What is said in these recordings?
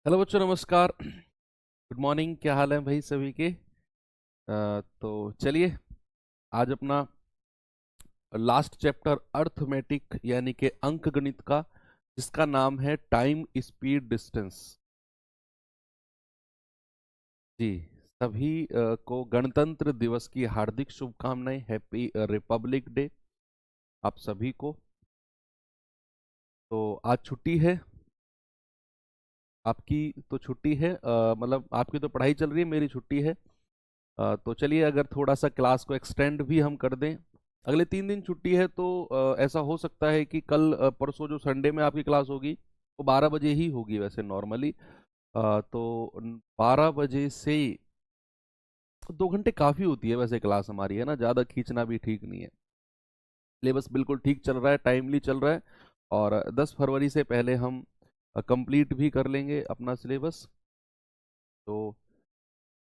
Hello बच्चों, नमस्कार। Good morning. क्या हाल है भाई सभी के? तो चलिए, आज अपना लास्ट चैप्टर अर्थमेटिक यानी कि अंक गणित का, जिसका नाम है टाइम स्पीड डिस्टेंस। जी, सभी को गणतंत्र दिवस की हार्दिक शुभकामनाएं। हैप्पी रिपब्लिक डे आप सभी को। तो आज छुट्टी है आपकी। तो छुट्टी है, मतलब आपकी तो पढ़ाई चल रही है, मेरी छुट्टी है। तो चलिए, अगर थोड़ा सा क्लास को एक्सटेंड भी हम कर दें, अगले 3 दिन छुट्टी है, तो ऐसा हो सकता है कि कल परसों जो संडे में आपकी क्लास होगी वो 12 बजे ही होगी वैसे नॉर्मली। तो 12 बजे से 2 घंटे काफ़ी होती है वैसे क्लास हमारी, है ना? ज़्यादा खींचना भी ठीक नहीं है। सिलेबस बिल्कुल ठीक चल रहा है, टाइमली चल रहा है, और 10 फरवरी से पहले हम कंप्लीट भी कर लेंगे अपना सिलेबस। तो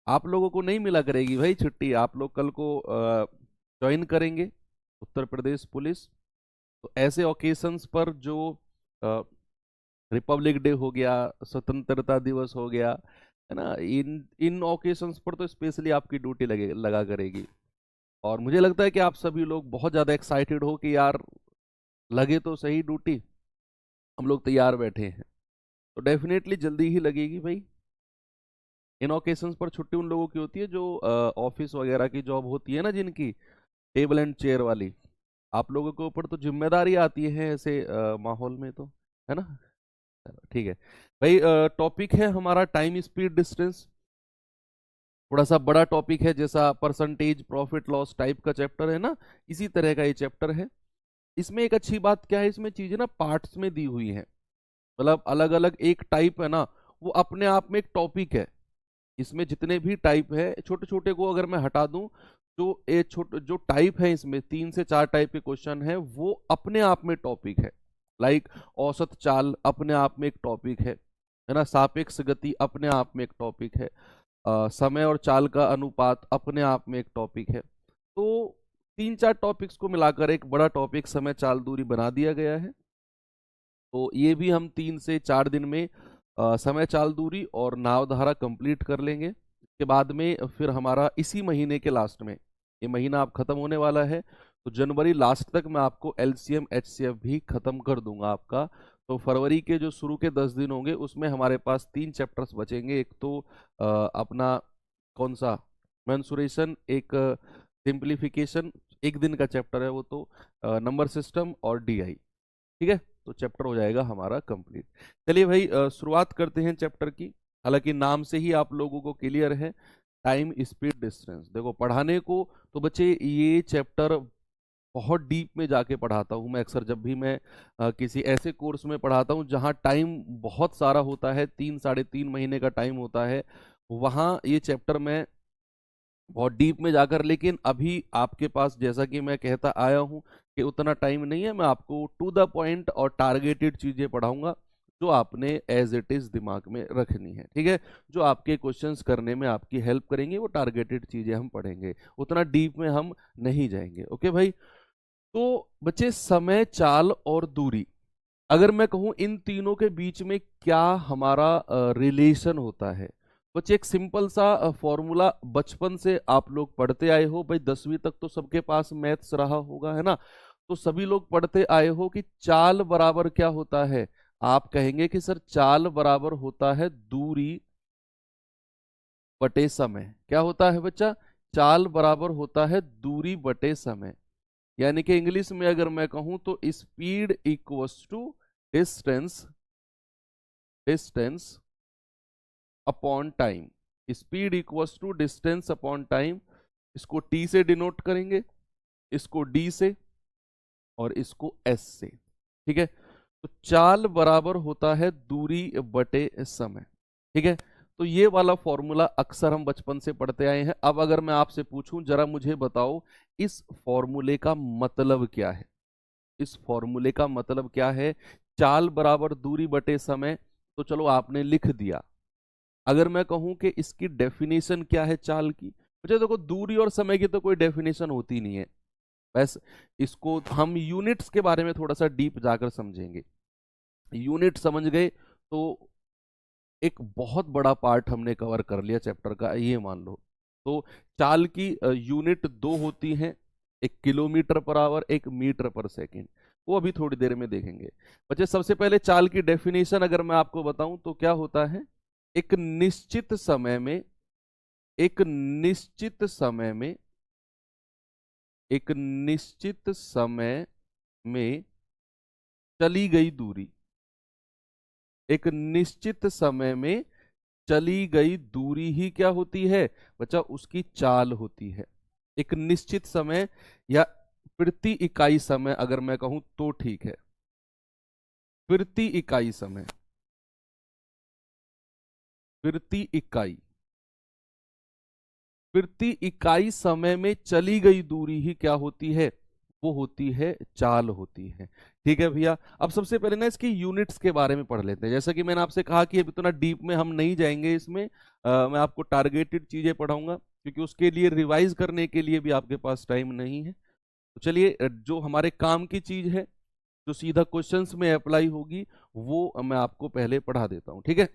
आप लोगों को नहीं मिला करेगी भाई छुट्टी, आप लोग कल को ज्वाइन करेंगे उत्तर प्रदेश पुलिस। तो ऐसे ओकेशंस पर जो रिपब्लिक डे हो गया, स्वतंत्रता दिवस हो गया, है ना, इन इन ओकेशंस पर तो स्पेशली आपकी ड्यूटी लगा करेगी। और मुझे लगता है कि आप सभी लोग बहुत ज़्यादा एक्साइटेड हो कि यार लगे तो सही ड्यूटी, हम लोग तैयार बैठे हैं। तो डेफिनेटली जल्दी ही लगेगी भाई। इन ओकेशंस पर छुट्टी उन लोगों की होती है जो ऑफिस वगैरह की जॉब होती है ना, जिनकी टेबल एंड चेयर वाली। आप लोगों के ऊपर तो जिम्मेदारी आती है ऐसे माहौल में, तो है ना? चलो, ठीक है भाई। टॉपिक है हमारा टाइम स्पीड डिस्टेंस। थोड़ा सा बड़ा टॉपिक है, जैसा परसेंटेज प्रॉफिट लॉस टाइप का चैप्टर है ना, इसी तरह का ये चैप्टर है। इसमें एक अच्छी बात क्या है, इसमें चीजें ना पार्ट्स में दी हुई हैं। मतलब अलग अलग एक टाइप है ना, वो अपने आप में एक टॉपिक है। इसमें जितने भी टाइप है छोटे छोटे को अगर मैं हटा दूं, तो ये छोटे जो टाइप है, इसमें 3 से 4 टाइप के क्वेश्चन है, वो अपने आप में टॉपिक है। लाइक औसत चाल अपने आप में एक टॉपिक है ना? सापेक्ष गति अपने आप में एक टॉपिक है। समय और चाल का अनुपात अपने आप में एक टॉपिक है। तो 3 4 टॉपिक्स को मिलाकर एक बड़ा टॉपिक समय चाल दूरी बना दिया गया है। तो ये भी हम 3 से 4 दिन में समय चाल दूरी और नावधारा कंप्लीट कर लेंगे। इसके बाद में फिर हमारा इसी महीने के लास्ट में, ये महीना अब खत्म होने वाला है, तो जनवरी लास्ट तक मैं आपको एलसीएम एचसीएफ भी खत्म कर दूंगा आपका। तो फरवरी के जो शुरू के 10 दिन होंगे उसमें हमारे पास 3 चैप्टर्स बचेंगे। एक तो अपना कौन सा मेंसुरेशन, एक सिंप्लीफिकेशन, एक दिन का चैप्टर है वो, तो नंबर सिस्टम और डीआई। ठीक है, तो चैप्टर हो जाएगा हमारा कंप्लीट। चलिए भाई, शुरुआत करते हैं चैप्टर की। हालांकि नाम से ही आप लोगों को क्लियर है, टाइम स्पीड डिस्टेंस। देखो, पढ़ाने को तो बच्चे ये चैप्टर बहुत डीप में जाके पढ़ाता हूँ मैं अक्सर, जब भी मैं किसी ऐसे कोर्स में पढ़ाता हूँ जहाँ टाइम बहुत सारा होता है, 3 साढ़े 3 महीने का टाइम होता है, वहाँ ये चैप्टर मैं बहुत डीप में जाकर, लेकिन अभी आपके पास जैसा कि मैं कहता आया हूं कि उतना टाइम नहीं है। मैं आपको टू द पॉइंट और टारगेटेड चीजें पढ़ाऊंगा जो आपने एज इट इज दिमाग में रखनी है। ठीक है, जो आपके क्वेश्चंस करने में आपकी हेल्प करेंगे, वो टारगेटेड चीजें हम पढ़ेंगे, उतना डीप में हम नहीं जाएंगे। ओके भाई। तो बच्चे, समय चाल और दूरी, अगर मैं कहूं इन तीनों के बीच में क्या हमारा रिलेशन होता है, बच्चे एक सिंपल सा फॉर्मूला बचपन से आप लोग पढ़ते आए हो भाई। 10वीं तक तो सबके पास मैथ्स रहा होगा, है ना? तो सभी लोग पढ़ते आए हो कि चाल बराबर क्या होता है। आप कहेंगे कि सर चाल बराबर होता है दूरी बटे समय। क्या होता है बच्चा? चाल बराबर होता है दूरी बटे समय। यानी कि इंग्लिश में अगर मैं कहूं तो speed equals to distance, distance upon time. Speed equals to distance upon time. इसको टी से डिनोट करेंगे, इसको डी से, और इसको एस से। ठीक है, तो चाल बराबर होता है दूरी बटे समय। ठीक है, तो ये वाला फॉर्मूला अक्सर हम बचपन से पढ़ते आए हैं। अब अगर मैं आपसे पूछूं, जरा मुझे बताओ इस फॉर्मूले का मतलब क्या है? इस फॉर्मूले का मतलब क्या है? चाल बराबर दूरी बटे समय, तो चलो आपने लिख दिया। अगर मैं कहूं कि इसकी डेफिनेशन क्या है चाल की, मुझे देखो दूरी और समय की तो कोई डेफिनेशन होती नहीं है। बस इसको हम यूनिट्स के बारे में थोड़ा सा डीप जाकर समझेंगे। यूनिट समझ गए तो एक बहुत बड़ा पार्ट हमने कवर कर लिया चैप्टर का, ये मान लो। तो चाल की यूनिट दो होती हैं, एक किलोमीटर पर आवर, एक मीटर पर सेकंड। वो अभी थोड़ी देर में देखेंगे। बच्चे सबसे पहले चाल की डेफिनेशन अगर मैं आपको बताऊं तो क्या होता है, एक निश्चित समय में, एक निश्चित समय में, एक निश्चित समय में चली गई दूरी, एक निश्चित समय में चली गई दूरी ही क्या होती है बच्चा, उसकी चाल होती है। एक निश्चित समय या प्रति इकाई समय अगर मैं कहूं तो ठीक है, प्रति इकाई समय, प्रति इकाई, प्रति इकाई समय में चली गई दूरी ही क्या होती है, वो होती है चाल होती है। ठीक है भैया, अब सबसे पहले ना इसकी यूनिट्स के बारे में पढ़ लेते हैं। जैसा कि मैंने आपसे कहा कि अब इतना डीप में हम नहीं जाएंगे इसमें, मैं आपको टारगेटेड चीजें पढ़ाऊंगा क्योंकि उसके लिए रिवाइज करने के लिए भी आपके पास टाइम नहीं है। तो चलिए, जो हमारे काम की चीज है, जो सीधा क्वेश्चंस में अप्लाई होगी, वो मैं आपको पहले पढ़ा देता हूं, ठीक है।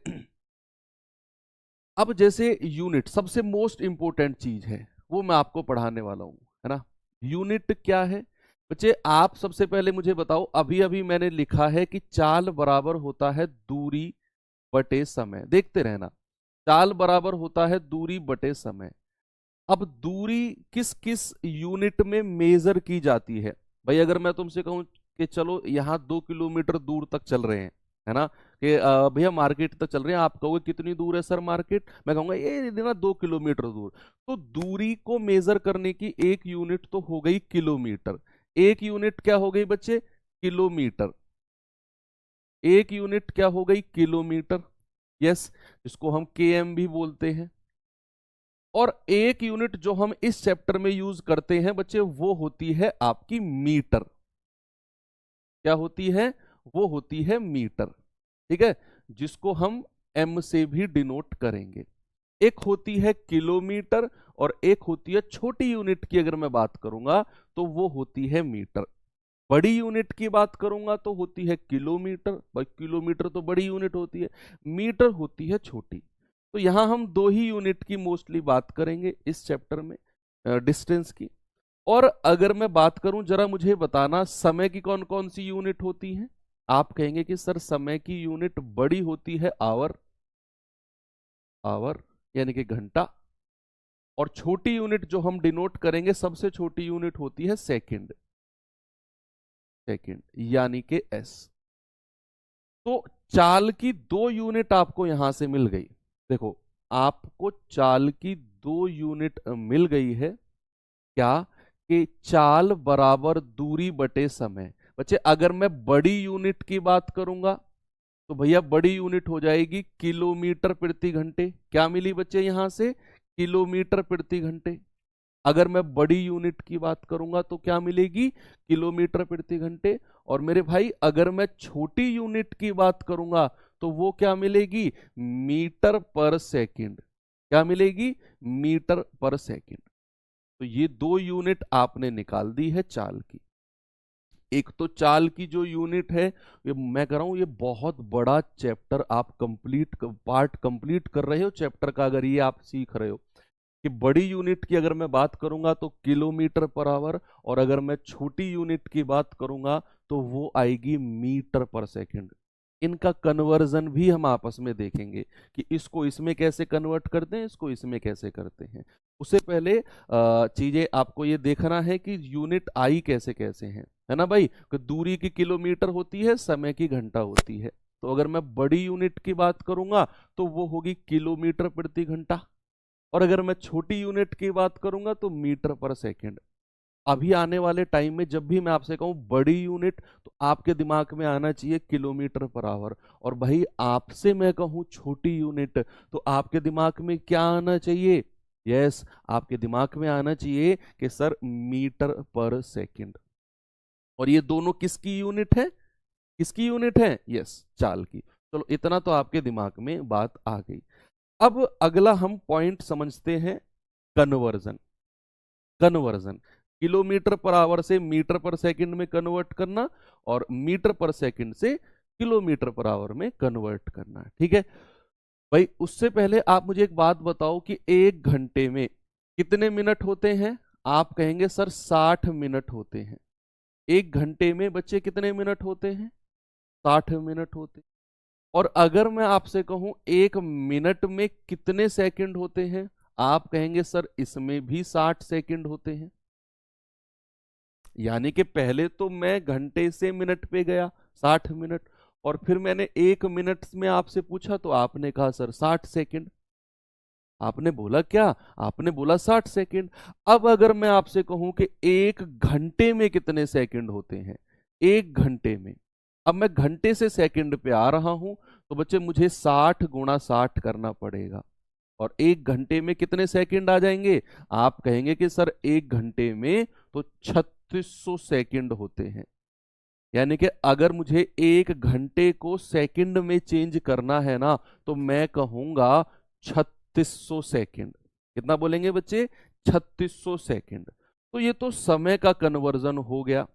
अब जैसे यूनिट सबसे मोस्ट इंपोर्टेंट चीज है, वो मैं आपको पढ़ाने वाला हूं, है ना। यूनिट क्या है बच्चे, आप सबसे पहले मुझे बताओ, अभी अभी मैंने लिखा है कि चाल बराबर होता है दूरी बटे समय, देखते रहना, चाल बराबर होता है दूरी बटे समय। अब दूरी किस किस यूनिट में मेजर की जाती है भाई, अगर मैं तुमसे कहूं कि चलो यहाँ 2 किलोमीटर दूर तक चल रहे हैं, है ना, कि भैया मार्केट तक चल रहे हैं, आप कहोगे कितनी दूर है सर मार्केट, मैं कहूंगा ये ना 2 किलोमीटर दूर। तो दूरी को मेजर करने की एक यूनिट तो हो गई किलोमीटर, एक यूनिट क्या हो गई बच्चे, किलोमीटर, एक यूनिट क्या हो गई, किलोमीटर, यस, इसको हम केएम भी बोलते हैं। और एक यूनिट जो हम इस चैप्टर में यूज करते हैं बच्चे, वो होती है आपकी मीटर, क्या होती है, वो होती है मीटर, ठीक है, जिसको हम एम से भी डिनोट करेंगे। एक होती है किलोमीटर और एक होती है छोटी यूनिट की, अगर मैं बात करूंगा तो वो होती है मीटर। बड़ी यूनिट की बात करूंगा तो होती है किलोमीटर, भाई किलोमीटर तो बड़ी यूनिट होती है, मीटर होती है छोटी। तो यहां हम दो ही यूनिट की मोस्टली बात करेंगे इस चैप्टर में, डिस्टेंस की। और अगर मैं बात करूं, जरा मुझे बताना समय की कौन कौन सी यूनिट होती है। आप कहेंगे कि सर समय की यूनिट बड़ी होती है आवर, आवर यानी कि घंटा, और छोटी यूनिट जो हम डिनोट करेंगे, सबसे छोटी यूनिट होती है सेकंड, सेकंड यानी कि एस। तो चाल की दो यूनिट आपको यहां से मिल गई, देखो आपको चाल की दो यूनिट मिल गई है, क्या, कि चाल बराबर दूरी बटे समय। बच्चे अगर मैं बड़ी यूनिट की बात करूंगा तो भैया बड़ी यूनिट हो जाएगी किलोमीटर प्रति घंटे, क्या मिली बच्चे यहां से, किलोमीटर प्रति घंटे। अगर मैं बड़ी यूनिट की बात करूंगा तो क्या मिलेगी, किलोमीटर प्रति घंटे। और मेरे भाई अगर मैं छोटी यूनिट की बात करूंगा तो वो क्या मिलेगी, मीटर पर सेकंड, क्या मिलेगी, मीटर पर सेकंड। तो ये दो यूनिट आपने निकाल दी है चाल की। एक तो चाल की जो यूनिट है, ये मैं कह रहा हूं, ये बहुत बड़ा चैप्टर आप कंप्लीट, पार्ट कंप्लीट कर रहे हो चैप्टर का, अगर ये आप सीख रहे हो कि बड़ी यूनिट की अगर मैं बात करूंगा तो किलोमीटर पर आवर, और अगर मैं छोटी यूनिट की बात करूंगा तो वो आएगी मीटर पर सेकंड। इनका कन्वर्जन भी हम आपस में देखेंगे कि इसको इसमें कैसे कन्वर्ट करते हैं, इसको इसमें कैसे करते हैं। उससे पहले चीजें आपको ये देखना है कि यूनिट आई कैसे कैसे हैं, है ना भाई, कि दूरी की किलोमीटर होती है, समय की घंटा होती है। तो अगर मैं बड़ी यूनिट की बात करूंगा तो वो होगी किलोमीटर प्रति घंटा, और अगर मैं छोटी यूनिट की बात करूंगा तो मीटर पर सेकंड। अभी आने वाले टाइम में जब भी मैं आपसे कहूं बड़ी यूनिट, तो आपके दिमाग में आना चाहिए किलोमीटर पर आवर, और भाई आपसे मैं कहूं छोटी यूनिट, तो आपके दिमाग में क्या आना चाहिए, यस, आपके दिमाग में आना चाहिए कि सर मीटर पर सेकंड। और ये दोनों किसकी यूनिट है, किसकी यूनिट है, यस, चाल की। चलो इतना तो आपके दिमाग में बात आ गई। अब अगला हम पॉइंट समझते हैं, conversion, conversion, kilometre per our से मीटर पर सेकंड में कन्वर्ट करना, और मीटर पर सेकंड से किलोमीटर पर आवर में कन्वर्ट करना, ठीक है। भाई उससे पहले आप मुझे एक बात बताओ कि 1 घंटे में कितने मिनट होते हैं? आप कहेंगे सर 60 मिनट होते हैं। 1 घंटे में बच्चे कितने मिनट होते हैं? 60 मिनट होते हैं। और अगर मैं आपसे कहूं 1 मिनट में कितने सेकंड होते हैं? आप कहेंगे सर इसमें भी 60 सेकंड होते हैं। यानी कि पहले तो मैं घंटे से मिनट पे गया 60 मिनट, और फिर मैंने 1 मिनट में आपसे पूछा तो आपने कहा सर 60 सेकंड। आपने बोला क्या? आपने बोला 60 सेकंड। अब अगर मैं आपसे कहूं कि 1 घंटे में कितने सेकंड होते हैं? 1 घंटे में, अब मैं घंटे से सेकंड पे आ रहा हूं, तो बच्चे मुझे 60 × 60 करना पड़ेगा। और 1 घंटे में कितने सेकंड आ जाएंगे? आप कहेंगे कि सर 1 घंटे में तो 3600 सेकंड होते हैं। यानी कि अगर मुझे 1 घंटे को सेकंड में चेंज करना है ना, तो मैं कहूंगा 3600 सेकंड। कितना बोलेंगे बच्चे? 3600 सेकंड। तो ये तो समय का कन्वर्जन हो गया।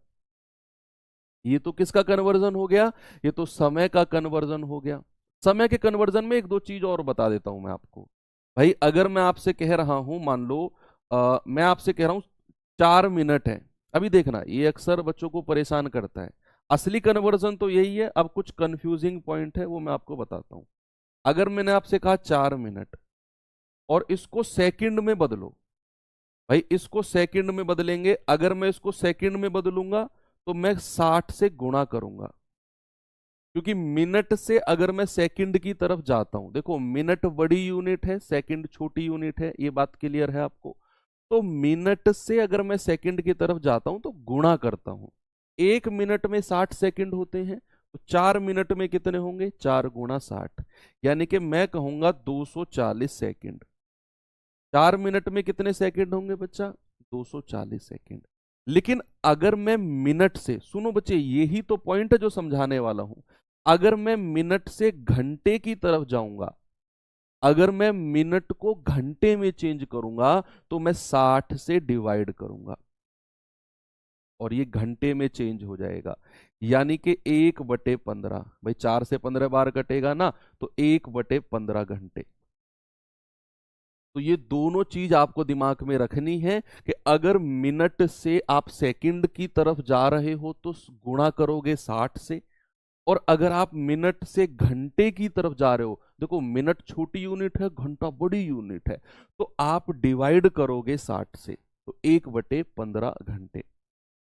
ये तो किसका कन्वर्जन हो गया? ये तो समय का कन्वर्जन हो गया। समय के कन्वर्जन में एक दो चीज और बता देता हूं मैं आपको। भाई अगर मैं आपसे कह रहा हूं, मान लो मैं आपसे कह रहा हूं 4 मिनट है। अभी देखना, ये अक्सर बच्चों को परेशान करता है। असली कन्वर्जन तो यही है। अब कुछ कंफ्यूजिंग पॉइंट है वो मैं आपको बताता हूं। अगर मैंने आपसे कहा 4 मिनट और इसको सेकंड में बदलो, भाई इसको सेकंड में बदलेंगे। अगर मैं इसको सेकंड में बदलूंगा तो मैं 60 से गुणा करूंगा, क्योंकि मिनट से अगर मैं सेकंड की तरफ जाता हूं, देखो मिनट बड़ी यूनिट है, सेकंड छोटी यूनिट है, ये बात क्लियर है आपको? तो मिनट से अगर मैं सेकंड की तरफ जाता हूं तो गुणा करता हूं। 1 मिनट में 60 सेकंड होते हैं, तो 4 मिनट में कितने होंगे? 4 × 60, यानी कि मैं कहूंगा 240 सेकंड। 4 मिनट में कितने सेकंड होंगे बच्चा? 240 सेकंड। लेकिन अगर मैं मिनट से, सुनो बच्चे यही तो पॉइंट है जो समझाने वाला हूं, अगर मैं मिनट से घंटे की तरफ जाऊंगा, अगर मैं मिनट को घंटे में चेंज करूंगा तो मैं 60 से डिवाइड करूंगा और ये घंटे में चेंज हो जाएगा। यानी कि 1/15, भाई 4 से 15 बार कटेगा ना, तो 1/15 घंटे। तो ये दोनों चीज आपको दिमाग में रखनी है कि अगर मिनट से आप सेकंड की तरफ जा रहे हो तो गुणा करोगे 60 से, और अगर आप मिनट से घंटे की तरफ जा रहे हो, देखो मिनट छोटी यूनिट है, घंटा बड़ी यूनिट है, तो आप डिवाइड करोगे 60 से, तो 1/15 घंटे।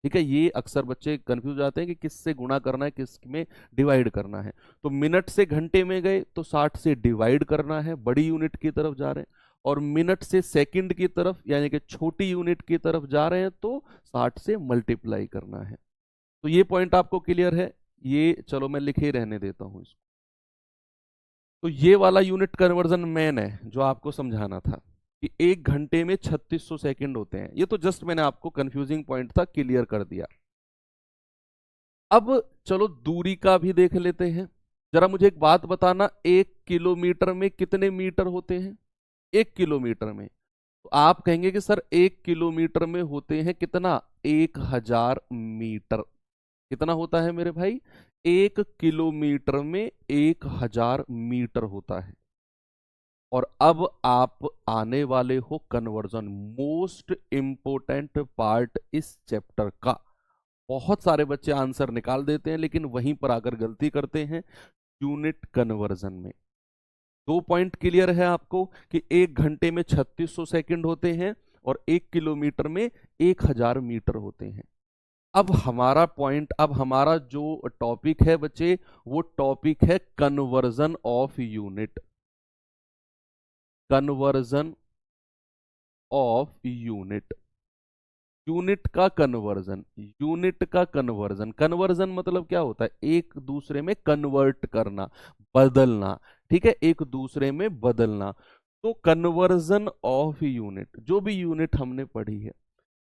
ठीक है, ये अक्सर बच्चे कंफ्यूज आते हैं कि किससे गुणा करना है, किस में डिवाइड करना है। तो मिनट से घंटे में गए तो 60 से डिवाइड करना है, बड़ी यूनिट की तरफ जा रहे हैं, और मिनट से सेकंड की तरफ यानी कि छोटी यूनिट की तरफ जा रहे हैं तो 60 से मल्टीप्लाई करना है। तो ये पॉइंट आपको क्लियर है? ये चलो मैं लिखे रहने देता हूं इसको। तो ये वाला यूनिट कन्वर्जन मेन है जो आपको समझाना था कि 1 घंटे में 3600 सेकंड होते हैं। ये तो जस्ट मैंने आपको कंफ्यूजिंग पॉइंट था, क्लियर कर दिया। अब चलो दूरी का भी देख लेते हैं। जरा मुझे एक बात बताना, 1 किलोमीटर में कितने मीटर होते हैं? 1 किलोमीटर में, तो आप कहेंगे कि सर 1 किलोमीटर में होते हैं कितना? 1000 मीटर। कितना होता है मेरे भाई? 1 किलोमीटर में 1000 मीटर होता है। और अब आप आने वाले हो कन्वर्जन, मोस्ट इंपोर्टेंट पार्ट इस चैप्टर का। बहुत सारे बच्चे आंसर निकाल देते हैं लेकिन वहीं पर आकर गलती करते हैं, यूनिट कन्वर्जन में। 2 पॉइंट क्लियर है आपको कि 1 घंटे में 3600 सेकंड होते हैं और 1 किलोमीटर में 1000 मीटर होते हैं। अब हमारा पॉइंट, अब हमारा जो टॉपिक है बच्चे, वो टॉपिक है conversion of unit. Conversion of unit, unit का कन्वर्जन, यूनिट का कन्वर्जन। कन्वर्जन मतलब क्या होता है? एक दूसरे में कन्वर्ट करना, बदलना। ठीक है, एक दूसरे में बदलना। तो कन्वर्जन ऑफ यूनिट, जो भी यूनिट हमने पढ़ी है,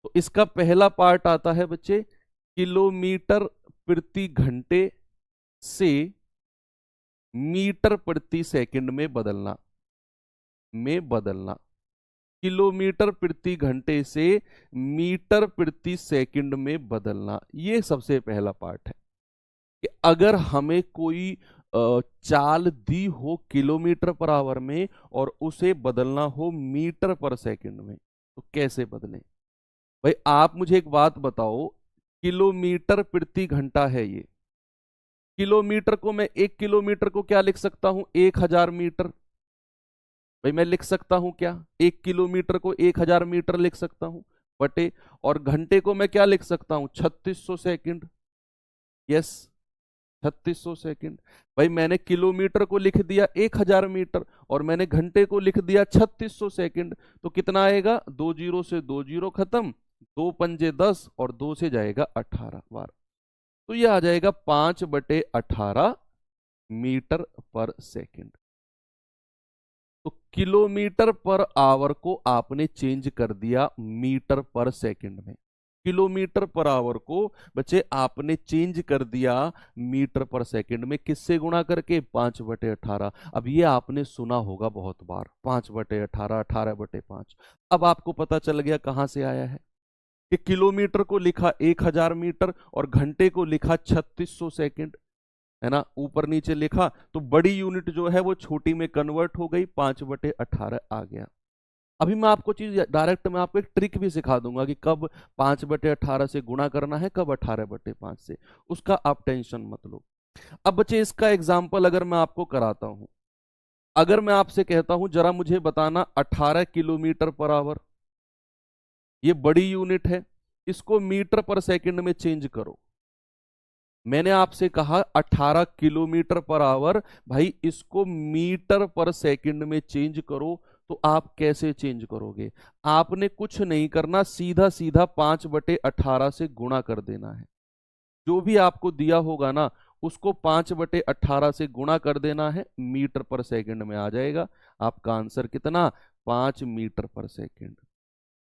तो इसका पहला पार्ट आता है बच्चे किलोमीटर प्रति घंटे से मीटर प्रति सेकंड में बदलना, में बदलना। किलोमीटर प्रति घंटे से मीटर प्रति सेकंड में बदलना, ये सबसे पहला पार्ट है कि अगर हमें कोई चाल दी हो किलोमीटर पर आवर में और उसे बदलना हो मीटर पर सेकंड में, तो कैसे बदलें? भाई आप मुझे एक बात बताओ, किलोमीटर प्रति घंटा है ये, किलोमीटर को मैं 1 किलोमीटर को क्या लिख सकता हूं? 1000 मीटर। भाई मैं लिख सकता हूं क्या? 1 किलोमीटर को 1000 मीटर लिख सकता हूं बटे, और घंटे को मैं क्या लिख सकता हूं? 3600 सेकंड। Yes, 3600 second. भाई मैंने किलोमीटर को लिख दिया 1000 मीटर और मैंने घंटे को लिख दिया 3600 सेकंड, तो कितना आएगा? 2 जीरो से 2 जीरो खत्म, 2 पंजे 10 और 2 से जाएगा 18 बार, तो ये आ जाएगा 5/18 मीटर पर सेकंड। तो किलोमीटर पर आवर को आपने चेंज कर दिया मीटर पर सेकंड में, किलोमीटर पर आवर को बच्चे आपने चेंज कर दिया मीटर पर सेकंड में, किससे गुणा करके? 5/18। अब ये आपने सुना होगा बहुत बार, 5/18, 18/5। अब आपको पता चल गया कहां से आया है, कि किलोमीटर को लिखा 1000 मीटर और घंटे को लिखा 3600 सेकंड, है ना, ऊपर नीचे लिखा, तो बड़ी यूनिट जो है वो छोटी में कन्वर्ट हो गई, 5/18 आ गया। अभी मैं आपको चीज डायरेक्ट, मैं आपको एक ट्रिक भी सिखा दूंगा कि कब 5/18 से गुणा करना है, कब 18/5 से, उसका आप टेंशन मत लो। अब बच्चे इसका एग्जाम्पल अगर मैं आपको कराता हूं, अगर मैं आपसे कहता हूं जरा मुझे बताना 18 किलोमीटर पर आवर, ये बड़ी यूनिट है, इसको मीटर पर सेकंड में चेंज करो। मैंने आपसे कहा 18 किलोमीटर पर आवर, भाई इसको मीटर पर सेकंड में चेंज करो, तो आप कैसे चेंज करोगे? आपने कुछ नहीं करना, सीधा सीधा 5/18 से गुणा कर देना है। जो भी आपको दिया होगा ना, उसको 5/18 से गुणा कर देना है, मीटर पर सेकंड में आ जाएगा। आपका आंसर कितना? 5 मीटर पर सेकंड।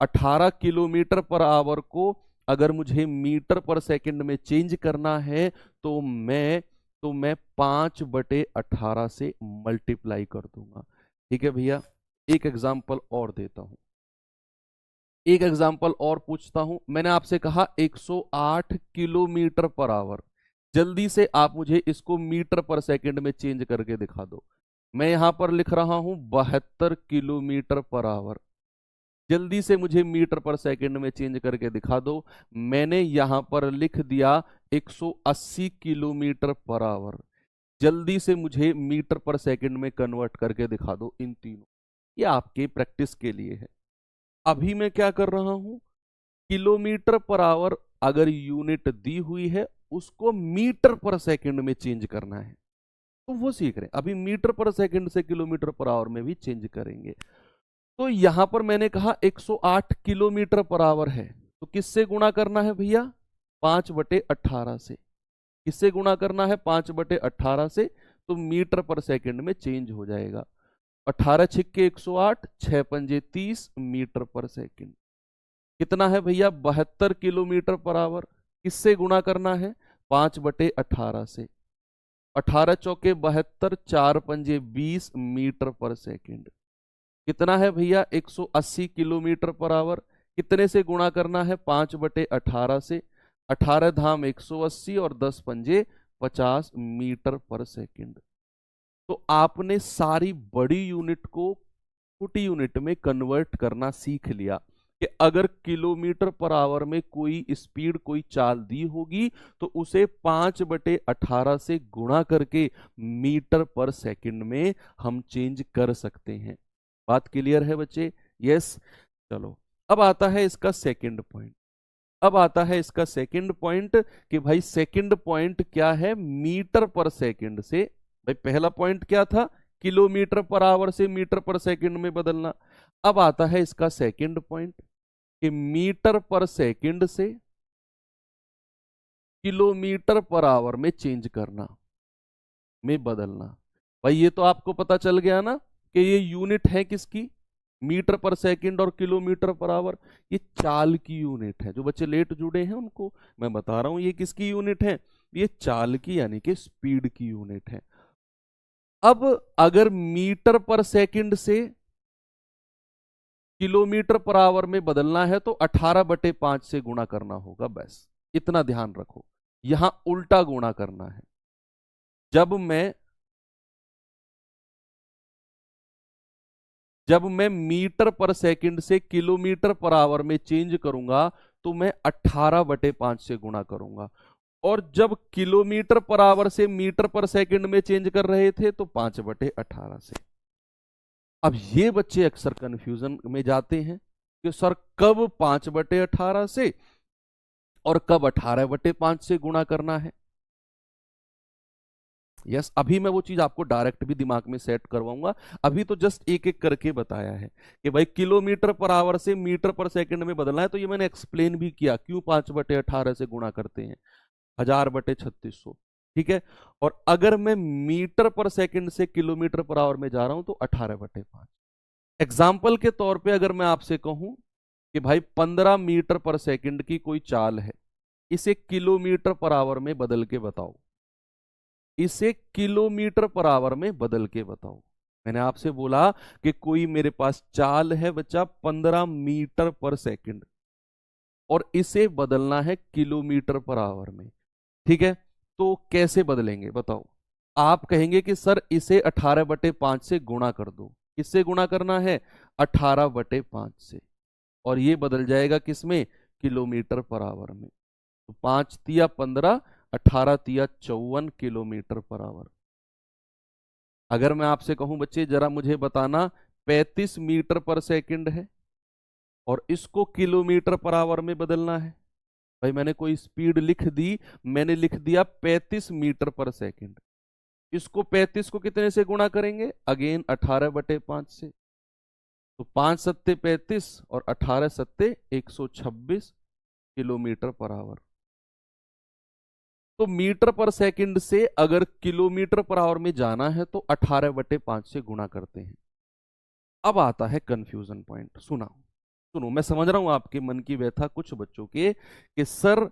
18 किलोमीटर पर आवर को अगर मुझे मीटर पर सेकंड में चेंज करना है, तो मैं 5/18 से मल्टीप्लाई कर दूंगा। ठीक है भैया, एक एग्जाम्पल और देता हूं, एक एग्जाम्पल और पूछता हूं। मैंने आपसे कहा 108 किलोमीटर पर आवर, जल्दी से आप मुझे इसको मीटर पर सेकंड में चेंज करके दिखा दो। मैं यहां पर लिख रहा हूं 72 किलोमीटर पर आवर, जल्दी से मुझे मीटर पर सेकंड में चेंज करके दिखा दो। मैंने यहां पर लिख दिया 180 किलोमीटर पर आवर, जल्दी से मुझे मीटर पर सेकंड में कन्वर्ट करके दिखा दो इन तीनों। ये आपके प्रैक्टिस के लिए है। अभी मैं क्या कर रहा हूं, किलोमीटर पर आवर अगर यूनिट दी हुई है, उसको मीटर पर सेकंड में चेंज करना है, तो वो सीख रहे हैं। अभी मीटर पर सेकंड से किलोमीटर पर आवर में भी चेंज करेंगे। तो यहां पर मैंने कहा 108 किलोमीटर पर आवर है, तो किससे गुणा करना है भैया? 5/18 से। किससे गुणा करना है? 5/18 से, तो मीटर पर सेकंड में चेंज हो जाएगा। 18 छिक्के 108, 6 पंजे 30 मीटर पर सेकंड। कितना है भैया? 72 किलोमीटर पर आवर। किससे गुणा करना है? 5/18 से। 18 चौके 72, 4 पंजे 20 मीटर पर सेकंड। कितना है भैया? 180 किलोमीटर पर आवर। कितने से गुणा करना है? 5/18 से। 18 धाम 180 और 10 पंजे 50 मीटर पर सेकंड। तो आपने सारी बड़ी यूनिट को छोटी यूनिट में कन्वर्ट करना सीख लिया, कि अगर किलोमीटर पर आवर में कोई स्पीड, कोई चाल दी होगी, तो उसे 5/18 से गुणा करके मीटर पर सेकंड में हम चेंज कर सकते हैं। बात क्लियर है बच्चे? यस। चलो, अब आता है इसका सेकंड पॉइंट। अब आता है इसका सेकंड पॉइंट, कि भाई सेकंड पॉइंट क्या है? मीटर पर सेकंड से। भाई पहला पॉइंट क्या था? किलोमीटर पर आवर से मीटर पर सेकंड में बदलना। अब आता है इसका सेकंड पॉइंट, कि मीटर पर सेकंड से किलोमीटर पर आवर में चेंज करना, में बदलना। भाई ये तो आपको पता चल गया ना, कि ये यूनिट है किसकी? मीटर पर सेकंड और किलोमीटर पर आवर। ये चाल की यूनिट है। जो बच्चे लेट जुड़े हैं उनको मैं बता रहा हूं, ये किसकी यूनिट है? ये चाल की, यानी कि स्पीड की यूनिट है। अब अगर मीटर पर सेकंड से किलोमीटर पर आवर में बदलना है, तो 18/5 से गुणा करना होगा, बस इतना ध्यान रखो। यहां उल्टा गुणा करना है। जब मैं जब मैं मीटर पर सेकंड से किलोमीटर पर आवर में चेंज करूंगा तो मैं 18/5 से गुणा करूंगा, और जब किलोमीटर पर आवर से मीटर पर सेकंड में चेंज कर रहे थे तो 5/18 से। अब ये बच्चे अक्सर कंफ्यूजन में जाते हैं कि सर कब 5/18 से और कब 18/5 से गुणा करना है। यस, अभी मैं वो चीज आपको डायरेक्ट भी दिमाग में सेट करवाऊंगा। अभी तो जस्ट एक एक करके बताया है कि भाई किलोमीटर पर आवर से मीटर पर सेकंड में बदलना है, तो ये मैंने एक्सप्लेन भी किया क्यों 5/18 से गुणा करते हैं, 1000/3600। ठीक है, और अगर मैं मीटर पर सेकंड से किलोमीटर पर आवर में जा रहा हूं तो 18/5। एग्जाम्पल के तौर पे अगर मैं आपसे कहूं कि भाई 15 मीटर पर सेकंड की कोई चाल है, इसे किलोमीटर पर आवर में बदल के बताओ, इसे किलोमीटर पर आवर में बदल के बताओ। मैंने आपसे बोला कि कोई मेरे पास चाल है बच्चा 15 मीटर पर सेकंड, और इसे बदलना है किलोमीटर पर आवर में। ठीक है, तो कैसे बदलेंगे बताओ। आप कहेंगे कि सर इसे 18/5 से गुणा कर दो। किससे गुणा करना है? 18/5 से, और ये बदल जाएगा किसमें? किलोमीटर पर आवर में। तो 5 तिया 15, 18 तिया 54 किलोमीटर पर आवर। अगर मैं आपसे कहूं बच्चे जरा मुझे बताना 35 मीटर पर सेकंड है और इसको किलोमीटर पर आवर में बदलना है, भाई मैंने कोई स्पीड लिख दी, मैंने लिख दिया 35 मीटर पर सेकंड। इसको 35 को कितने से गुणा करेंगे? अगेन 18/5 से। तो 5 सत्ते 35 और 18 सत्ते 126 किलोमीटर पर आवर। तो मीटर पर सेकंड से अगर किलोमीटर पर आवर में जाना है तो 18/5 से गुणा करते हैं। अब आता है कंफ्यूजन पॉइंट। सुनो, मैं समझ रहा हूं आपके मन की व्यथा कुछ बच्चों के कि सर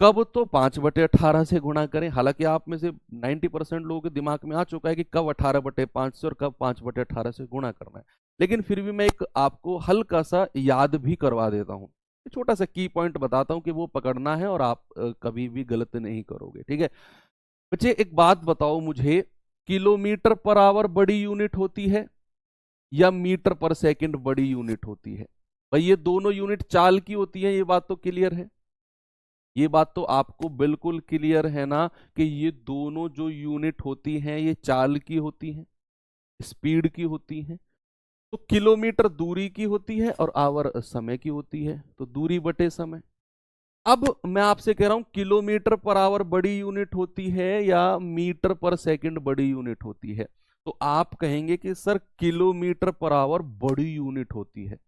कब तो 5/18 से गुणा करें। हालांकि आप में से 90% लोगों के दिमाग में आ चुका है कि कब 18/5 से और कब 5/18 से गुणा करना है, लेकिन फिर भी मैं एक आपको हल्का सा याद भी करवा देता हूं, छोटा सा की पॉइंट बताता हूं कि वो पकड़ना है और आप कभी भी गलत नहीं करोगे। ठीक है बच्चे, एक बात बताओ मुझे, किलोमीटर पर आवर बड़ी यूनिट होती है या मीटर पर सेकंड बड़ी यूनिट होती है? भाई ये दोनों यूनिट चाल की होती है, ये बात तो क्लियर है। ये बात तो आपको बिल्कुल क्लियर है ना कि ये दोनों जो यूनिट होती हैं ये चाल की होती हैं, स्पीड की होती हैं। तो किलोमीटर दूरी की होती है और आवर समय की होती है, तो दूरी बटे समय। अब मैं आपसे कह रहा हूं किलोमीटर पर आवर बड़ी यूनिट होती है या मीटर पर सेकंड बड़ी यूनिट होती है? तो आप कहेंगे कि सर किलोमीटर पर आवर बड़ी यूनिट होती है।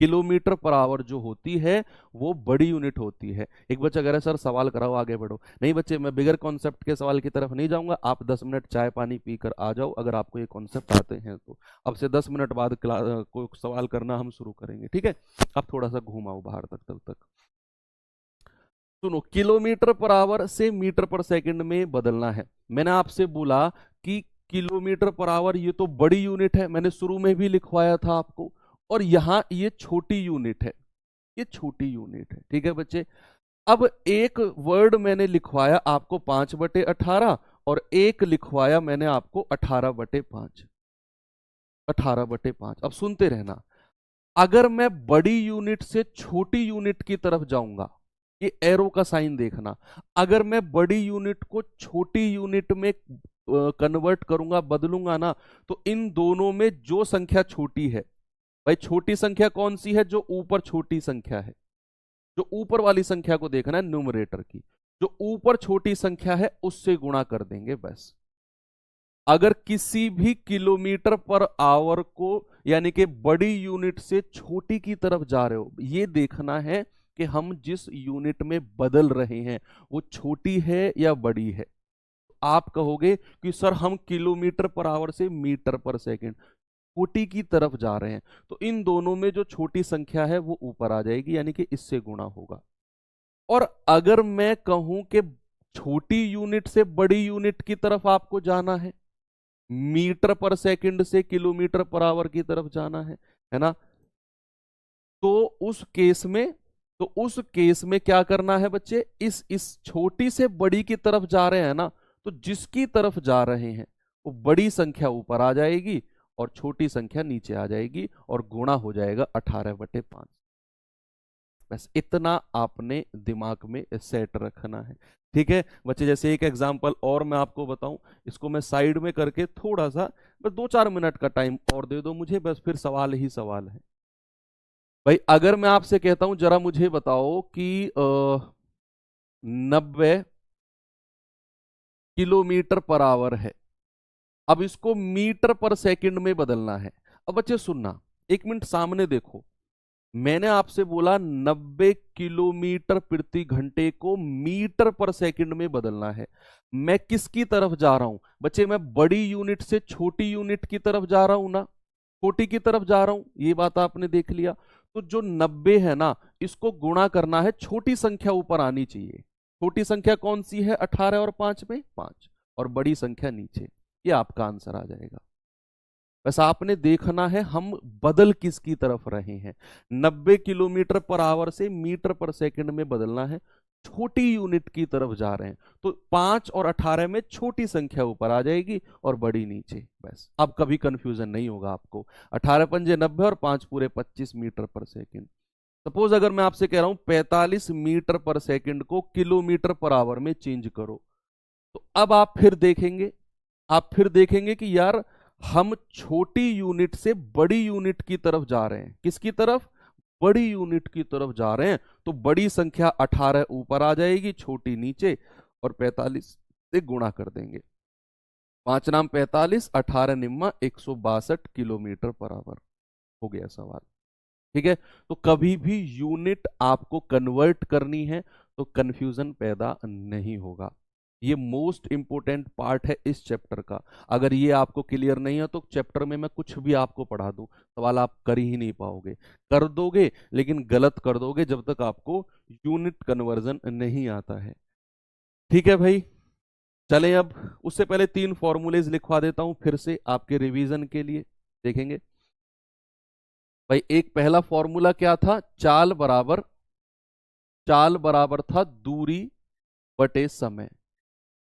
किलोमीटर पर आवर जो होती है वो बड़ी यूनिट होती है। एक बच्चा कह रहा है सर सवाल कराओ आगे बढ़ो। नहीं बच्चे, मैं बिगर कॉन्सेप्ट के सवाल की तरफ नहीं जाऊंगा, आप 10 मिनट चाय पानी पीकर आ जाओ अगर आपको ये कॉन्सेप्ट आते हैं तो। अब से 10 मिनट बाद कोई सवाल करना हम शुरू करेंगे, ठीक है? आप थोड़ा सा घूमाओ बाहर तक, तब तक सुनो। किलोमीटर पर आवर से मीटर पर सेकंड में बदलना है। मैंने आपसे बोला कि किलोमीटर पर आवर ये तो बड़ी यूनिट है, मैंने शुरू में भी लिखवाया था आपको, और यहां ये छोटी यूनिट है, ये छोटी यूनिट है। ठीक है बच्चे, अब एक वर्ड मैंने लिखवाया आपको 5/18 और एक लिखवाया मैंने आपको 18/5। 18/5। अब सुनते रहना, अगर मैं बड़ी यूनिट से छोटी यूनिट की तरफ जाऊंगा, ये एरो का साइन देखना, अगर मैं बड़ी यूनिट को छोटी यूनिट में कन्वर्ट करूंगा, बदलूंगा ना, तो इन दोनों में जो संख्या छोटी है, भाई छोटी संख्या कौन सी है? जो ऊपर छोटी संख्या है, जो ऊपर वाली संख्या को देखना है न्यूमरेटर की, जो ऊपर छोटी संख्या है उससे गुणा कर देंगे बस। अगर किसी भी किलोमीटर पर आवर को यानी कि बड़ी यूनिट से छोटी की तरफ जा रहे हो, ये देखना है कि हम जिस यूनिट में बदल रहे हैं वो छोटी है या बड़ी है। आप कहोगे कि सर हम किलोमीटर पर आवर से मीटर पर सेकंड छोटी की तरफ जा रहे हैं, तो इन दोनों में जो छोटी संख्या है वो ऊपर आ जाएगी, यानी कि इससे गुणा होगा। और अगर मैं कहूं कि छोटी यूनिट से बड़ी यूनिट की तरफ आपको जाना है, मीटर पर सेकंड से किलोमीटर पर आवर की तरफ जाना है ना, तो उस केस में क्या करना है बच्चे? इस छोटी से बड़ी की तरफ जा रहे हैं ना, तो जिसकी तरफ जा रहे हैं वो बड़ी संख्या ऊपर आ जाएगी और छोटी संख्या नीचे आ जाएगी और गुणा हो जाएगा 18/5। बस इतना आपने दिमाग में सेट रखना है। ठीक है बच्चे, जैसे एक एग्जांपल और मैं आपको बताऊं, इसको मैं साइड में करके थोड़ा सा बस 2-4 मिनट का टाइम और दे दो मुझे, बस फिर सवाल ही सवाल है। भाई अगर मैं आपसे कहता हूं जरा मुझे बताओ कि 90 km/h है, अब इसको मीटर पर सेकंड में बदलना है। अब बच्चे सुनना, 1 मिनट सामने देखो, मैंने आपसे बोला 90 km/h को मीटर पर सेकंड में बदलना है। मैं किसकी तरफ जा रहा हूं बच्चे? मैं बड़ी यूनिट से छोटी यूनिट की तरफ जा रहा हूं ना, छोटी की तरफ जा रहा हूं, ये बात आपने देख लिया। तो जो 90 है ना, इसको गुणा करना है, छोटी संख्या ऊपर आनी चाहिए। छोटी संख्या कौन सी है? 18 और 5 में 5, और बड़ी संख्या नीचे। ये आपका आंसर आ जाएगा। बस आपने देखना है हम बदल किसकी तरफ रहे हैं। 90 km/h से मीटर पर सेकंड में बदलना है, छोटी यूनिट की तरफ जा रहे हैं। तो 5 और 18 में छोटी संख्या ऊपर आ जाएगी और बड़ी नीचे। बस अब कभी कंफ्यूजन नहीं होगा आपको। 18×5 और 5 पूरे 25 मीटर पर सेकंड। सपोज अगर मैं आपसे कह रहा हूं 45 मीटर पर सेकंड को km/h में चेंज करो, तो अब आप फिर देखेंगे कि यार हम छोटी यूनिट से बड़ी यूनिट की तरफ जा रहे हैं। किसकी तरफ? बड़ी यूनिट की तरफ जा रहे हैं। तो बड़ी संख्या 18 ऊपर आ जाएगी, छोटी नीचे, और 45 से गुणा कर देंगे। 5 नाम 45, 18 निम्मा 162 km/h। हो गया सवाल। ठीक है, तो कभी भी यूनिट आपको कन्वर्ट करनी है तो कंफ्यूजन पैदा नहीं होगा। ये मोस्ट इंपोर्टेंट पार्ट है इस चैप्टर का। अगर ये आपको क्लियर नहीं है तो चैप्टर में मैं कुछ भी आपको पढ़ा दूं, सवाल आप कर ही नहीं पाओगे। कर दोगे लेकिन गलत कर दोगे जब तक आपको यूनिट कन्वर्जन नहीं आता है। ठीक है भाई, चलें अब। उससे पहले 3 फॉर्मूलेज लिखवा देता हूं फिर से आपके रिवीजन के लिए, देखेंगे। भाई एक पहला फॉर्मूला क्या था? चाल बराबर था दूरी बटे समय।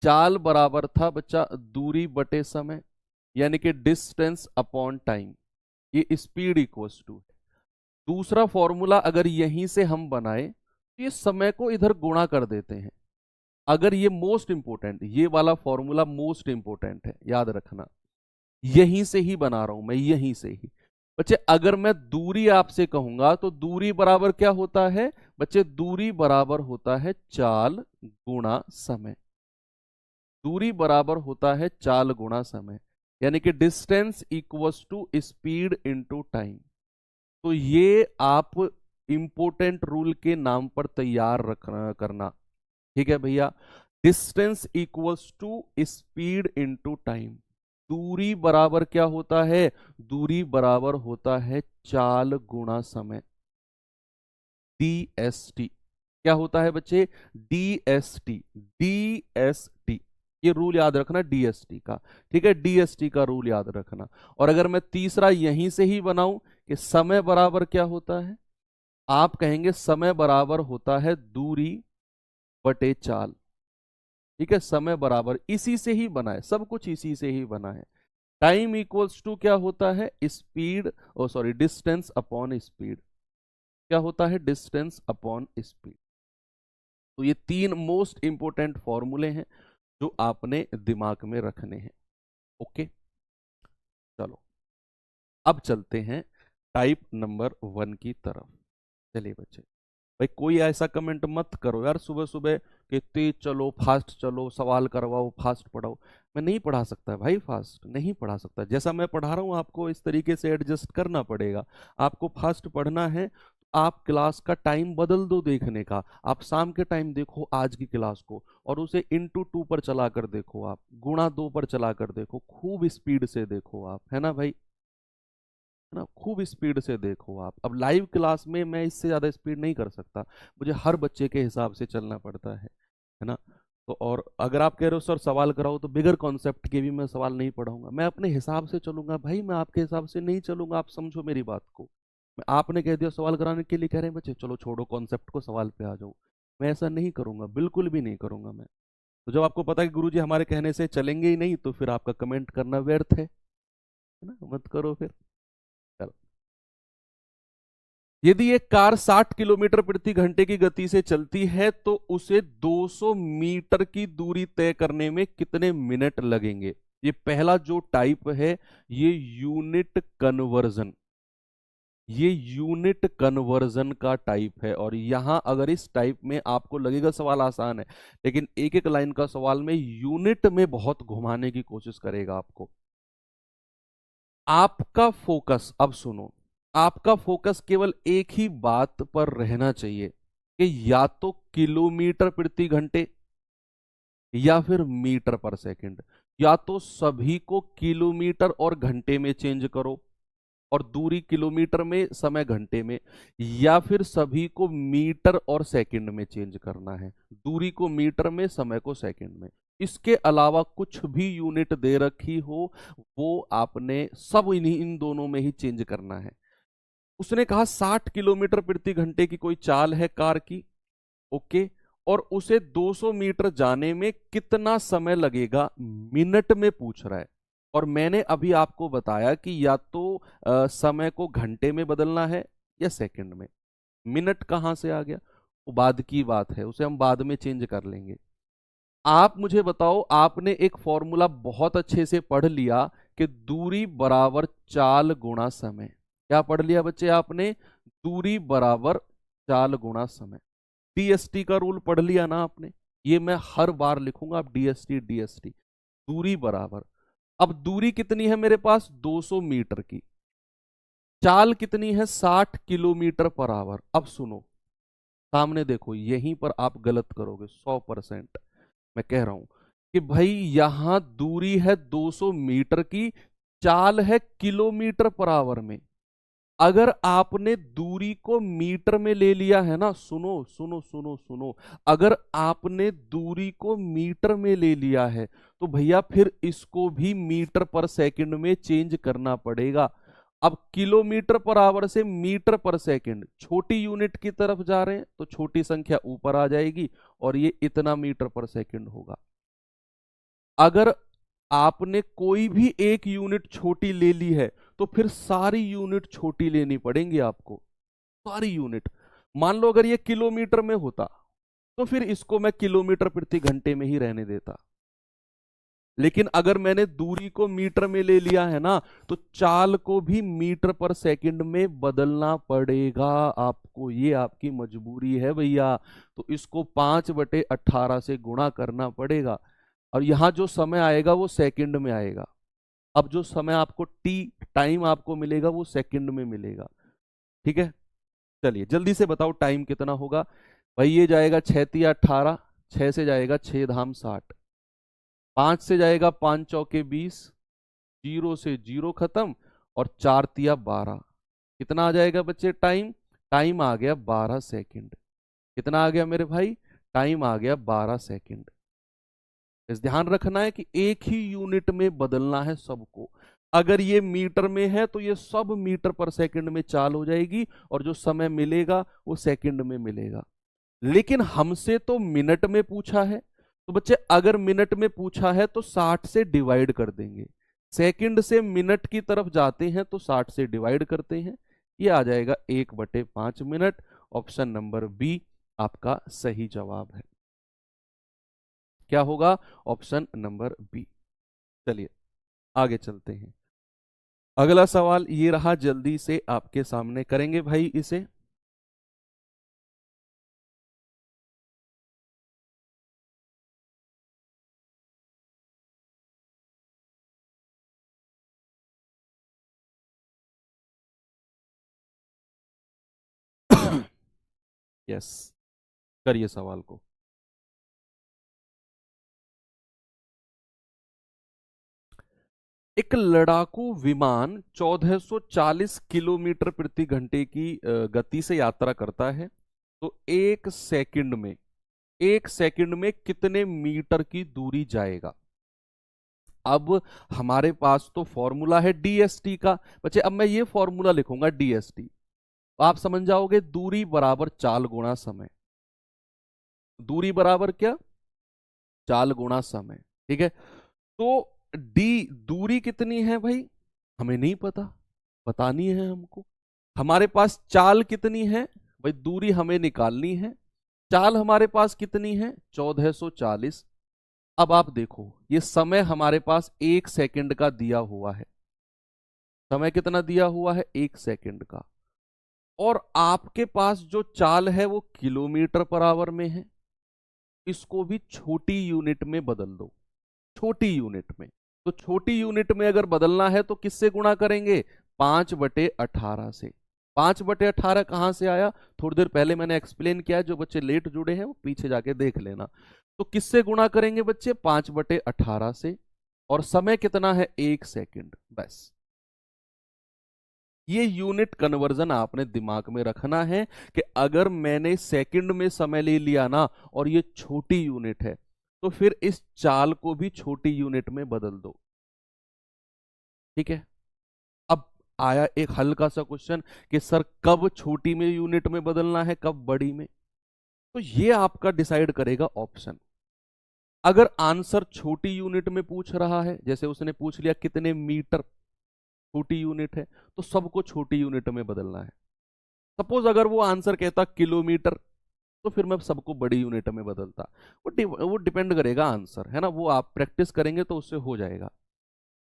चाल बराबर था बच्चा दूरी बटे समय, यानी कि डिस्टेंस अपॉन टाइम। ये स्पीड इक्वल्स टू है। दूसरा फॉर्मूला अगर यहीं से हम बनाए तो ये समय को इधर गुणा कर देते हैं। अगर ये मोस्ट इंपोर्टेंट, ये वाला फॉर्मूला मोस्ट इंपोर्टेंट है, याद रखना। यहीं से ही बना रहा हूं मैं, यहीं से ही। बच्चे अगर मैं दूरी आपसे कहूंगा तो दूरी बराबर क्या होता है बच्चे? दूरी बराबर होता है चाल गुणा समय। दूरी बराबर होता है चाल गुणा समय, यानी कि distance equals to speed into time. तो ये आप इंपोर्टेंट रूल के नाम पर तैयार रखना करना। ठीक है भैया, distance equals to speed into time. दूरी बराबर क्या होता है? दूरी बराबर होता है चाल गुणा समय, DST। क्या होता है बच्चे? DST। DST, ये रूल याद रखना DST का। ठीक है, DST का रूल याद रखना। और अगर मैं तीसरा यहीं से ही बनाऊं कि समय बराबर क्या होता है, आप कहेंगे समय बराबर होता है दूरी बटे चाल। ठीक है, समय बराबर, इसी से ही बना है, सब कुछ इसी से ही बना है। टाइम इक्वल्स टू क्या होता है? स्पीड, ओ सॉरी, डिस्टेंस अपॉन स्पीड। क्या होता है? Distance upon speed. तो ये 3 मोस्ट इंपोर्टेंट फॉर्मूले हैं जो आपने दिमाग में रखने हैं। ओके, चलो अब चलते हैं टाइप नंबर 1 की तरफ। चलिए बच्चे, भाई कोई ऐसा कमेंट मत करो यार सुबह सुबह कि तेज चलो, फास्ट चलो, सवाल करवाओ, फास्ट पढ़ाओ। मैं नहीं पढ़ा सकता भाई, फास्ट नहीं पढ़ा सकता। जैसा मैं पढ़ा रहा हूँ आपको इस तरीके से एडजस्ट करना पड़ेगा। आपको फास्ट पढ़ना है, आप क्लास का टाइम बदल दो देखने का। आप शाम के टाइम देखो आज की क्लास को, और उसे इंटू 2 पर चला कर देखो, आप गुणा 2 पर चला कर देखो, खूब स्पीड से देखो आप, है ना भाई, है ना, खूब स्पीड से देखो आप। अब लाइव क्लास में मैं इससे ज़्यादा स्पीड नहीं कर सकता, मुझे हर बच्चे के हिसाब से चलना पड़ता है ना। तो और अगर आप कह रहे हो सर सवाल कराओ, तो बिगर कॉन्सेप्ट के भी मैं सवाल नहीं पढ़ाऊंगा, मैं अपने हिसाब से चलूंगा भाई, मैं आपके हिसाब से नहीं चलूंगा। आप समझो मेरी बात को। मैं आपने कह दिया सवाल कराने के लिए कह रहे हैं बच्चे, चलो छोड़ो कॉन्सेप्ट को, सवाल पे आ जाओ, मैं ऐसा नहीं करूंगा, बिल्कुल भी नहीं करूंगा मैं। तो जब आपको पता है कि गुरुजी हमारे कहने से चलेंगे ही नहीं, तो फिर आपका कमेंट करना व्यर्थ है। है ना, मत करो फिर। चलो, यदि एक कार 60 किलोमीटर प्रति घंटे की गति से चलती है तो उसे 200 मीटर की दूरी तय करने में कितने मिनट लगेंगे? ये पहला जो टाइप है, ये यूनिट कन्वर्जन, ये यूनिट कन्वर्जन का टाइप है। और यहां अगर इस टाइप में आपको लगेगा सवाल आसान है, लेकिन एक एक लाइन का सवाल में यूनिट में बहुत घुमाने की कोशिश करेगा आपको। आपका फोकस, अब सुनो, आपका फोकस केवल एक ही बात पर रहना चाहिए कि या तो किलोमीटर प्रति घंटे या फिर मीटर पर सेकंड। या तो सभी को किलोमीटर और घंटे में चेंज करो और दूरी किलोमीटर में, समय घंटे में, या फिर सभी को मीटर और सेकंड में चेंज करना है, दूरी को मीटर में, समय को सेकंड में। इसके अलावा कुछ भी यूनिट दे रखी हो वो आपने सब इन दोनों में ही चेंज करना है। उसने कहा 60 किलोमीटर प्रति घंटे की कोई चाल है कार की, ओके, और उसे 200 मीटर जाने में कितना समय लगेगा, मिनट में पूछ रहा है। और मैंने अभी आपको बताया कि या तो समय को घंटे में बदलना है या सेकंड में। मिनट कहां से आ गया? वो बाद की बात है, उसे हम बाद में चेंज कर लेंगे। आप मुझे बताओ, आपने एक फॉर्मूला बहुत अच्छे से पढ़ लिया कि दूरी बराबर चाल गुणा समय। क्या पढ़ लिया बच्चे आपने? दूरी बराबर चाल गुणा समय। डीएसटी का रूल पढ़ लिया ना आपने? ये मैं हर बार लिखूंगा, आप डीएसटी डीएसटी। दूरी बराबर, अब दूरी कितनी है मेरे पास? 200 मीटर की। चाल कितनी है? 60 किलोमीटर पर आवर। अब सुनो, सामने देखो, यहीं पर आप गलत करोगे 100%। मैं कह रहा हूं कि भाई यहां दूरी है 200 मीटर की, चाल है किलोमीटर पर आवर में। अगर आपने दूरी को मीटर में ले लिया है ना, सुनो सुनो सुनो सुनो, अगर आपने दूरी को मीटर में ले लिया है तो भैया फिर इसको भी मीटर पर सेकंड में चेंज करना पड़ेगा। अब किलोमीटर पर आवर से मीटर पर सेकंड, छोटी यूनिट की तरफ जा रहे हैं तो छोटी संख्या ऊपर आ जाएगी और ये इतना मीटर पर सेकंड होगा। अगर आपने कोई भी एक यूनिट छोटी ले ली है तो फिर सारी यूनिट छोटी लेनी पड़ेंगी आपको, सारी यूनिट। मान लो अगर ये किलोमीटर में होता तो फिर इसको मैं किलोमीटर प्रति घंटे में ही रहने देता, लेकिन अगर मैंने दूरी को मीटर में ले लिया है ना तो चाल को भी मीटर पर सेकंड में बदलना पड़ेगा आपको, ये आपकी मजबूरी है भैया। तो इसको 5/18 से गुणा करना पड़ेगा और यहां जो समय आएगा वो सेकंड में आएगा। अब जो समय आपको टाइम आपको मिलेगा वो सेकंड में मिलेगा, ठीक है? चलिए जल्दी से बताओ टाइम कितना होगा। भाई ये जाएगा 6×3=18, 6 से जाएगा 6×60, 5 से जाएगा 5×4=20, 0 से 0 खत्म, और 4×3=12। कितना आ जाएगा बच्चे टाइम? टाइम आ गया 12 सेकंड। कितना आ गया मेरे भाई? टाइम आ गया 12 सेकंड। इस ध्यान रखना है कि एक ही यूनिट में बदलना है सबको। अगर ये मीटर में है तो ये सब मीटर पर सेकंड में चाल हो जाएगी और जो समय मिलेगा वो सेकंड में मिलेगा। लेकिन हमसे तो मिनट में पूछा है, तो बच्चे अगर मिनट में पूछा है तो 60 से डिवाइड कर देंगे। सेकंड से मिनट की तरफ जाते हैं तो 60 से डिवाइड करते हैं, ये आ जाएगा 1/5 मिनट। ऑप्शन नंबर बी आपका सही जवाब है। क्या होगा? Option number B. चलिए आगे चलते हैं। अगला सवाल ये रहा, जल्दी से आपके सामने करेंगे भाई इसे। यस, करिए सवाल को। एक लड़ाकू विमान 1440 किलोमीटर प्रति घंटे की गति से यात्रा करता है, तो एक सेकंड में कितने मीटर की दूरी जाएगा? अब हमारे पास तो फॉर्मूला है डीएसटी का बच्चे। अब मैं ये फॉर्मूला लिखूंगा डीएसटी, आप समझ जाओगे दूरी बराबर चाल गुणा समय। दूरी बराबर क्या? चाल गुणा समय, ठीक है? तो डी दूरी कितनी है भाई? हमें नहीं पता, बतानी है हमको। हमारे पास चाल कितनी है भाई, दूरी हमें निकालनी है। चाल हमारे पास कितनी है, 1440। अब आप देखो, ये समय हमारे पास 1 सेकंड का दिया हुआ है। समय कितना दिया हुआ है, 1 सेकंड का। और आपके पास जो चाल है वो किलोमीटर पर आवर में है। इसको भी छोटी यूनिट में बदल दो, छोटी यूनिट में। तो छोटी यूनिट में अगर बदलना है तो किससे गुणा करेंगे, 5/18 से। 5/18 कहां से आया, थोड़ी देर पहले मैंने एक्सप्लेन किया है, जो बच्चे लेट जुड़े हैं वो पीछे जाके देख लेना। तो किससे गुणा करेंगे बच्चे, 5/18 से। और समय कितना है, 1 सेकंड, बस। ये यूनिट कन्वर्जन आपने दिमाग में रखना है कि अगर मैंने सेकंड में समय ले लिया ना, और ये छोटी यूनिट है, तो फिर इस चाल को भी छोटी यूनिट में बदल दो। ठीक है। अब आया एक हल्का सा क्वेश्चन कि सर कब छोटी में यूनिट में बदलना है, कब बड़ी में। तो ये आपका डिसाइड करेगा ऑप्शन। अगर आंसर छोटी यूनिट में पूछ रहा है, जैसे उसने पूछ लिया कितने मीटर, छोटी यूनिट है, तो सबको छोटी यूनिट में बदलना है। सपोज अगर वो आंसर कहता किलोमीटर, तो फिर मैं सबको बड़ी यूनिट में बदलता। वो डिपेंड करेगा आंसर, है ना, वो आप प्रैक्टिस करेंगे तो उससे हो जाएगा।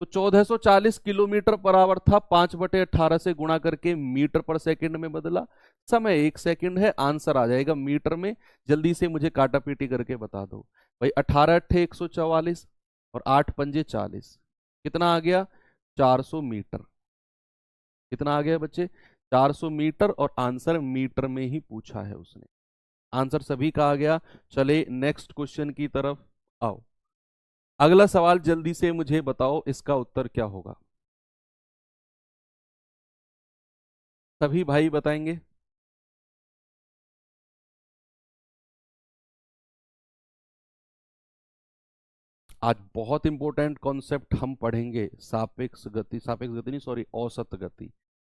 तो 1440 किलोमीटर पर आवर था, 5/18 से गुणा करके मीटर पर सेकंड में बदला। समय 1 सेकंड है, आंसर आ जाएगा मीटर में। जल्दी से मुझे काटा पीटी करके बता दो भाई। 18 × 8 = 144 और 8 × 5 = 40, कितना आ गया, 400 मीटर। कितना आ गया बच्चे, 400 मीटर। और आंसर मीटर में ही पूछा है उसने, आंसर सभी का आ गया। चले नेक्स्ट क्वेश्चन की तरफ आओ। अगला सवाल जल्दी से मुझे बताओ, इसका उत्तर क्या होगा। सभी भाई बताएंगे। आज बहुत इंपॉर्टेंट कॉन्सेप्ट हम पढ़ेंगे, सापेक्ष गति, सापेक्ष गति नहीं सॉरी, औसत गति,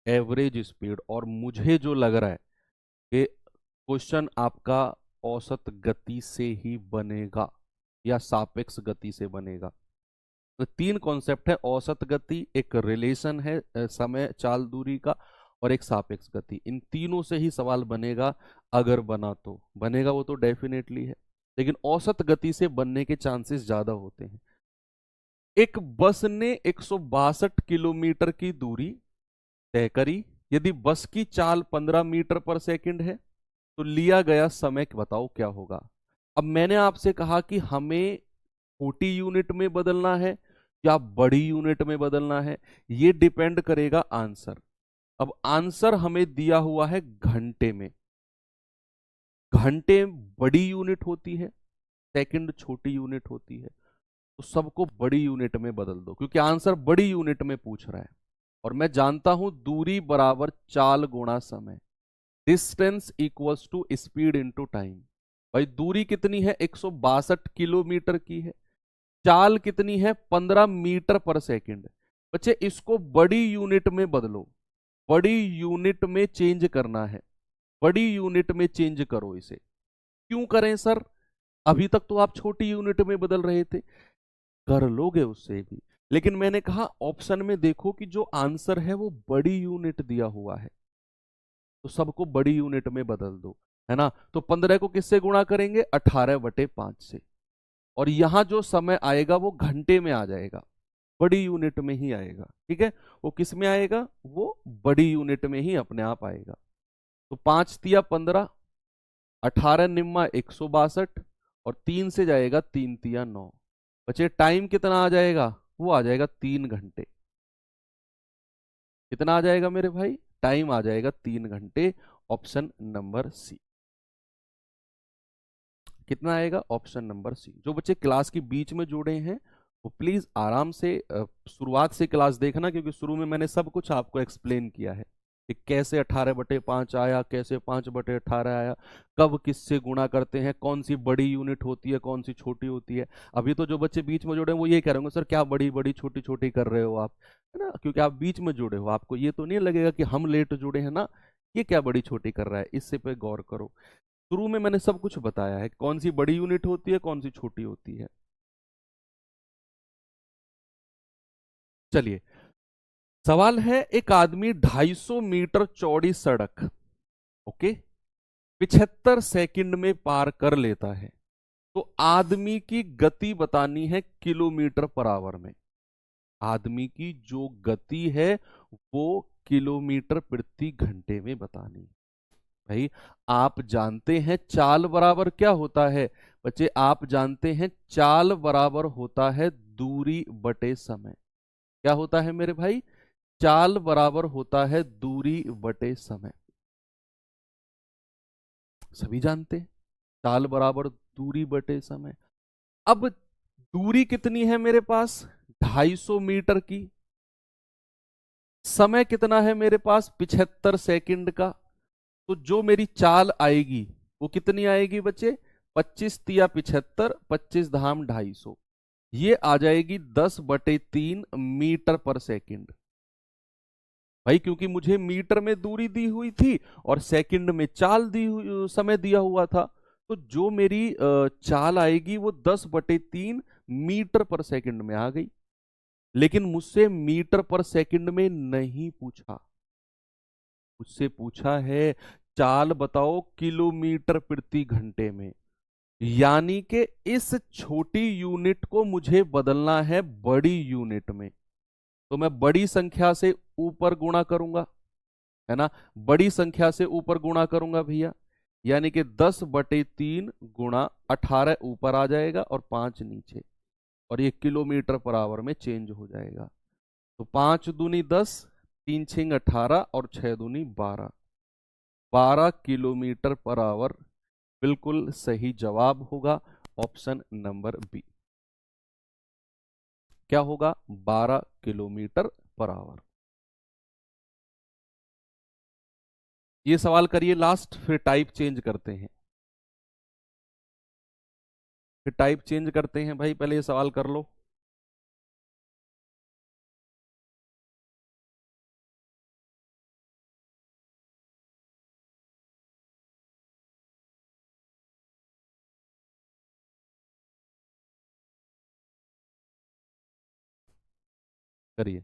एवरेज स्पीड। और मुझे जो लग रहा है कि क्वेश्चन आपका औसत गति से ही बनेगा या सापेक्ष गति से बनेगा। तो 3 कॉन्सेप्ट है, औसत गति, एक रिलेशन है समय चाल दूरी का, और एक सापेक्ष गति। इन तीनों से ही सवाल बनेगा। अगर बना तो बनेगा, वो तो डेफिनेटली है, लेकिन औसत गति से बनने के चांसेस ज्यादा होते हैं। एक बस ने 162 किलोमीटर की दूरी तय करी। यदि बस की चाल 15 मीटर पर सेकंड है, तो लिया गया समय बताओ क्या होगा। अब मैंने आपसे कहा कि हमें छोटी यूनिट में बदलना है या बड़ी यूनिट में बदलना है, ये डिपेंड करेगा आंसर। अब आंसर हमें दिया हुआ है घंटे में। घंटे बड़ी यूनिट होती है, सेकंड छोटी यूनिट होती है। तो सबको बड़ी यूनिट में बदल दो, क्योंकि आंसर बड़ी यूनिट में पूछ रहा है। और मैं जानता हूं दूरी बराबर चाल गुणा समय, distance equals to speed into time. भाई दूरी कितनी है, 162 किलोमीटर की है। चाल कितनी है, 15 मीटर पर सेकंड। बच्चे इसको बड़ी यूनिट में बदलो, बड़ी यूनिट में चेंज करना है, बड़ी यूनिट में चेंज करो इसे। क्यों करें सर, अभी तक तो आप छोटी यूनिट में बदल रहे थे। कर लोगे उससे भी, लेकिन मैंने कहा ऑप्शन में देखो कि जो आंसर है वो बड़ी यूनिट दिया हुआ है, तो सबको बड़ी यूनिट में बदल दो, है ना। तो 15 को किससे गुणा करेंगे, 18/5 से। और यहां जो समय आएगा वो घंटे में आ जाएगा, बड़ी यूनिट में ही आएगा। ठीक है, वो किस में आएगा, वो बड़ी यूनिट में ही अपने आप आएगा। तो 5×3 = 15, 18×9 = 162, और 3 से जाएगा 3×3 = 9। बच्चे टाइम कितना आ जाएगा, वो आ जाएगा 3 घंटे। कितना आ जाएगा मेरे भाई, टाइम आ जाएगा 3 घंटे। Option number C. कितना आएगा, ऑप्शन नंबर सी। जो बच्चे क्लास के बीच में जुड़े हैं वो प्लीज आराम से शुरुआत से क्लास देखना, क्योंकि शुरू में मैंने सब कुछ आपको एक्सप्लेन किया है कि कैसे 18/5 आया, कैसे 5/18 आया, कब किससे गुणा करते हैं, कौन सी बड़ी यूनिट होती है, कौन सी छोटी होती है। अभी तो जो बच्चे बीच में जुड़े हैं वो ये कह रहे होंगे सर क्या बड़ी बड़ी छोटी छोटी कर रहे हो आप, है ना, क्योंकि आप बीच में जुड़े हो, आपको ये तो नहीं लगेगा कि हम लेट जुड़े हैं ना, ये क्या बड़ी छोटी कर रहा है, इससे पे गौर करो। शुरू में मैंने सब कुछ बताया है, कौन सी बड़ी यूनिट होती है, कौन सी छोटी होती है। चलिए सवाल है, एक आदमी 250 मीटर चौड़ी सड़क, ओके, 75 सेकंड में पार कर लेता है। तो आदमी की गति बतानी है किलोमीटर पर आवर में। आदमी की जो गति है वो किलोमीटर प्रति घंटे में बतानी है। भाई, आप जानते हैं चाल बराबर क्या होता है? बच्चे, आप जानते हैं चाल बराबर होता है दूरी बटे समय। क्या होता है मेरे भाई? चाल बराबर होता है दूरी बटे समय। सभी जानते हैं चाल बराबर दूरी बटे समय। अब दूरी कितनी है मेरे पास? 250 मीटर की। समय कितना है मेरे पास? 75 सेकंड का। तो जो मेरी चाल आएगी वो कितनी आएगी बच्चे? 25 तिया 75, 25 धाम 250, ये आ जाएगी 10/3 मीटर पर सेकंड। भाई, क्योंकि मुझे मीटर में दूरी दी हुई थी और सेकंड में चाल दी हुई, समय दिया हुआ था। तो जो मेरी चाल आएगी वो 10/3 मीटर पर सेकंड में आ गई। लेकिन मुझसे मीटर पर सेकंड में नहीं पूछा, मुझसे पूछा है चाल बताओ किलोमीटर प्रति घंटे में। यानी कि इस छोटी यूनिट को मुझे बदलना है बड़ी यूनिट में। तो मैं बड़ी संख्या से ऊपर गुणा करूंगा, है ना? बड़ी संख्या से ऊपर गुणा करूंगा भैया। यानी कि 10/3 गुणा 18 ऊपर आ जाएगा और 5 नीचे, और ये किलोमीटर पर आवर में चेंज हो जाएगा। तो 5 दूनी 10, 3 छिंग 18 और 6 दूनी 12, 12 किलोमीटर पर आवर बिल्कुल सही जवाब होगा ऑप्शन नंबर बी। क्या होगा? 12 किलोमीटर पर आवर। ये सवाल करिए लास्ट, फिर टाइप चेंज करते हैं। फिर टाइप चेंज करते हैं भाई, पहले ये सवाल कर लो। करिए।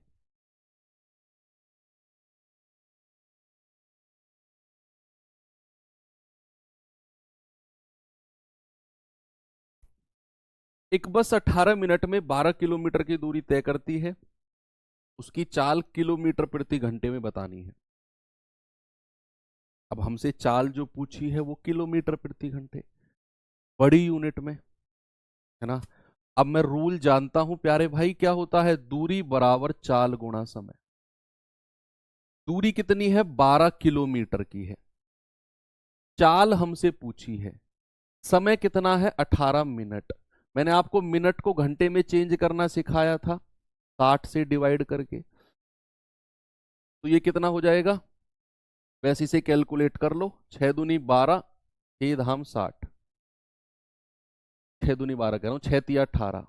एक बस 18 मिनट में 12 किलोमीटर की दूरी तय करती है। उसकी चाल किलोमीटर प्रति घंटे में बतानी है। अब हमसे चाल जो पूछी है वो किलोमीटर प्रति घंटे, बड़ी यूनिट में, है ना? अब मैं रूल जानता हूं प्यारे भाई, क्या होता है? दूरी बराबर चाल गुणा समय। दूरी कितनी है? 12 किलोमीटर की है। चाल हमसे पूछी है। समय कितना है? 18 मिनट। मैंने आपको मिनट को घंटे में चेंज करना सिखाया था, 60 से डिवाइड करके। तो ये कितना हो जाएगा? वैसे इसे कैलकुलेट कर लो। 6 दूनी 12, 6 धाम 60, 6 दूनी 12 कह रहा हूँ, 6 तिया 18,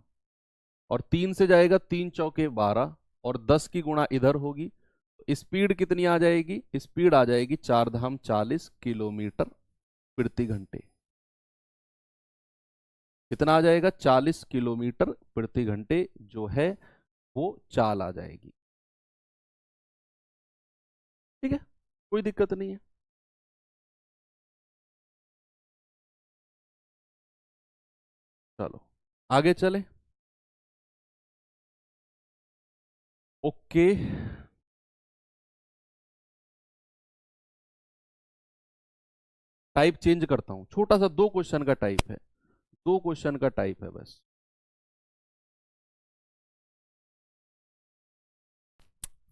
और 3 से जाएगा 3 चौके 12, और 10 की गुणा इधर होगी। तो स्पीड कितनी आ जाएगी? स्पीड आ जाएगी 4 धाम 40 किलोमीटर प्रति घंटे। कितना आ जाएगा? 40 किलोमीटर प्रति घंटे जो है वो चाल आ जाएगी। ठीक है, कोई दिक्कत नहीं है। चलो आगे चले। ओके, टाइप चेंज करता हूं, छोटा सा 2 क्वेश्चन का टाइप है, 2 क्वेश्चन का टाइप है बस।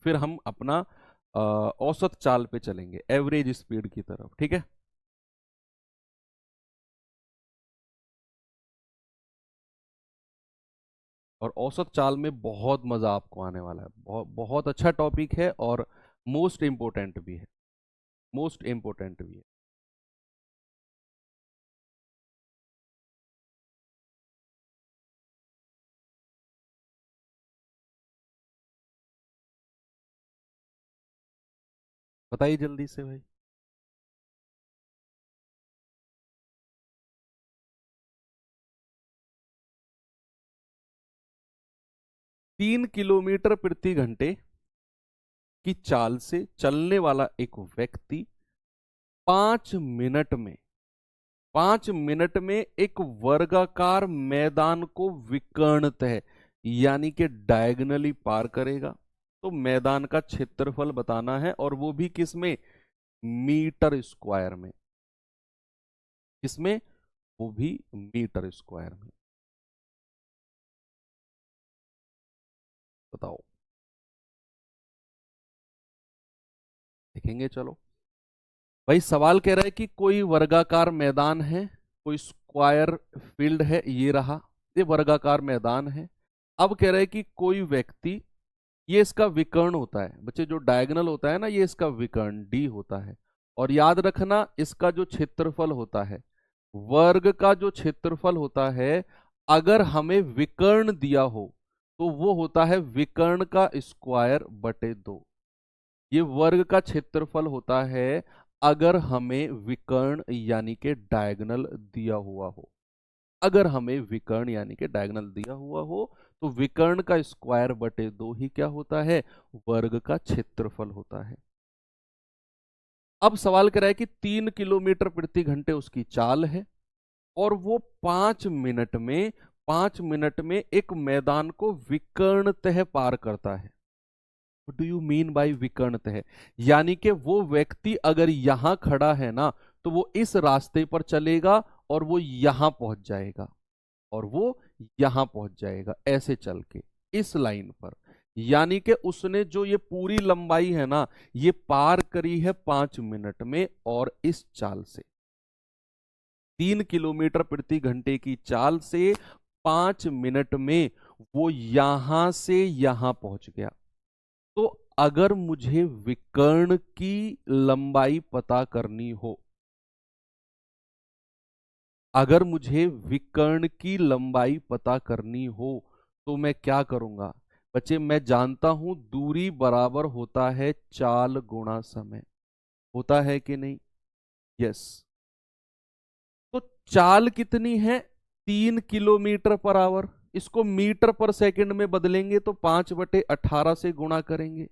फिर हम अपना औसत चाल पे चलेंगे, एवरेज स्पीड की तरफ। ठीक है, और औसत चाल में बहुत मजा आपको आने वाला है। बहुत बहुत अच्छा टॉपिक है और मोस्ट इंपोर्टेंट भी है, मोस्ट इंपोर्टेंट भी है। बताइए जल्दी से भाई। 3 किलोमीटर प्रति घंटे की चाल से चलने वाला एक व्यक्ति 5 मिनट में 5 मिनट में एक वर्गाकार मैदान को विकर्णतः यानी कि डायगनली पार करेगा। तो मैदान का क्षेत्रफल बताना है, और वो भी किसमें? मीटर स्क्वायर में। किसमें? वो भी मीटर स्क्वायर में। बताओ, देखेंगे चलो। भाई सवाल कह रहा है कि कोई वर्गाकार मैदान है, कोई स्क्वायर फील्ड है, ये रहा, ये वर्गाकार मैदान है। अब कह रहा है कि कोई व्यक्ति, ये इसका विकर्ण होता है बच्चे, जो डायगोनल होता है ना, ये इसका विकर्ण डी होता है। और याद रखना, इसका जो क्षेत्रफल होता है, वर्ग का जो क्षेत्रफल होता है, अगर हमें विकर्ण दिया हो तो वो होता है विकर्ण का स्क्वायर बटे 2। ये वर्ग का क्षेत्रफल होता है अगर हमें विकर्ण यानी के डायगोनल दिया हुआ हो। अगर हमें विकर्ण यानी कि डायगोनल दिया हुआ हो तो विकर्ण का स्क्वायर बटे 2 ही क्या होता है? वर्ग का क्षेत्रफल होता है। अब सवाल कर रहा है कि 3 किलोमीटर प्रति घंटे उसकी चाल है, और वो 5 मिनट में एक मैदान को विकर्णतः पार करता है। डू यू मीन बाय विकर्णतः? यानी कि वो व्यक्ति अगर यहां खड़ा है ना, तो वो इस रास्ते पर चलेगा और वो यहां पहुंच जाएगा, और वो यहां पहुंच जाएगा ऐसे चल के इस लाइन पर। यानी कि उसने जो ये पूरी लंबाई है ना, ये पार करी है 5 मिनट में, और इस चाल से 3 किलोमीटर प्रति घंटे की चाल से 5 मिनट में वो यहां से यहां पहुंच गया। तो अगर मुझे विकर्ण की लंबाई पता करनी हो, अगर मुझे विकर्ण की लंबाई पता करनी हो तो मैं क्या करूंगा? बच्चे मैं जानता हूं दूरी बराबर होता है चाल गुणा समय। होता है कि नहीं? यस। तो चाल कितनी है? 3 किलोमीटर पर आवर। इसको मीटर पर सेकंड में बदलेंगे तो 5/18 से गुणा करेंगे।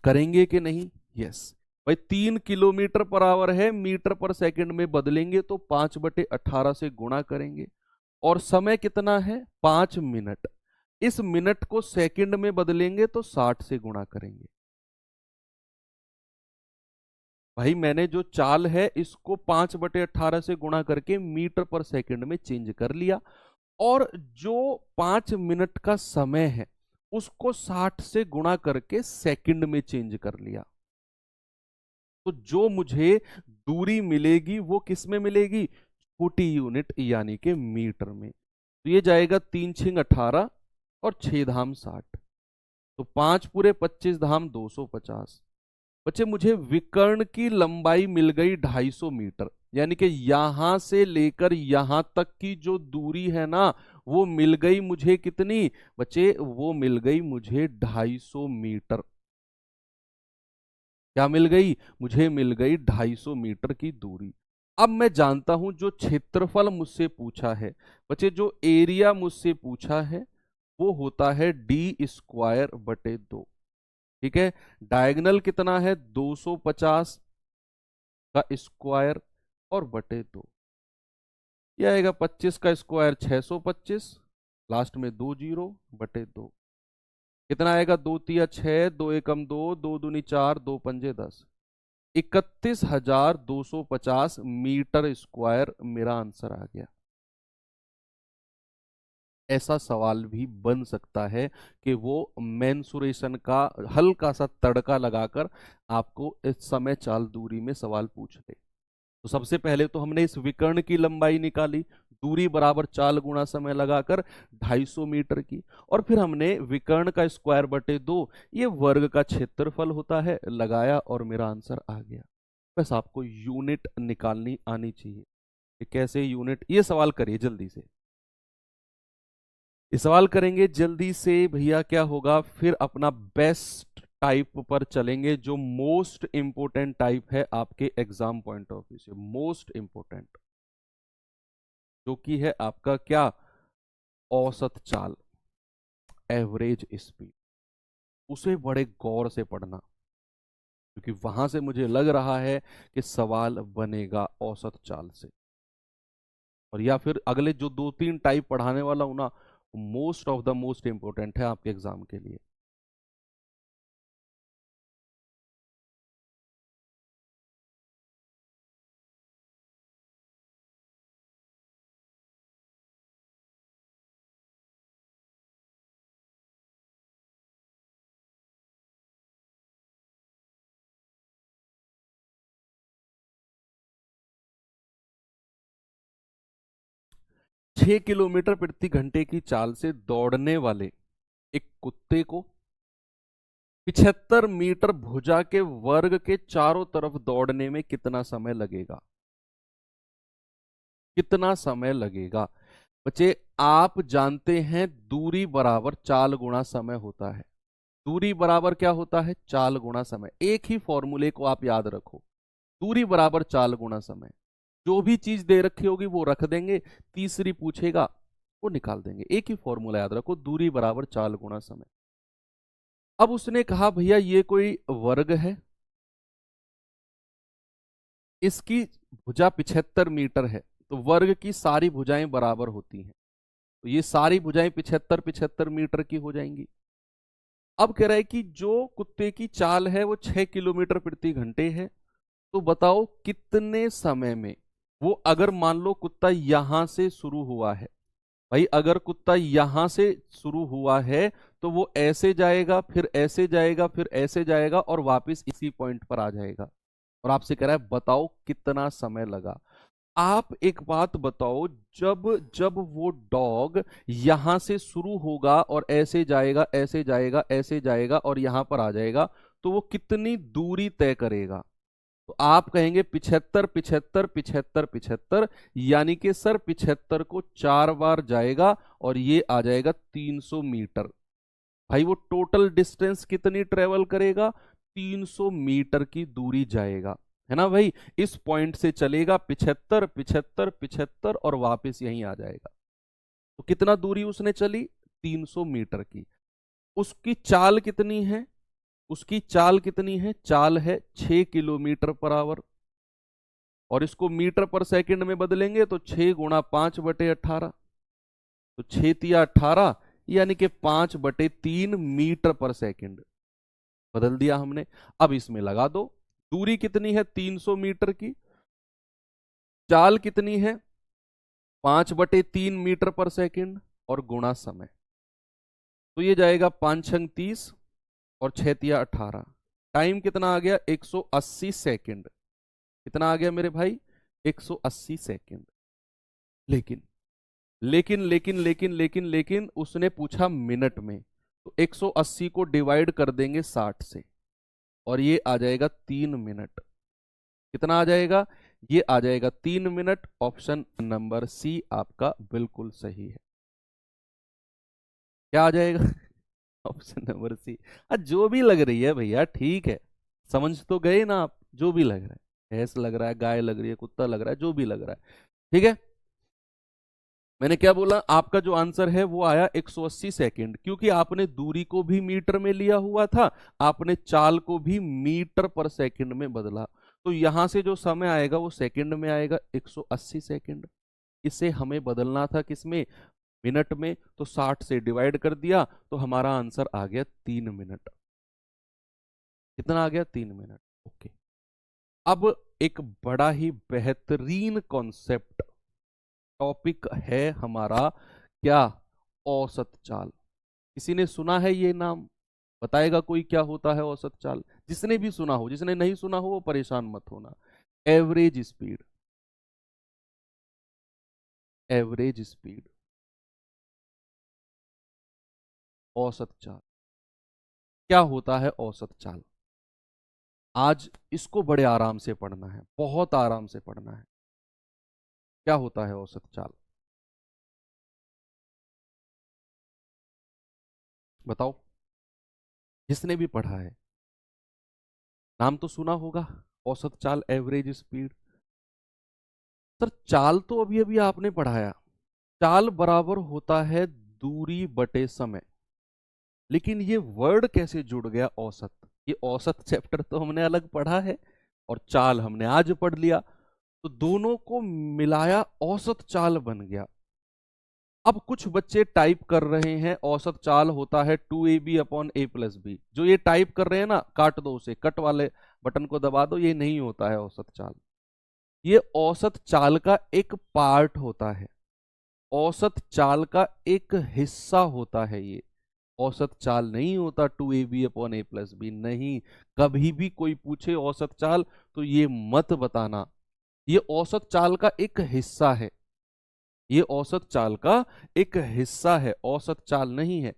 करेंगे कि नहीं? यस। भाई 3 किलोमीटर पर आवर है, मीटर पर सेकंड में बदलेंगे तो 5/18 से गुणा करेंगे। और समय कितना है? 5 मिनट। इस मिनट को सेकंड में बदलेंगे तो 60 से गुणा करेंगे। भाई मैंने जो चाल है इसको 5/18 से गुणा करके मीटर पर सेकंड में चेंज कर लिया, और जो 5 मिनट का समय है उसको 60 से गुणा करके सेकंड में चेंज कर लिया। तो जो मुझे दूरी मिलेगी वो किस में मिलेगी? छोटी यूनिट यानी कि मीटर में। तो ये जाएगा 3×6 = 18 और 6 धाम 60। तो 5×25 = 250। बच्चे मुझे विकर्ण की लंबाई मिल गई 250 मीटर, यानी कि यहां से लेकर यहां तक की जो दूरी है ना, वो मिल गई मुझे कितनी? बच्चे वो मिल गई मुझे 250 मीटर। क्या मिल गई? मुझे मिल गई 250 मीटर की दूरी। अब मैं जानता हूं जो क्षेत्रफल मुझसे पूछा है, बच्चे जो एरिया मुझसे पूछा है वो होता है d² बटे 2। ठीक है। डायगोनल कितना है? 250 का स्क्वायर और बटे 2। यह आएगा 25 का स्क्वायर 625, लास्ट में 2 जीरो बटे 2। कितना आएगा? 2×3 = 6, 2×1 = 2, 2×2 = 4, 2×5 = 10। 31,250 मीटर स्क्वायर मेरा आंसर आ गया। ऐसा सवाल भी बन सकता है कि वो मेंसुरेशन का हल्का सा तड़का लगाकर आपको इस समय चाल दूरी में सवाल पूछ ले। तो सबसे पहले तो हमने इस विकर्ण की लंबाई निकाली, दूरी बराबर चाल गुणा समय लगाकर 250 मीटर की, और फिर हमने विकर्ण का स्क्वायर बटे 2, ये वर्ग का क्षेत्रफल होता है, लगाया और मेरा आंसर आ गया। बस आपको यूनिट निकालनी आनी चाहिए कि कैसे यूनिट। ये सवाल करिए जल्दी से, ये सवाल करेंगे जल्दी से भैया। क्या होगा फिर? अपना बेस्ट टाइप पर चलेंगे, जो मोस्ट इंपोर्टेंट टाइप है आपके एग्जाम पॉइंट ऑफ व्यू से, मोस्ट इंपोर्टेंट, जो कि है आपका क्या? औसत चाल, एवरेज स्पीड। उसे बड़े गौर से पढ़ना, क्योंकि वहां से मुझे लग रहा है कि सवाल बनेगा औसत चाल से। और या फिर अगले जो 2-3 टाइप पढ़ाने वाला हूं ना, most of the most important है आपके एग्जाम के लिए। 6 किलोमीटर प्रति घंटे की चाल से दौड़ने वाले एक कुत्ते को 75 मीटर भुजा के वर्ग के चारों तरफ दौड़ने में कितना समय लगेगा? कितना समय लगेगा बच्चे? आप जानते हैं दूरी बराबर चाल गुणा समय होता है। दूरी बराबर क्या होता है? चाल गुणा समय। एक ही फॉर्मूले को आप याद रखो, दूरी बराबर चाल गुणा समय। जो भी चीज दे रखी होगी वो रख देंगे, तीसरी पूछेगा वो निकाल देंगे। एक ही फॉर्मूला याद रखो, दूरी बराबर चाल गुणा समय। अब उसने कहा भैया ये कोई वर्ग है, इसकी भुजा 75 मीटर है, तो वर्ग की सारी भुजाएं बराबर होती हैं, तो ये सारी भुजाएं 75-75 मीटर की हो जाएंगी। अब कह रहा है कि जो कुत्ते की चाल है वो 6 किलोमीटर प्रति घंटे है, तो बताओ कितने समय में वो, अगर मान लो कुत्ता यहां से शुरू हुआ है, भाई अगर कुत्ता यहां से शुरू हुआ है तो वो ऐसे जाएगा, फिर ऐसे जाएगा, फिर ऐसे जाएगा और वापस इसी पॉइंट पर आ जाएगा। और आपसे कह रहा है बताओ कितना समय लगा। आप एक बात बताओ, जब जब वो डॉग यहां से शुरू होगा और ऐसे जाएगा, ऐसे जाएगा, ऐसे जाएगा और यहां पर आ जाएगा, तो वो कितनी दूरी तय करेगा? तो आप कहेंगे 75 75 75 75, यानी कि सर 75 को 4 बार जाएगा और ये आ जाएगा 300 मीटर। भाई वो टोटल डिस्टेंस कितनी ट्रेवल करेगा? 300 मीटर की दूरी जाएगा, है ना भाई। इस पॉइंट से चलेगा 75 75 75 और वापस यहीं आ जाएगा। तो कितना दूरी उसने चली? 300 मीटर की। उसकी चाल कितनी है? उसकी चाल कितनी है? चाल है 6 किलोमीटर पर आवर। और इसको मीटर पर सेकंड में बदलेंगे तो 6 × 5/18, तो 6×3 = 18, यानी कि 5/3 मीटर पर सेकंड बदल दिया हमने। अब इसमें लगा दो, दूरी कितनी है? 300 मीटर की। चाल कितनी है? 5/3 मीटर पर सेकंड और गुणा समय। तो ये जाएगा 5×6 = 30 और 6×3 = 18। टाइम कितना आ गया? 180 सेकंड। कितना आ गया मेरे भाई? 180 सेकंड। लेकिन लेकिन लेकिन लेकिन लेकिन लेकिन उसने पूछा मिनट में, तो 180 को डिवाइड कर देंगे 60 से और ये आ जाएगा 3 मिनट। कितना आ जाएगा? ये आ जाएगा 3 मिनट। ऑप्शन नंबर सी आपका बिल्कुल सही है। क्या आ जाएगा? Option number C. जो भी लग रही है भैया ठीक है, समझ तो गए ना आप? जो भी लग रहा है, भैंस लग रहा है, गाय लग रही है, कुत्ता लग रहा है, जो भी लग रहा है, ठीक है। मैंने क्या बोला? आपका जो आंसर है वो आया 180 सेकंड, क्योंकि आपने दूरी को भी मीटर में लिया हुआ था, आपने चाल को भी मीटर पर सेकंड में बदला, तो यहां से जो समय आएगा वो सेकंड में आएगा, 180 सेकंड। इसे हमें बदलना था किसमें? मिनट में। तो 60 से डिवाइड कर दिया तो हमारा आंसर आ गया 3 मिनट। कितना आ गया? 3 मिनट। ओके। अब एक बड़ा ही बेहतरीन कॉन्सेप्ट टॉपिक है हमारा, क्या? औसत चाल। किसी ने सुना है ये नाम? बताएगा कोई क्या होता है औसत चाल? जिसने भी सुना हो, जिसने नहीं सुना हो वो परेशान मत होना। एवरेज स्पीड, एवरेज स्पीड, औसत चाल। क्या होता है औसत चाल? आज इसको बड़े आराम से पढ़ना है, बहुत आराम से पढ़ना है। क्या होता है औसत चाल? बताओ, जिसने भी पढ़ा है नाम तो सुना होगा, औसत चाल, एवरेज स्पीड। सर चाल तो अभी अभी आपने पढ़ाया, चाल बराबर होता है दूरी बटे समय। लेकिन ये वर्ड कैसे जुड़ गया औसत? ये औसत चैप्टर तो हमने अलग पढ़ा है और चाल हमने आज पढ़ लिया, तो दोनों को मिलाया औसत चाल बन गया। अब कुछ बच्चे टाइप कर रहे हैं औसत चाल होता है 2ab/a+b। जो ये टाइप कर रहे हैं ना, काट दो उसे, कट वाले बटन को दबा दो, ये नहीं होता है औसत चाल। ये औसत चाल का एक पार्ट होता है, औसत चाल का एक हिस्सा होता है। ये औसत चाल नहीं होता 2ab/a+b, नहीं। कभी भी कोई पूछे औसत चाल तो ये मत बताना, ये औसत चाल का एक हिस्सा है। ये औसत चाल का एक हिस्सा है, औसत चाल नहीं है।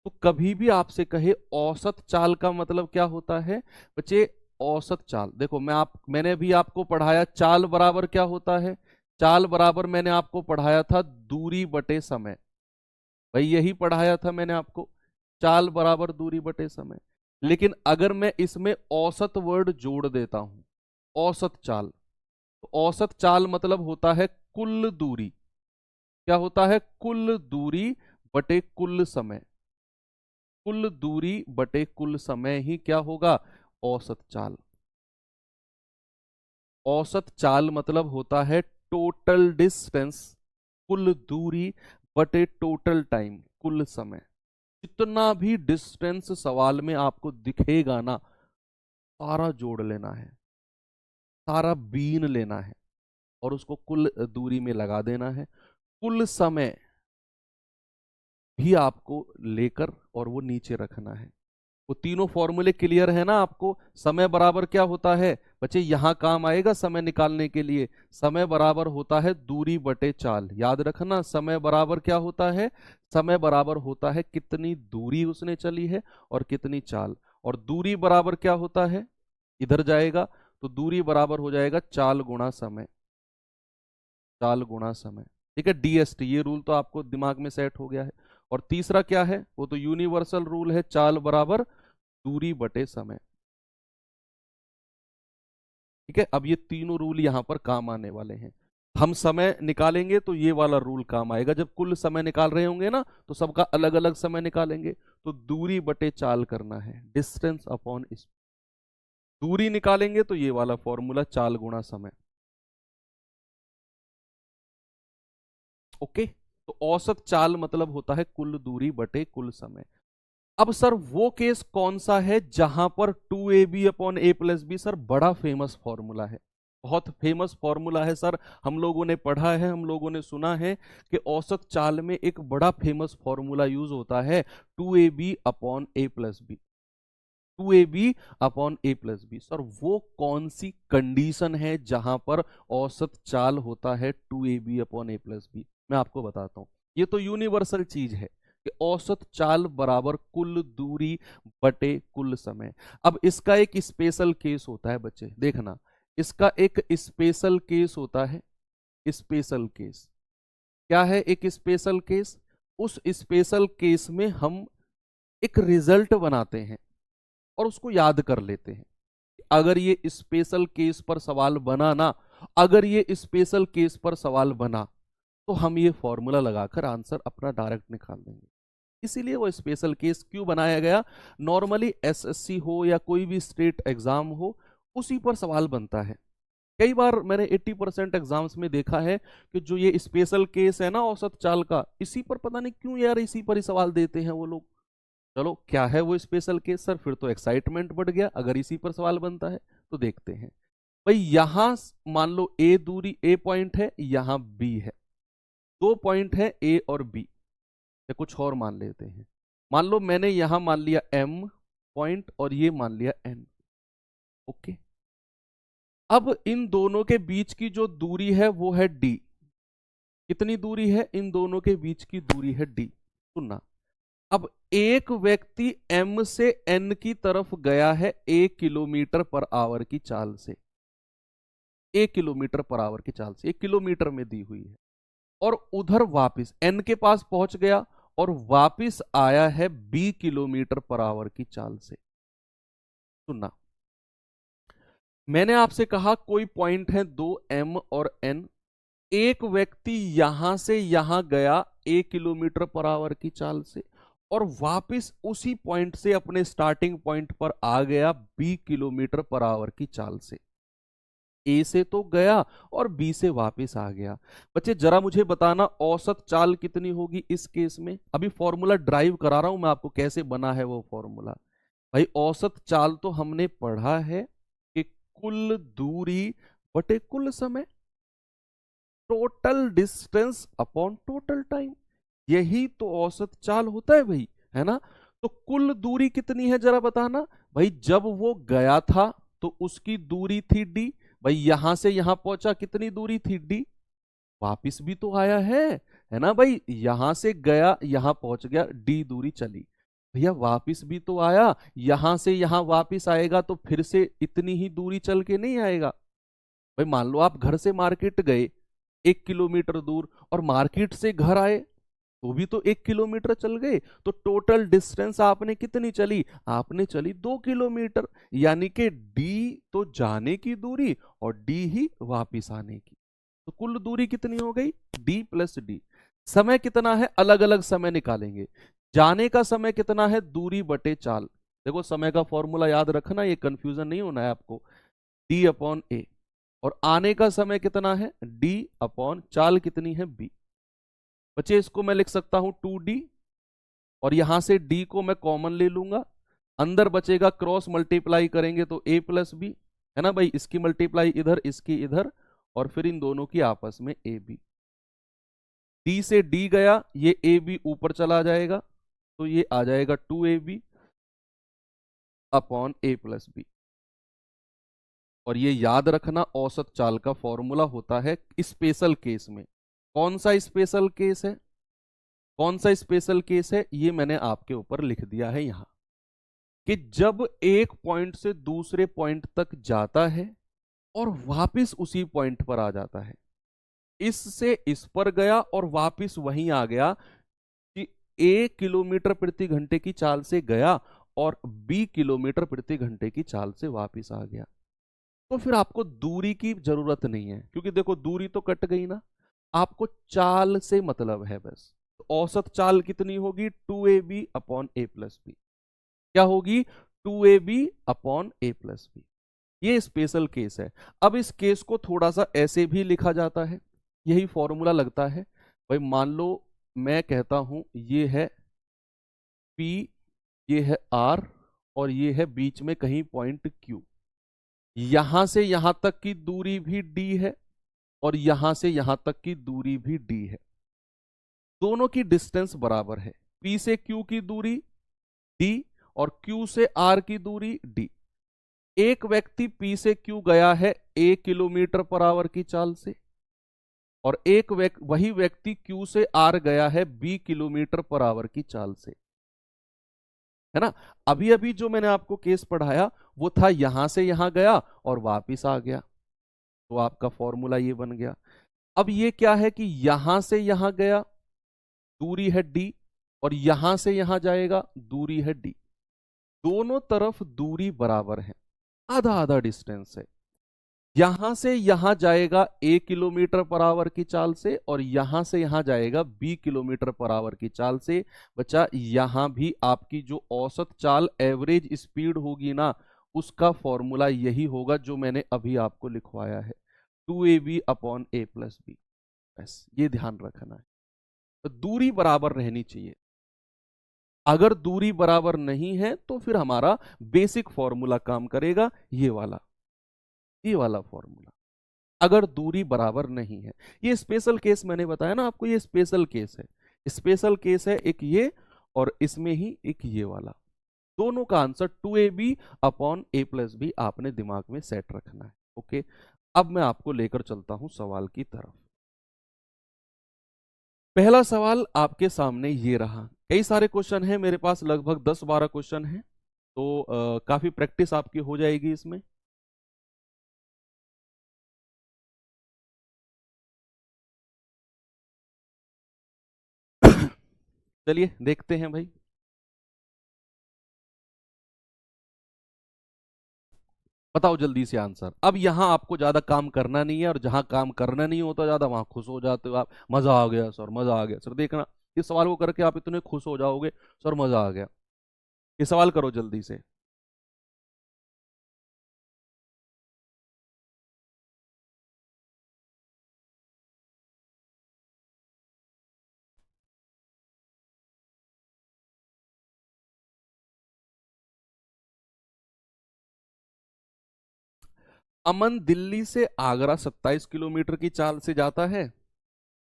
तो कभी भी आपसे कहे औसत चाल का मतलब क्या होता है बच्चे? औसत चाल देखो, मैंने भी आपको पढ़ाया, चाल बराबर क्या होता है? चाल बराबर मैंने आपको पढ़ाया था दूरी बटे समय। भाई यही पढ़ाया था मैंने आपको, चाल बराबर दूरी बटे समय। लेकिन अगर मैं इसमें औसत वर्ड जोड़ देता हूं, औसत चाल, तो औसत चाल मतलब होता है कुल दूरी। क्या होता है? कुल दूरी बटे कुल समय। कुल दूरी बटे कुल समय ही क्या होगा? औसत चाल। औसत चाल मतलब होता है टोटल डिस्टेंस, कुल दूरी बटे टोटल टाइम, कुल समय। जितना भी डिस्टेंस सवाल में आपको दिखेगा ना, सारा जोड़ लेना है, सारा बीन लेना है और उसको कुल दूरी में लगा देना है। कुल समय भी आपको लेकर और वो नीचे रखना है। वो तीनों फॉर्मूले क्लियर है ना आपको? समय बराबर क्या होता है बच्चे? यहां काम आएगा समय निकालने के लिए। समय बराबर होता है दूरी बटे चाल, याद रखना। समय बराबर क्या होता है? समय बराबर होता है कितनी दूरी उसने चली है और कितनी चाल। और दूरी बराबर क्या होता है? इधर जाएगा तो दूरी बराबर हो जाएगा चाल गुणा समय, चाल गुणा समय। ठीक है, डीएसटी, ये रूल तो आपको दिमाग में सेट हो गया है। और तीसरा क्या है? वो तो यूनिवर्सल रूल है, चाल बराबर दूरी बटे समय। ठीक है, अब ये तीनों रूल यहां पर काम आने वाले हैं। हम समय निकालेंगे तो ये वाला रूल काम आएगा। जब कुल समय निकाल रहे होंगे ना, तो सबका अलग अलग समय निकालेंगे, तो दूरी बटे चाल करना है, डिस्टेंस अपॉन स्पीड। दूरी निकालेंगे तो ये वाला फॉर्मूला, चाल गुणा समय। ओके, तो औसत चाल मतलब होता है कुल दूरी बटे कुल समय। अब सर वो केस कौन सा है जहां पर 2ab/a+b? सर बड़ा फेमस फॉर्मूला है, बहुत फेमस फॉर्मूला है सर। हम लोगों ने पढ़ा है, हम लोगों ने सुना है कि औसत चाल में एक बड़ा फेमस फॉर्मूला यूज होता है, 2ab/a+b। 2ab/a+b। सर वो कौन सी कंडीशन है जहां पर औसत चाल होता है 2ab/a+b? मैं आपको बताता हूं। ये तो यूनिवर्सल चीज है कि औसत चाल बराबर कुल दूरी बटे कुल समय। अब इसका एक स्पेशल केस होता है बच्चे, देखना, इसका एक स्पेशल केस होता है। स्पेशल केस क्या है? एक स्पेशल केस, उस स्पेशल केस में हम एक रिजल्ट बनाते हैं और उसको याद कर लेते हैं। अगर ये स्पेशल केस पर सवाल बना ना, अगर ये स्पेशल केस पर सवाल बना, तो हम ये फॉर्मूला लगाकर आंसर अपना डायरेक्ट निकाल देंगे। इसीलिए वो स्पेशल केस क्यों बनाया गया? नॉर्मली एसएससी हो या कोई भी स्टेट एग्जाम हो, उसी पर सवाल बनता है। कई बार मैंने 80% एग्जाम्स में देखा है कि जो ये स्पेशल केस है ना औसत चाल का, इसी पर पता नहीं क्यों यार, इसी पर ही सवाल देते हैं वो लोग। चलो क्या है वो स्पेशल केस सर? फिर तो एक्साइटमेंट बढ़ गया, अगर इसी पर सवाल बनता है तो देखते हैं। भाई यहां मान लो ए दूरी, ए पॉइंट है, यहां बी है, दो पॉइंट है ए और बी, या कुछ और मान लेते हैं। मान लो मैंने यहां मान लिया एम पॉइंट और ये मान लिया एन। ओके, अब इन दोनों के बीच की जो दूरी है वो है डी। कितनी दूरी है? इन दोनों के बीच की दूरी है डी। सुनना, अब एक व्यक्ति एम से एन की तरफ गया है 1 किलोमीटर/आवर की चाल से, 1 किलोमीटर/आवर की चाल से, 1 किलोमीटर में दी हुई है। और उधर वापिस एन के पास पहुंच गया और वापिस आया है 20 किलोमीटर/आवर की चाल से। सुनना, मैंने आपसे कहा कोई पॉइंट है दो, एम और एन। एक व्यक्ति यहां से यहां गया 1 किलोमीटर/आवर की चाल से, और वापस उसी पॉइंट से अपने स्टार्टिंग पॉइंट पर आ गया 20 किलोमीटर पर आवर की चाल से। ए से तो गया और बी से वापस आ गया। बच्चे जरा मुझे बताना औसत चाल कितनी होगी इस केस में। अभी फॉर्मूला ड्राइव करा रहा हूं मैं आपको, कैसे बना है वो फॉर्मूला। भाई औसत चाल तो हमने पढ़ा है कि कुल दूरी बटे कुल समय, total distance upon total time, यही तो औसत चाल होता है भाई, है ना। तो कुल दूरी कितनी है जरा बताना। भाई जब वो गया था तो उसकी दूरी थी डी। भाई यहां से यहां पहुंचा कितनी दूरी थी डी। वापिस भी तो आया है ना भाई, यहां से गया यहां पहुंच गया डी दूरी चली। भैया वापिस भी तो आया, यहां से यहां वापिस आएगा तो फिर से इतनी ही दूरी चल के नहीं आएगा। भाई मान लो आप घर से मार्केट गए 1 किलोमीटर दूर और मार्केट से घर आए तो भी तो 1 किलोमीटर चल गए, तो टोटल डिस्टेंस आपने कितनी चली, आपने चली 2 किलोमीटर। यानी कि डी तो जाने की दूरी और डी ही वापिस आने की, तो कुल दूरी कितनी हो गई, डी प्लस डी। समय कितना है, अलग अलग समय निकालेंगे। जाने का समय कितना है, दूरी बटे चाल। देखो समय का फॉर्मूला याद रखना, ये कंफ्यूजन नहीं होना है आपको, डी अपॉन ए। और आने का समय कितना है, डी अपॉन चाल कितनी है बी। बच्चे इसको मैं लिख सकता हूं 2D, और यहां से डी को मैं कॉमन ले लूंगा, अंदर बचेगा, क्रॉस मल्टीप्लाई करेंगे तो a प्लस बी, है ना भाई, इसकी मल्टीप्लाई इधर इसकी इधर, और फिर इन दोनों की आपस में ए बी। डी से डी गया, ये ए बी ऊपर चला जाएगा तो ये आ जाएगा 2AB अपॉन ए प्लस बी। और ये याद रखना औसत चाल का फॉर्मूला होता है स्पेशल केस में। कौन सा स्पेशल केस है, कौन सा स्पेशल केस है, ये मैंने आपके ऊपर लिख दिया है यहां, कि जब एक पॉइंट से दूसरे पॉइंट तक जाता है और वापस उसी पॉइंट पर आ जाता है। इससे इस पर गया और वापस वहीं आ गया, कि ए किलोमीटर प्रति घंटे की चाल से गया और बी किलोमीटर प्रति घंटे की चाल से वापस आ गया, तो फिर आपको दूरी की जरूरत नहीं है, क्योंकि देखो दूरी तो कट गई ना, आपको चाल से मतलब है बस। तो औसत चाल कितनी होगी, 2AB अपॉन ए प्लस बी। क्या होगी, 2AB अपॉन ए प्लस बी। ये स्पेशल केस है। अब इस केस को थोड़ा सा ऐसे भी लिखा जाता है, यही फॉर्मूला लगता है। भाई मान लो मैं कहता हूं ये है P, ये है R, और ये है बीच में कहीं पॉइंट Q। यहां से यहां तक की दूरी भी D है और यहां से यहां तक की दूरी भी D है। दोनों की डिस्टेंस बराबर है, P से Q की दूरी D और Q से R की दूरी D। एक व्यक्ति P से Q गया है 1 किलोमीटर पर आवर की चाल से, और एक वही व्यक्ति Q से R गया है 20 किलोमीटर पर आवर की चाल से, है ना। अभी अभी जो मैंने आपको केस पढ़ाया वो था यहां से यहां गया और वापिस आ गया, तो आपका फॉर्मूला ये बन गया। अब ये क्या है कि यहां से यहां गया, दूरी है D, और यहां से यहां जाएगा, दूरी है D। दोनों तरफ दूरी बराबर है, आधा आधा डिस्टेंस है। यहां से यहां जाएगा 1 किलोमीटर पर आवर की चाल से, और यहां से यहां जाएगा 20 किलोमीटर पर आवर की चाल से। बच्चा यहां भी आपकी जो औसत चाल एवरेज स्पीड होगी ना, उसका फॉर्मूला यही होगा जो मैंने अभी आपको लिखवाया है, 2AB अपॉन ए प्लस बी। बस ये ध्यान रखना है, तो दूरी बराबर रहनी चाहिए। अगर दूरी बराबर नहीं है तो फिर हमारा बेसिक फॉर्मूला काम करेगा, ये वाला फॉर्मूला, अगर दूरी बराबर नहीं है। ये स्पेशल केस मैंने बताया ना आपको, ये स्पेशल केस है, स्पेशल केस है एक ये, और इसमें ही एक ये वाला। दोनों का आंसर 2AB अपॉन ए प्लस बी आपने दिमाग में सेट रखना है। ओके, अब मैं आपको लेकर चलता हूं सवाल की तरफ। पहला सवाल आपके सामने ये रहा, कई सारे क्वेश्चन हैं मेरे पास, लगभग 10-12 क्वेश्चन हैं, तो काफी प्रैक्टिस आपकी हो जाएगी इसमें। चलिए देखते हैं भाई। बताओ जल्दी से आंसर। अब यहां आपको ज्यादा काम करना नहीं है, और जहां काम करना नहीं होता ज्यादा वहां खुश हो जाते हो आप, मजा आ गया सर, मजा आ गया सर। देखना इस सवाल को करके आप इतने खुश हो जाओगे, सर मजा आ गया। ये सवाल करो जल्दी से। अमन दिल्ली से आगरा 27 किलोमीटर की चाल से जाता है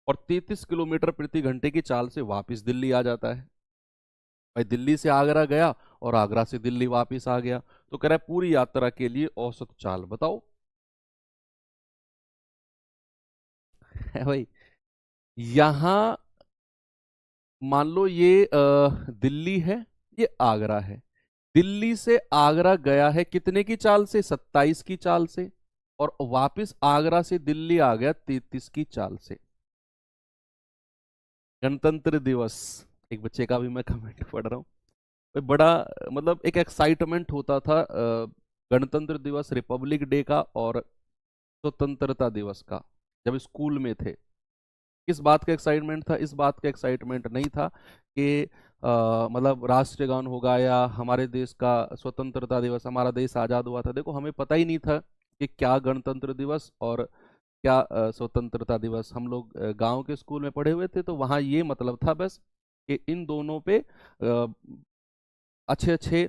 और 33 किलोमीटर प्रति घंटे की चाल से वापस दिल्ली आ जाता है। भाई दिल्ली से आगरा गया और आगरा से दिल्ली वापस आ गया, तो कह रहा है पूरी यात्रा के लिए औसत चाल बताओ। है भाई, यहां मान लो ये दिल्ली है, ये आगरा है। दिल्ली से आगरा गया है कितने की चाल से? 27 की चाल से। और वापस आगरा से दिल्ली आ गया 33 की चाल से। गणतंत्र दिवस, एक बच्चे का भी मैं कमेंट पढ़ रहा हूँ। भाई बड़ा मतलब एक एक्साइटमेंट होता था गणतंत्र दिवस, रिपब्लिक डे का और स्वतंत्रता दिवस का, जब स्कूल में थे। किस बात का एक्साइटमेंट था? इस बात का एक्साइटमेंट नहीं था कि मतलब राष्ट्रीय गान होगा या हमारे देश का स्वतंत्रता दिवस, हमारा देश आज़ाद हुआ था। देखो हमें पता ही नहीं था कि क्या गणतंत्र दिवस और क्या स्वतंत्रता दिवस। हम लोग गांव के स्कूल में पढ़े हुए थे, तो वहाँ ये मतलब था बस कि इन दोनों पे अच्छे अच्छे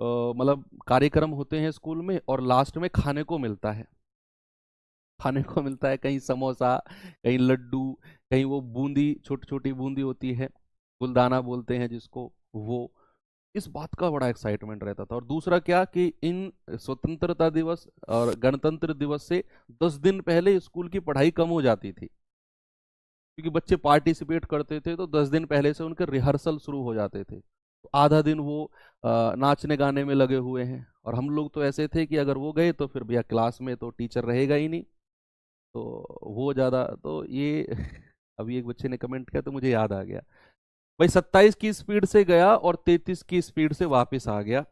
मतलब कार्यक्रम होते हैं स्कूल में, और लास्ट में खाने को मिलता है। खाने को मिलता है कहीं समोसा, कहीं लड्डू, कहीं वो बूंदी, छोटी छोटी बूंदी होती है, गुलदाना बोलते हैं जिसको, वो। इस बात का बड़ा एक्साइटमेंट रहता था। और दूसरा क्या कि इन स्वतंत्रता दिवस और गणतंत्र दिवस से 10 दिन पहले स्कूल की पढ़ाई कम हो जाती थी, क्योंकि बच्चे पार्टिसिपेट करते थे, तो 10 दिन पहले से उनके रिहर्सल शुरू हो जाते थे। तो आधा दिन वो नाचने गाने में लगे हुए हैं। और हम लोग तो ऐसे थे कि अगर वो गए तो फिर भैया क्लास में तो टीचर रहेगा ही नहीं, तो वो ज़्यादा तो ये अभी एक बच्चे ने कमेंट किया तो मुझे याद आ गया। भाई 27 की स्पीड से गया और 33 की स्पीड से वापस आ गया,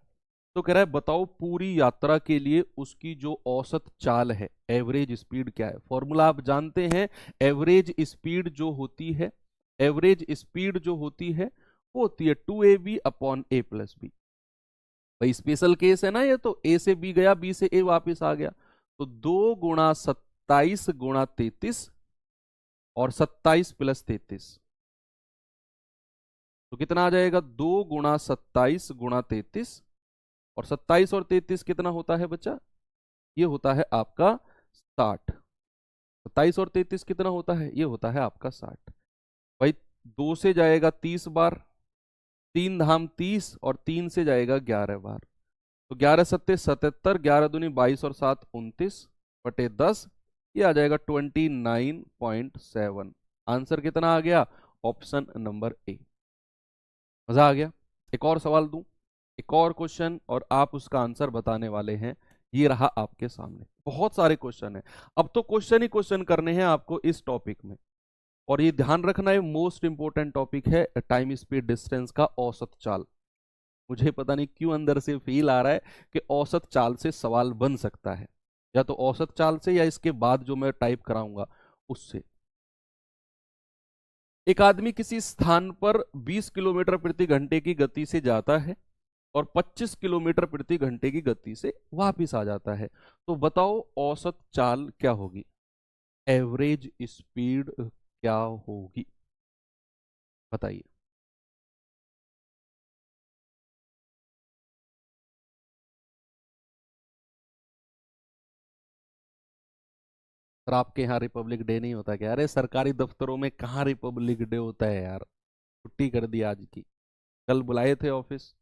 तो कह रहा है बताओ पूरी यात्रा के लिए उसकी जो औसत चाल है, एवरेज स्पीड क्या है? फॉर्मूला आप जानते हैं। एवरेज स्पीड जो होती है, एवरेज स्पीड जो होती है वो होती है 2ab upon a plus B. भाई स्पेशल केस है ना ये, तो ए से बी गया, बी से ए वापस आ गया, तो 2 गुणा 27 गुणा 33, और 27 + 33, तो कितना आ जाएगा? 2 गुणा 27 गुणा 33, और 27 और 33 कितना होता है बच्चा? ये होता है आपका 60। 27 और 33 कितना होता है? ये होता है आपका 60। भाई 2 से जाएगा 30 बार, 3 धाम 30, और 3 से जाएगा 11 बार, तो 11 × 7 = 77, 11 दूनी 22 और 7 = 29/10, ये आ जाएगा 29.7। आंसर कितना आ गया? Option number A. मजा आ गया? एक और सवाल दूं, एक और क्वेश्चन, और आप उसका आंसर बताने वाले हैं। ये रहा आपके सामने, बहुत सारे क्वेश्चन हैं। अब तो क्वेश्चन ही क्वेश्चन करने हैं आपको इस टॉपिक में। और ये ध्यान रखना है, मोस्ट इंपॉर्टेंट टॉपिक है टाइम स्पीड डिस्टेंस का औसत चाल। मुझे पता नहीं क्यों अंदर से फील आ रहा है कि औसत चाल से सवाल बन सकता है, या तो औसत चाल से या इसके बाद जो मैं टाइप कराऊंगा उससे। एक आदमी किसी स्थान पर 20 किलोमीटर प्रति घंटे की गति से जाता है और 25 किलोमीटर प्रति घंटे की गति से वापस आ जाता है, तो बताओ औसत चाल क्या होगी? एवरेज स्पीड क्या होगी? बताइए। सर आपके यहाँ रिपब्लिक डे नहीं होता क्या? अरे सरकारी दफ्तरों में कहाँ रिपब्लिक डे होता है यार, छुट्टी कर दी आज की। कल बुलाए थे ऑफिस,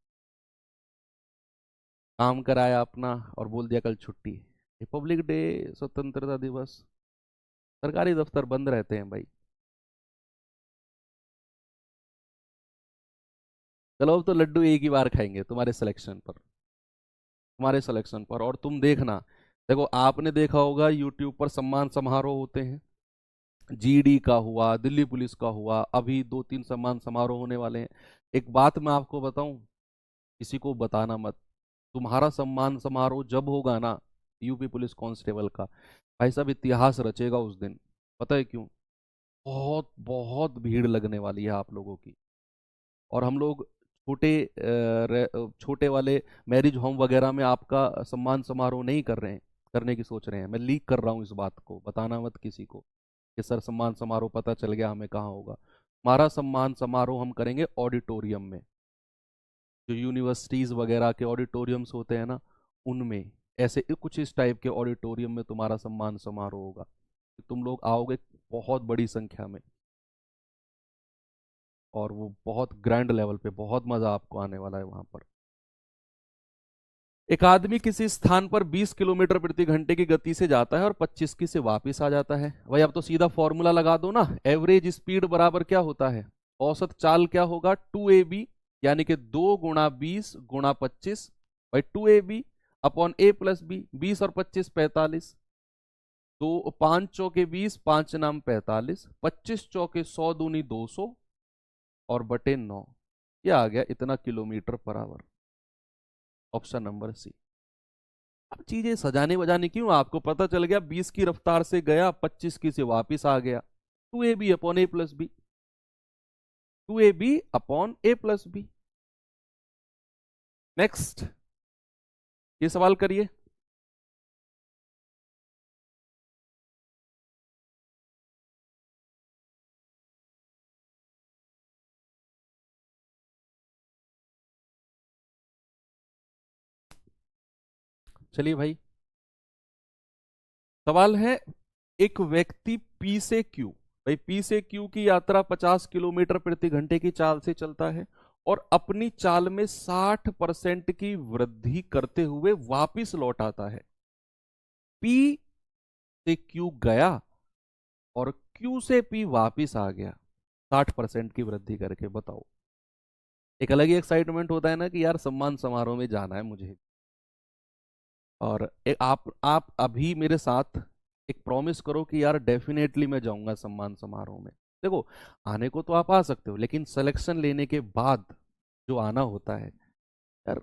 काम कराया अपना और बोल दिया कल छुट्टी। रिपब्लिक डे, स्वतंत्रता दिवस, सरकारी दफ्तर बंद रहते हैं भाई। चलो अब तो लड्डू एक ही बार खाएंगे तुम्हारे सिलेक्शन पर, तुम्हारे सिलेक्शन पर। और तुम देखना, देखो आपने देखा होगा यूट्यूब पर सम्मान समारोह होते हैं, जीडी का हुआ, दिल्ली पुलिस का हुआ, अभी 2-3 सम्मान समारोह होने वाले हैं। एक बात मैं आपको बताऊं, किसी को बताना मत, तुम्हारा सम्मान समारोह जब होगा ना यूपी पुलिस कांस्टेबल का, भाई साहब इतिहास रचेगा उस दिन। पता है क्यों? बहुत बहुत भीड़ लगने वाली है आप लोगों की। और हम लोग छोटे वाले मैरिज होम वगैरह में आपका सम्मान समारोह नहीं कर रहे हैं, करने की सोच रहे हैं। मैं लीक कर रहा हूँ इस बात को, बताना मत किसी को कि सर सम्मान समारोह पता चल गया हमें कहाँ होगा। हमारा सम्मान समारोह हम करेंगे ऑडिटोरियम में, जो यूनिवर्सिटीज वगैरह के ऑडिटोरियम्स होते हैं ना, उनमें ऐसे कुछ इस टाइप के ऑडिटोरियम में तुम्हारा सम्मान समारोह होगा। तुम लोग आओगे बहुत बड़ी संख्या में, और वो बहुत ग्रैंड लेवल पे, बहुत मजा आपको आने वाला है वहां पर। एक आदमी किसी स्थान पर 20 किलोमीटर प्रति घंटे की गति से जाता है और 25 की से वापस आ जाता है। भाई अब तो सीधा फॉर्मूला लगा दो ना, एवरेज स्पीड बराबर क्या होता है, औसत चाल क्या होगा, 2ab, यानी कि 2 गुणा 20 गुणा 25। भाई 2ab upon a plus B, 20 और 25 45, दो 5 चौके 20, 5 नाम 45, 25 चौके 100 दूनी 200 और बटे 9, ये आ गया इतना kilometre per our. Option number सी। अब चीजें सजाने बजाने क्यों, आपको पता चल गया 20 की रफ्तार से गया, 25 की से वापिस आ गया। 2ab अपॉन ए प्लस बी, 2ab अपॉन ए प्लस बी। नेक्स्ट, ये सवाल करिए। चलिए भाई, सवाल है, एक व्यक्ति P से Q, भाई P से Q की यात्रा 50 किलोमीटर प्रति घंटे की चाल से चलता है और अपनी चाल में 60% की वृद्धि करते हुए वापिस लौट आता है। P से Q गया और Q से P वापिस आ गया 60% की वृद्धि करके, बताओ। एक अलग ही एक्साइटमेंट होता है ना कि यार सम्मान समारोह में जाना है मुझे। और आप अभी मेरे साथ एक प्रॉमिस करो कि यार डेफिनेटली मैं जाऊंगा सम्मान समारोह में। देखो, आने को तो आप आ सकते हो, लेकिन सिलेक्शन लेने के बाद जो आना होता है यार,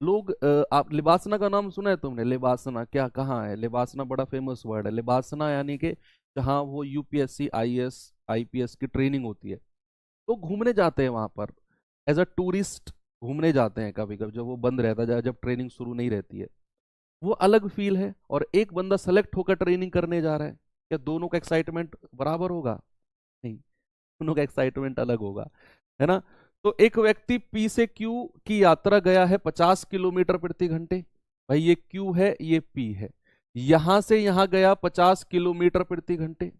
लोग आप लिबासना का नाम सुना है तुमने, लिबासना क्या कहाँ है, लिबासना बड़ा फेमस वर्ड है। लिबासना यानी कि जहाँ वो यूपीएससी आईएएस आईपीएस की ट्रेनिंग होती है, लोग घूमने जाते हैं वहां पर, एज अ टूरिस्ट घूमने जाते हैं कभी कभी, जब वो बंद रहता है, जब ट्रेनिंग शुरू नहीं रहती है, वो अलग फील है। और एक बंदा सेलेक्ट होकर ट्रेनिंग करने जा रहा है, क्या दोनों का एक्साइटमेंट बराबर होगा? नहीं, दोनों का एक्साइटमेंट अलग होगा, है ना। तो एक व्यक्ति पी से क्यू की यात्रा गया है 50 किलोमीटर प्रति घंटे। भाई ये क्यू है, ये पी है, यहां से यहां गया 50 किलोमीटर प्रति घंटे,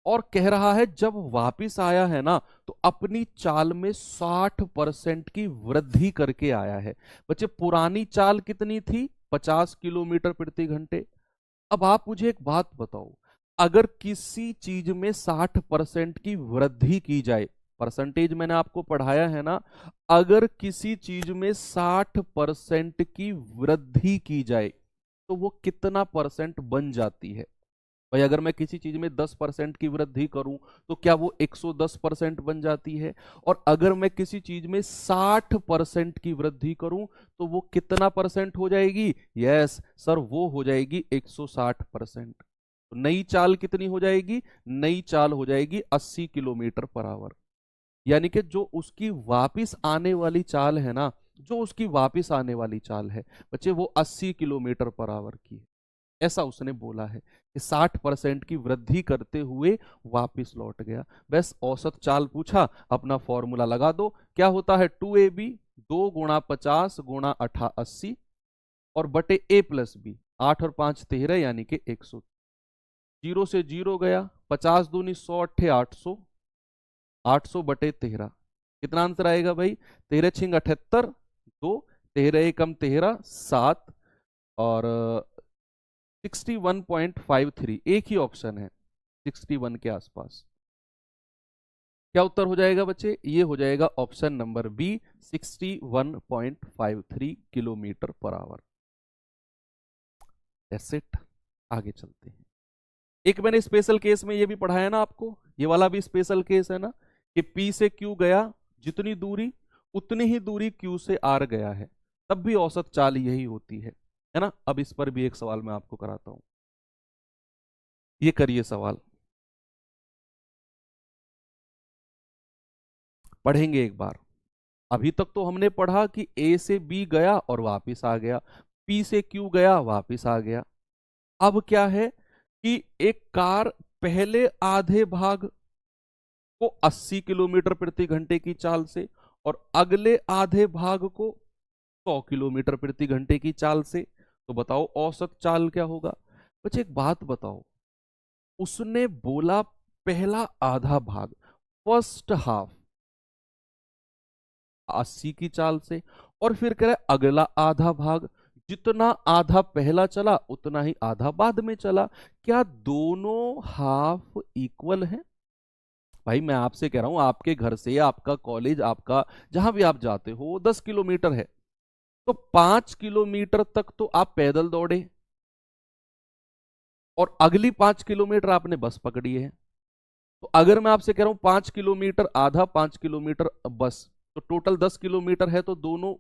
और कह रहा है जब वापिस आया है ना, तो अपनी चाल में 60% की वृद्धि करके आया है। बच्चे, पुरानी चाल कितनी थी, 50 किलोमीटर प्रति घंटे। अब आप मुझे एक बात बताओ, अगर किसी चीज में 60% की वृद्धि की जाए, परसेंटेज मैंने आपको पढ़ाया है ना, अगर किसी चीज में 60% की वृद्धि की जाए तो वो कितना परसेंट बन जाती है? भाई अगर मैं किसी चीज में 10% की वृद्धि करूं तो क्या वो 110% बन जाती है? और अगर मैं किसी चीज में 60% की वृद्धि करूं तो वो कितना परसेंट हो जाएगी? यस सर, वो हो जाएगी 160%। तो नई चाल कितनी हो जाएगी? नई चाल हो जाएगी 80 किलोमीटर पर आवर। यानी कि जो उसकी वापिस आने वाली चाल है ना, जो उसकी वापिस आने वाली चाल है बच्चे, वो 80 किलोमीटर पर आवर की है। ऐसा उसने बोला है कि 60% की वृद्धि करते हुए वापिस लौट गया। बस औसत चाल पूछा, अपना फॉर्मूला लगा दो, क्या होता है, 2ab 2 गुणा 50 गुणा 80 और बटे a प्लस बी, 8 और 5 13, यानी कि 100। जीरो से जीरो गया, 50 दूनी 100 अट्ठे 800, 800 बटे 13, कितना आंसर आएगा भाई, 13 छिंग 78, 2, 13 एकम 13, 7, और 61.53, एक ही ऑप्शन है 61 के आसपास। क्या उत्तर हो जाएगा बच्चे? ये हो जाएगा option number B, 61.53 kilometre per hour. That's it. आगे चलते हैं। एक मैंने स्पेशल केस में ये भी पढ़ाया ना आपको, ये वाला भी स्पेशल केस है ना, कि पी से क्यू गया, जितनी दूरी उतनी ही दूरी क्यू से आर गया है, तब भी औसत चाल यही होती है ना। अब इस पर भी एक सवाल मैं आपको कराता हूं, ये करिए सवाल। पढ़ेंगे एक बार। अभी तक तो हमने पढ़ा कि ए से बी गया और वापस आ गया, पी से क्यू गया वापस आ गया। अब क्या है कि एक कार पहले आधे भाग को 80 किलोमीटर प्रति घंटे की चाल से और अगले आधे भाग को 100 किलोमीटर प्रति घंटे की चाल से, तो बताओ औसत चाल क्या होगा। बच्चे एक बात बताओ, उसने बोला पहला आधा भाग, फर्स्ट हाफ 80 की चाल से, और फिर कह रहे अगला आधा भाग, जितना आधा पहला चला उतना ही आधा बाद में चला। क्या दोनों हाफ इक्वल है? भाई मैं आपसे कह रहा हूं, आपके घर से आपका कॉलेज, आपका जहां भी आप जाते हो 10 किलोमीटर है, तो 5 किलोमीटर तक तो आप पैदल दौड़े और अगली 5 किलोमीटर आपने बस पकड़ी है। तो अगर मैं आपसे कह रहा हूं 5 किलोमीटर आधा, 5 किलोमीटर बस, तो टोटल 10 किलोमीटर है, तो दोनों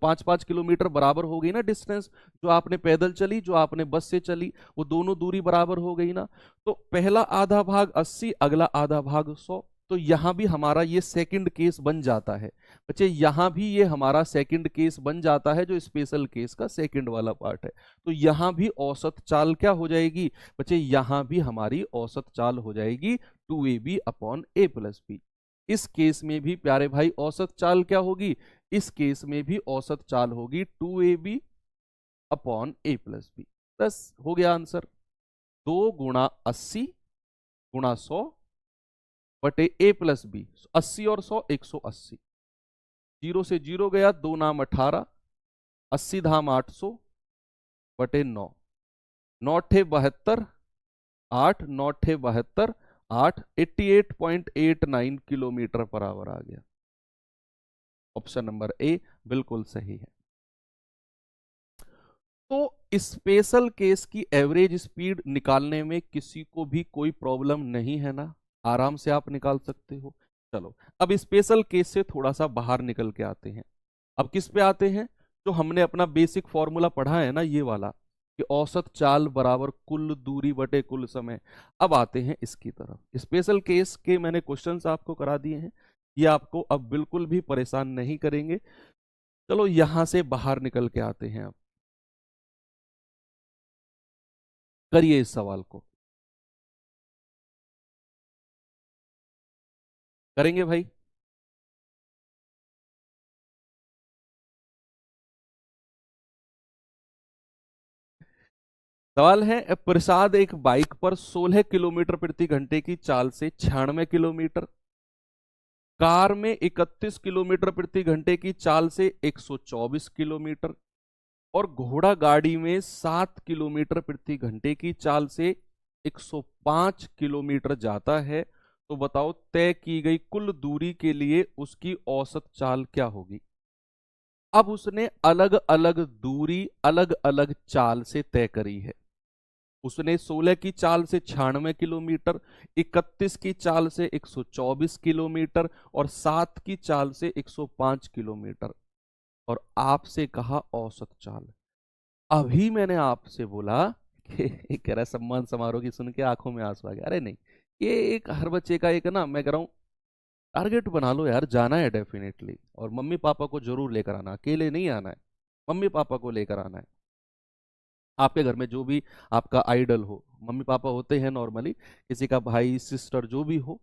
5-5 किलोमीटर बराबर हो गई ना डिस्टेंस। जो आपने पैदल चली, जो आपने बस से चली, वो दोनों दूरी बराबर हो गई ना। तो पहला आधा भाग 80, अगला आधा भाग 100। तो यहां भी हमारा ये सेकंड केस बन जाता है बच्चे, यहां भी ये हमारा सेकंड केस बन जाता है, जो स्पेशल केस का सेकंड वाला पार्ट है। तो यहां भी औसत चाल क्या हो जाएगी बच्चे, यहां भी हमारी औसत चाल हो जाएगी 2ab upon a plus B. इस केस में भी प्यारे भाई औसत चाल क्या होगी, इस केस में भी औसत चाल होगी 2ab upon a plus B. बस हो गया आंसर, 2 × 80 × 100 बटे a प्लस बी। 80 और 100 180, 0 से 0 गया, 2 नाम 18, 80 धाम 800 बटे 9, 9 ठे 72, 8 9 ठे 72, 8 88.89 किलोमीटर पर आवर आ गया। ऑप्शन नंबर ए बिल्कुल सही है। तो स्पेशल केस की एवरेज स्पीड निकालने में किसी को भी कोई प्रॉब्लम नहीं है ना, आराम से आप निकाल सकते हो। चलो अब स्पेशल केस से थोड़ा सा बाहर निकल के आते हैं। अब किस पे आते हैं, जो हमने अपना बेसिक फॉर्मूला पढ़ा है ना, ये वाला, कि औसत चाल बराबर कुल दूरी बटे कुल समय। अब आते हैं इसकी तरफ। स्पेशल केस के मैंने क्वेश्चंस आपको करा दिए हैं, ये आपको अब बिल्कुल भी परेशान नहीं करेंगे। चलो यहां से बाहर निकल के आते हैं। अब करिए इस सवाल को, करेंगे भाई। सवाल है, प्रसाद एक बाइक पर 16 किलोमीटर प्रति घंटे की चाल से 96 किलोमीटर, कार में 31 किलोमीटर प्रति घंटे की चाल से 124 किलोमीटर और घोड़ा गाड़ी में 7 किलोमीटर प्रति घंटे की चाल से 105 किलोमीटर जाता है। तो बताओ तय की गई कुल दूरी के लिए उसकी औसत चाल क्या होगी। अब उसने अलग अलग दूरी अलग अलग चाल से तय करी है। उसने 16 की चाल से 96 किलोमीटर, 31 की चाल से 124 किलोमीटर और 7 की चाल से 105 किलोमीटर, और आपसे कहा औसत चाल। अभी मैंने आपसे बोला कि कह रहा है सम्मान समारोह की सुन के आंखों में आंसू आ गया। अरे नहीं, ये एक हर बच्चे का एक ना, मैं कह रहा हूँ टारगेट बना लो यार, जाना है डेफिनेटली, और मम्मी पापा को जरूर लेकर आना, अकेले नहीं आना है, मम्मी पापा को लेकर आना है। आपके घर में जो भी आपका आइडल हो, मम्मी पापा होते हैं नॉर्मली, किसी का भाई सिस्टर जो भी हो,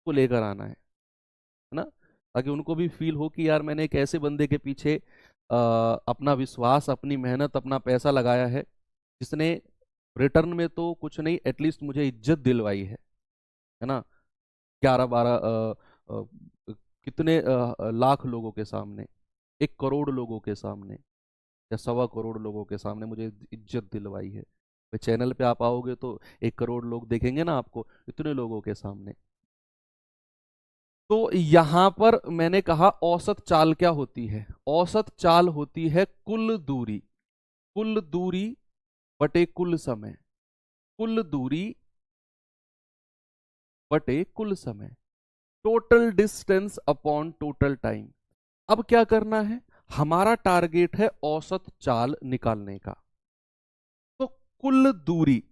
को लेकर आना है ना, ताकि उनको भी फील हो कि यार मैंने एक ऐसे बंदे के पीछे अपना विश्वास, अपनी मेहनत, अपना पैसा लगाया है, जिसने रिटर्न में तो कुछ नहीं, एटलीस्ट मुझे इज्जत दिलवाई है ना। 11-12 कितने लाख लोगों के सामने, 1 करोड़ लोगों के सामने या 1.25 करोड़ लोगों के सामने मुझे इज्जत दिलवाई है। फिर चैनल पे आप आओगे तो 1 करोड़ लोग देखेंगे ना आपको, इतने लोगों के सामने। तो यहां पर मैंने कहा औसत चाल क्या होती है, औसत चाल होती है कुल दूरी, कुल दूरी बटे कुल समय, कुल दूरी बटे कुल समय, total distance upon total time. अब क्या करना है, हमारा टारगेट है औसत चाल निकालने का। तो कुल दूरी,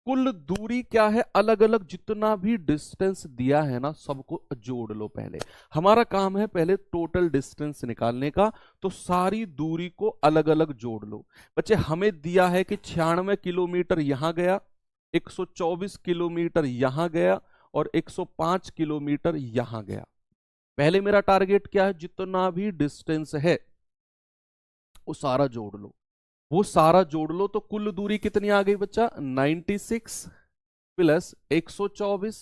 कुल दूरी क्या है, अलग अलग जितना भी डिस्टेंस दिया है ना सबको जोड़ लो। पहले हमारा काम है पहले टोटल डिस्टेंस निकालने का, तो सारी दूरी को अलग अलग जोड़ लो। बच्चे हमें दिया है कि 96 किलोमीटर यहां गया, 124 किलोमीटर यहां गया और 105 किलोमीटर यहां गया। पहले मेरा टारगेट क्या है, जितना भी डिस्टेंस है वो सारा जोड़ लो। वो सारा जोड़ लो तो कुल दूरी कितनी आ गई बच्चा, 96 प्लस 124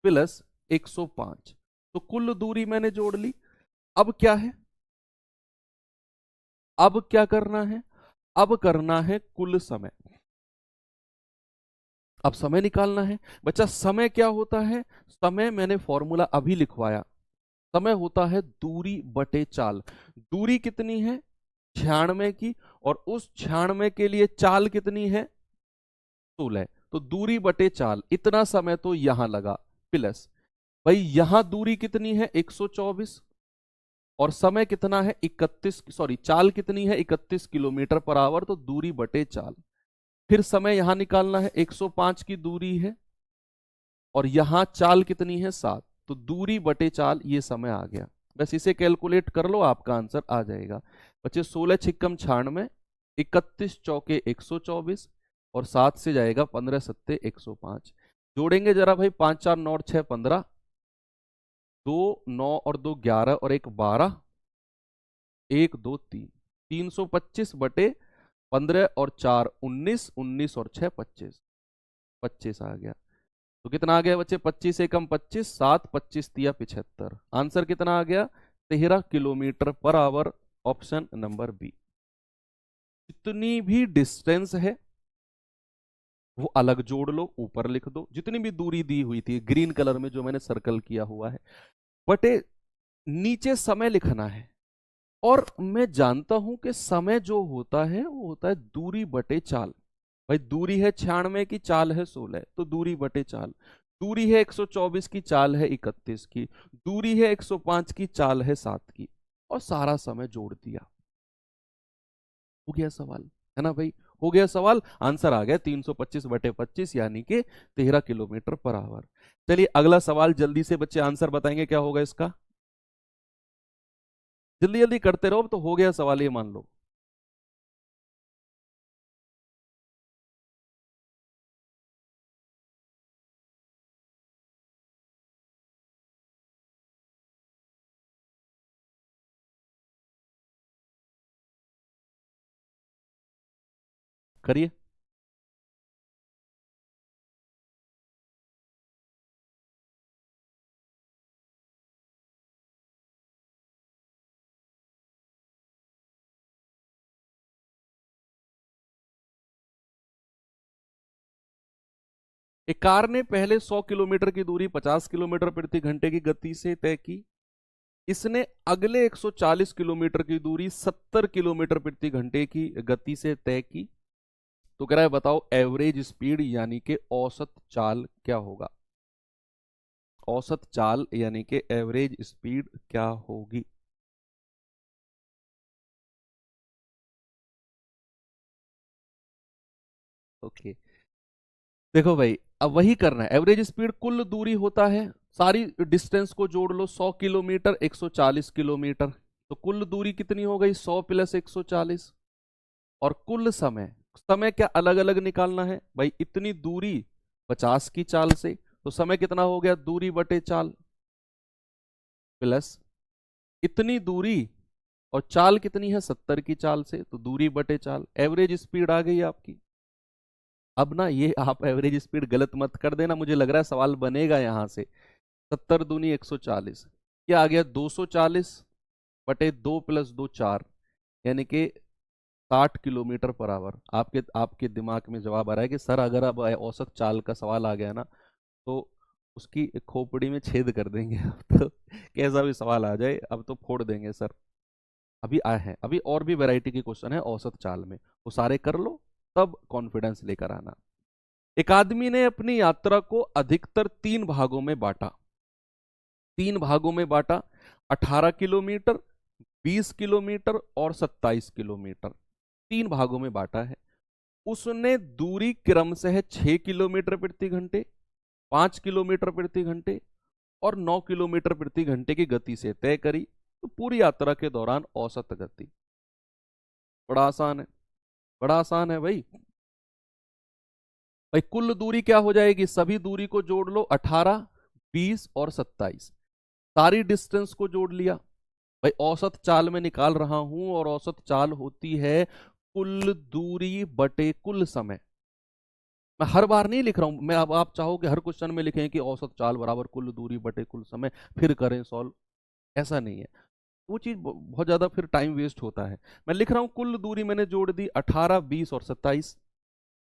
प्लस 105। तो कुल दूरी मैंने जोड़ ली। अब क्या है, अब क्या करना है, अब करना है कुल समय। अब समय निकालना है बच्चा। समय क्या होता है, समय मैंने फॉर्मूला अभी लिखवाया। समय होता है दूरी बटे चाल। दूरी कितनी है, 96 की, और उस 96 के लिए चाल कितनी है, 16। तो दूरी बटे चाल, इतना समय तो यहां लगा, प्लस भाई यहां दूरी कितनी है 124 और समय कितना है 31, सॉरी चाल कितनी है 31 किलोमीटर पर आवर, तो दूरी बटे चाल। फिर समय यहां निकालना है, 105 की दूरी है और यहां चाल कितनी है 7, तो दूरी बटे चाल, ये समय आ गया। बस इसे कैलकुलेट कर लो, आपका आंसर आ जाएगा बच्चे। 16 छिक्कम 96, 31 चौके 124 और 7 से जाएगा 15 सत्ते 105। जोड़ेंगे जरा भाई, 5 4 9 6 15, 2 9 और 2 11 और 1 12, 1 2 3, 325 बटे 15 और 4 19, 19 और 6 25, 25 आ गया। तो कितना आ गया बच्चे, 25 एकम 25, 7 25 तिया 75। आंसर कितना आ गया, 13 kilometre per our. Option number B. जितनी भी डिस्टेंस है वो अलग जोड़ लो, ऊपर लिख दो। जितनी भी दूरी दी हुई थी ग्रीन कलर में जो मैंने सर्कल किया हुआ है, बटे नीचे समय लिखना है। और मैं जानता हूं कि समय जो होता है वो होता है दूरी बटे चाल। भाई दूरी है 96 की, चाल है 16, तो दूरी बटे चाल। दूरी है 124 की, चाल है 31 की। दूरी है 105 की, चाल है 7 की। और सारा समय जोड़ दिया, हो गया सवाल, है ना भाई। हो गया सवाल, आंसर आ गया 325 बटे 25 यानी कि 13 किलोमीटर पर आवर। चलिए अगला सवाल जल्दी से बच्चे आंसर बताएंगे क्या होगा इसका। जल्दी जल्दी करते रहो, तो हो गया सवाल ये मान लो। करिए। एक कार ने पहले 100 किलोमीटर की दूरी 50 किलोमीटर प्रति घंटे की गति से तय की। इसने अगले 140 किलोमीटर की दूरी 70 किलोमीटर प्रति घंटे की गति से तय की। तो कह रहा है बताओ एवरेज स्पीड यानी कि औसत चाल क्या होगा। औसत चाल यानी कि एवरेज स्पीड क्या होगी। ओके, देखो भाई अब वही करना है। एवरेज स्पीड कुल दूरी होता है, सारी डिस्टेंस को जोड़ लो, 100 किलोमीटर 140 किलोमीटर, तो कुल दूरी कितनी हो गई 100 प्लस 140। और कुल समय, समय क्या अलग अलग निकालना है भाई। इतनी दूरी 50 की चाल से, तो समय कितना हो गया, दूरी बटे चाल, प्लस इतनी दूरी और चाल कितनी है 70 की चाल से, तो दूरी बटे चाल। एवरेज स्पीड आ गई आपकी। अब ना ये आप एवरेज स्पीड गलत मत कर देना, मुझे लग रहा है सवाल बनेगा यहां से। 70 दूनी 140, क्या आ गया 240 बटे 2 प्लस 2 4, यानी कि 60 किलोमीटर पर आवर। आपके आपके दिमाग में जवाब आ रहा है कि सर अगर अब औसत चाल का सवाल आ गया ना तो उसकी खोपड़ी में छेद कर देंगे अब तो कैसा भी सवाल आ जाए अब तो फोड़ देंगे सर। अभी आए हैं, अभी और भी वैरायटी के क्वेश्चन है औसत चाल में, वो सारे कर लो तब कॉन्फिडेंस लेकर आना। एक आदमी ने अपनी यात्रा को अधिकतर 3 भागों में बांटा। 3 भागों में बांटा, 18 किलोमीटर, 20 किलोमीटर और 27 किलोमीटर। 3 भागों में बांटा है। उसने दूरी क्रमशः 6 किलोमीटर प्रति घंटे, 5 किलोमीटर प्रति घंटे और 9 किलोमीटर प्रति घंटे की गति से तय करी। तो पूरी यात्रा के दौरान औसत गति। बड़ा आसान है, बड़ा आसान है भाई। भाई कुल दूरी क्या हो जाएगी, सभी दूरी को जोड़ लो, 18, 20 और 27, सारी डिस्टेंस को जोड़ लिया। भाई औसत चाल में निकाल रहा हूं और औसत चाल होती है कुल दूरी बटे कुल समय। मैं हर बार नहीं लिख रहा हूं, मैं अब आप चाहो कि हर क्वेश्चन में लिखें कि औसत चाल बराबर कुल दूरी बटे कुल समय फिर करें सॉल्व, ऐसा नहीं है। वो चीज बहुत ज्यादा फिर टाइम वेस्ट होता है। मैं लिख रहा हूं कुल दूरी मैंने जोड़ दी 18, 20 और 27,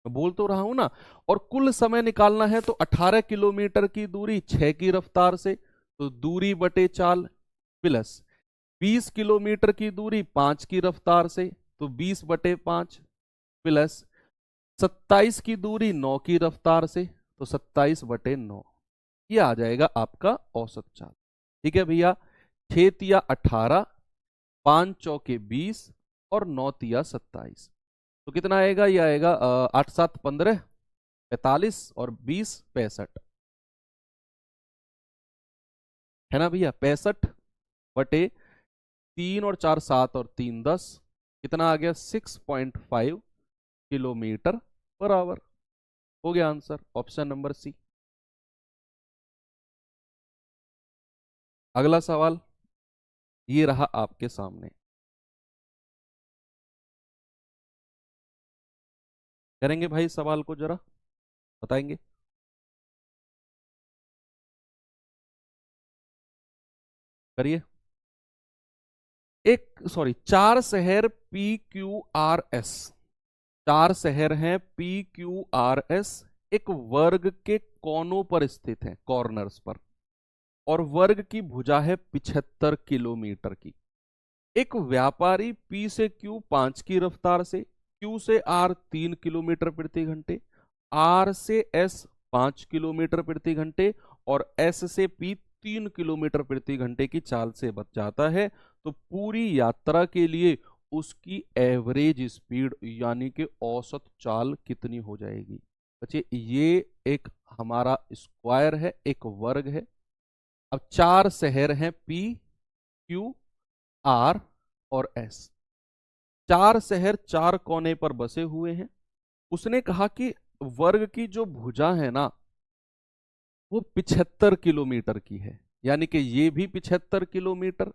मैं बोल तो रहा हूं ना। और कुल समय निकालना है तो 18 किलोमीटर की दूरी 6 की रफ्तार से, तो दूरी बटे चाल, प्लस 20 किलोमीटर की दूरी 5 की रफ्तार से, तो 20 बटे 5, प्लस 27 की दूरी 9 की रफ्तार से, तो 27 बटे 9। ये आ जाएगा आपका औसत चाल। ठीक है भैया, 6 तिया 18, 5 चौके 20 और 9 तिया 27, तो कितना आएगा, ये आएगा 8 7 15, 45 और 20 65, है ना भैया। 65 बटे 3 और 4 7 और 3 10, कितना आ गया 6.5 किलोमीटर पर आवर। हो गया आंसर, ऑप्शन नंबर सी। अगला सवाल ये रहा आपके सामने, करेंगे भाई सवाल को जरा बताएंगे। करिए। एक सॉरी, 4 शहर PQRS, 4 शहर हैं PQRS, एक वर्ग के कोनों पर स्थित हैं, कॉर्नर्स पर, और वर्ग की भुजा है 75 किलोमीटर की। एक व्यापारी P से Q 5 की रफ्तार से, Q से R 3 किलोमीटर प्रति घंटे, R से S 5 किलोमीटर प्रति घंटे और S से P 3 किलोमीटर प्रति घंटे की चाल से बच जाता है। तो पूरी यात्रा के लिए उसकी एवरेज स्पीड यानी कि औसत चाल कितनी हो जाएगी। बच्चे ये एक हमारा स्क्वायर है, एक वर्ग है। अब 4 शहर हैं P, Q, R और S, 4 शहर 4 कोने पर बसे हुए हैं। उसने कहा कि वर्ग की जो भुजा है ना वो 75 किलोमीटर की है, यानी कि ये भी 75 किलोमीटर,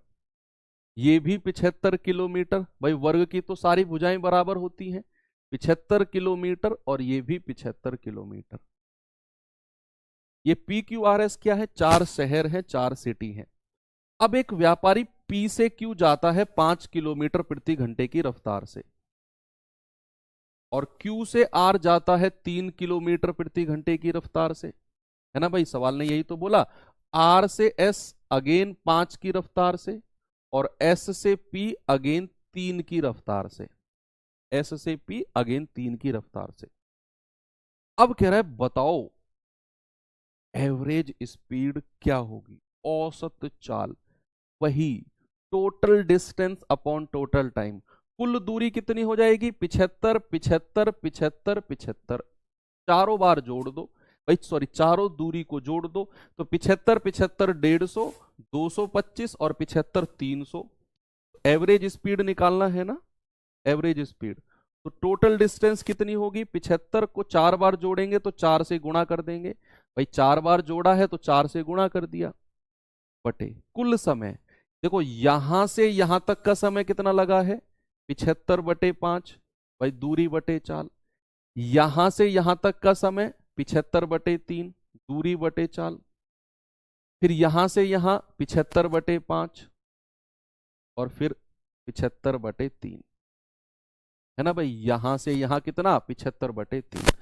ये भी 75 किलोमीटर। भाई वर्ग की तो सारी भुजाएं बराबर होती हैं, 75 किलोमीटर और ये भी 75 किलोमीटर। ये PQRS क्या है, 4 शहर हैं, 4 सिटी हैं। अब एक व्यापारी P से Q जाता है 5 किलोमीटर प्रति घंटे की रफ्तार से, और Q से R जाता है 3 किलोमीटर प्रति घंटे की रफ्तार से, है ना भाई। सवाल ने यही तो बोला। R से S अगेन 5 की रफ्तार से, और S से P अगेन 3 की रफ्तार से, S से P अगेन 3 की रफ्तार से। अब कह रहा है बताओ एवरेज स्पीड क्या होगी, औसत चाल, वही total distance upon total time. कुल दूरी कितनी हो जाएगी, 75 75 75 75, चारों बार जोड़ दो भाई, सॉरी चारों दूरी को जोड़ दो, तो 75 75 150, 225 और 75 300। एवरेज स्पीड निकालना है ना, एवरेज स्पीड। तो टोटल डिस्टेंस कितनी होगी, 75 को 4 बार जोड़ेंगे तो 4 से गुणा कर देंगे भाई, 4 बार जोड़ा है तो 4 से गुणा कर दिया, बटे कुल समय। देखो यहां से यहां तक का समय कितना लगा है, 75 बटे 5 भाई, दूरी बटे चाल। यहां से यहां तक का समय 75 बटे 3, दूरी बटे चाल। फिर यहां से यहां 75 बटे 5 और फिर 75 बटे 3, है ना भाई। यहां से यहां कितना, 75 बटे 3।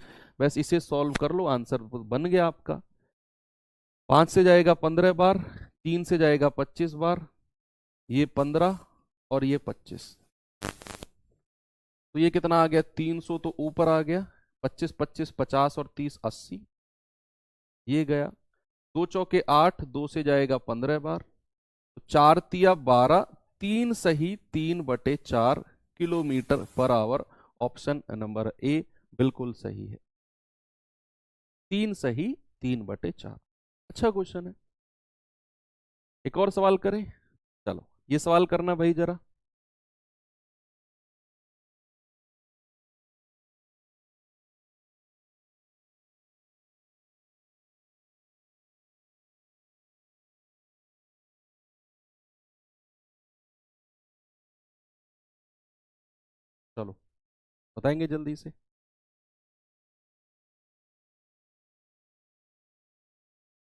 बस इसे सॉल्व कर लो, आंसर बन गया आपका। 5 से जाएगा 15 बार, 3 से जाएगा 25 बार, ये 15 और ये 25, तो ये कितना आ गया 300, तो ऊपर आ गया 25 25 50 और 30 80, ये गया। 2 चौके 8, 2 से जाएगा 15 बार, तो 4 तिया 12, 3 सही 3 बटे 4 kilometre per our, option number A बिल्कुल सही है, 3 सही, 3/4। अच्छा क्वेश्चन है। एक और सवाल करें? चलो ये सवाल करना भाई जरा। चलो बताएंगे जल्दी से।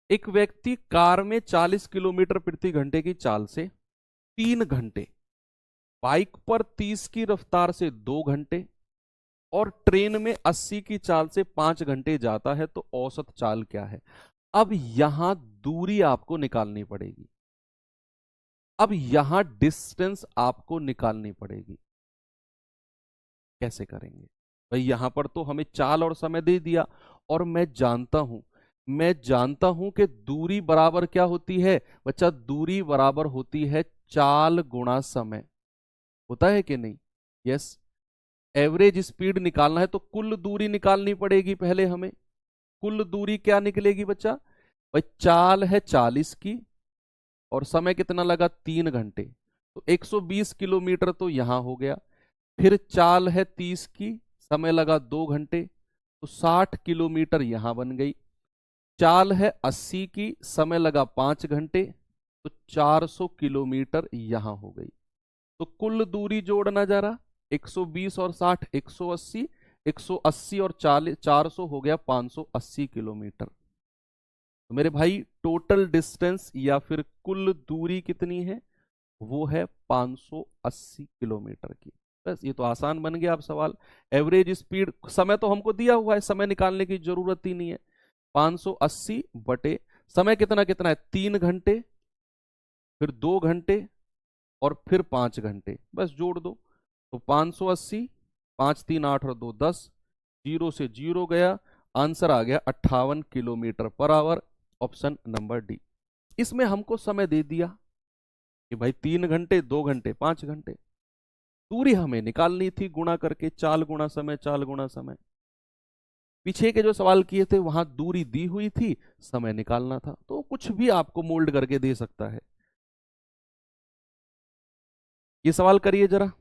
एक व्यक्ति कार में 40 किलोमीटर प्रति घंटे की चाल से 3 घंटे, बाइक पर 30 की रफ्तार से 2 घंटे और ट्रेन में 80 की चाल से 5 घंटे जाता है, तो औसत चाल क्या है? अब यहां दूरी आपको निकालनी पड़ेगी। अब यहां डिस्टेंस आपको निकालनी पड़ेगी। कैसे करेंगे भाई? यहां पर तो हमें चाल और समय दे दिया, और मैं जानता हूं कि दूरी बराबर क्या होती है बच्चा? दूरी बराबर होती है चाल गुणा समय। होता है कि नहीं? यस। एवरेज स्पीड निकालना है तो कुल दूरी निकालनी पड़ेगी पहले हमें। कुल दूरी क्या निकलेगी बच्चा? भाई चाल है 40 की, और समय कितना लगा? 3 घंटे। तो 120 किलोमीटर तो यहां हो गया। फिर चाल है 30 की, समय लगा 2 घंटे, तो 60 किलोमीटर यहां बन गई। चाल है 80 की, समय लगा 5 घंटे, तो 400 किलोमीटर यहां हो गई। तो कुल दूरी जोड़ना जरा, 120 और 60 180, 180 और 40 400 हो गया 580 किलोमीटर। तो मेरे भाई टोटल डिस्टेंस या फिर कुल दूरी कितनी है? वो है 580 किलोमीटर की। बस ये तो आसान बन गया आप सवाल। एवरेज स्पीड, समय तो हमको दिया हुआ है, समय निकालने की जरूरत ही नहीं है। 580 बटे समय कितना कितना है? 3 घंटे, फिर 2 घंटे, और फिर 5 घंटे, बस जोड़ दो। तो 580, 5 3 8 और 2 10, जीरो से जीरो गया, आंसर आ गया 58 kilometre per our. Option number D. इसमें हमको समय दे दिया कि भाई 3 घंटे, 2 घंटे, 5 घंटे। दूरी हमें निकालनी थी गुणा करके, चाल गुणा समय, चाल गुणा समय। पीछे के जो सवाल किए थे वहां दूरी दी हुई थी, समय निकालना था, तो कुछ भी आपको मोल्ड करके दे सकता है। ये सवाल करिए जरा।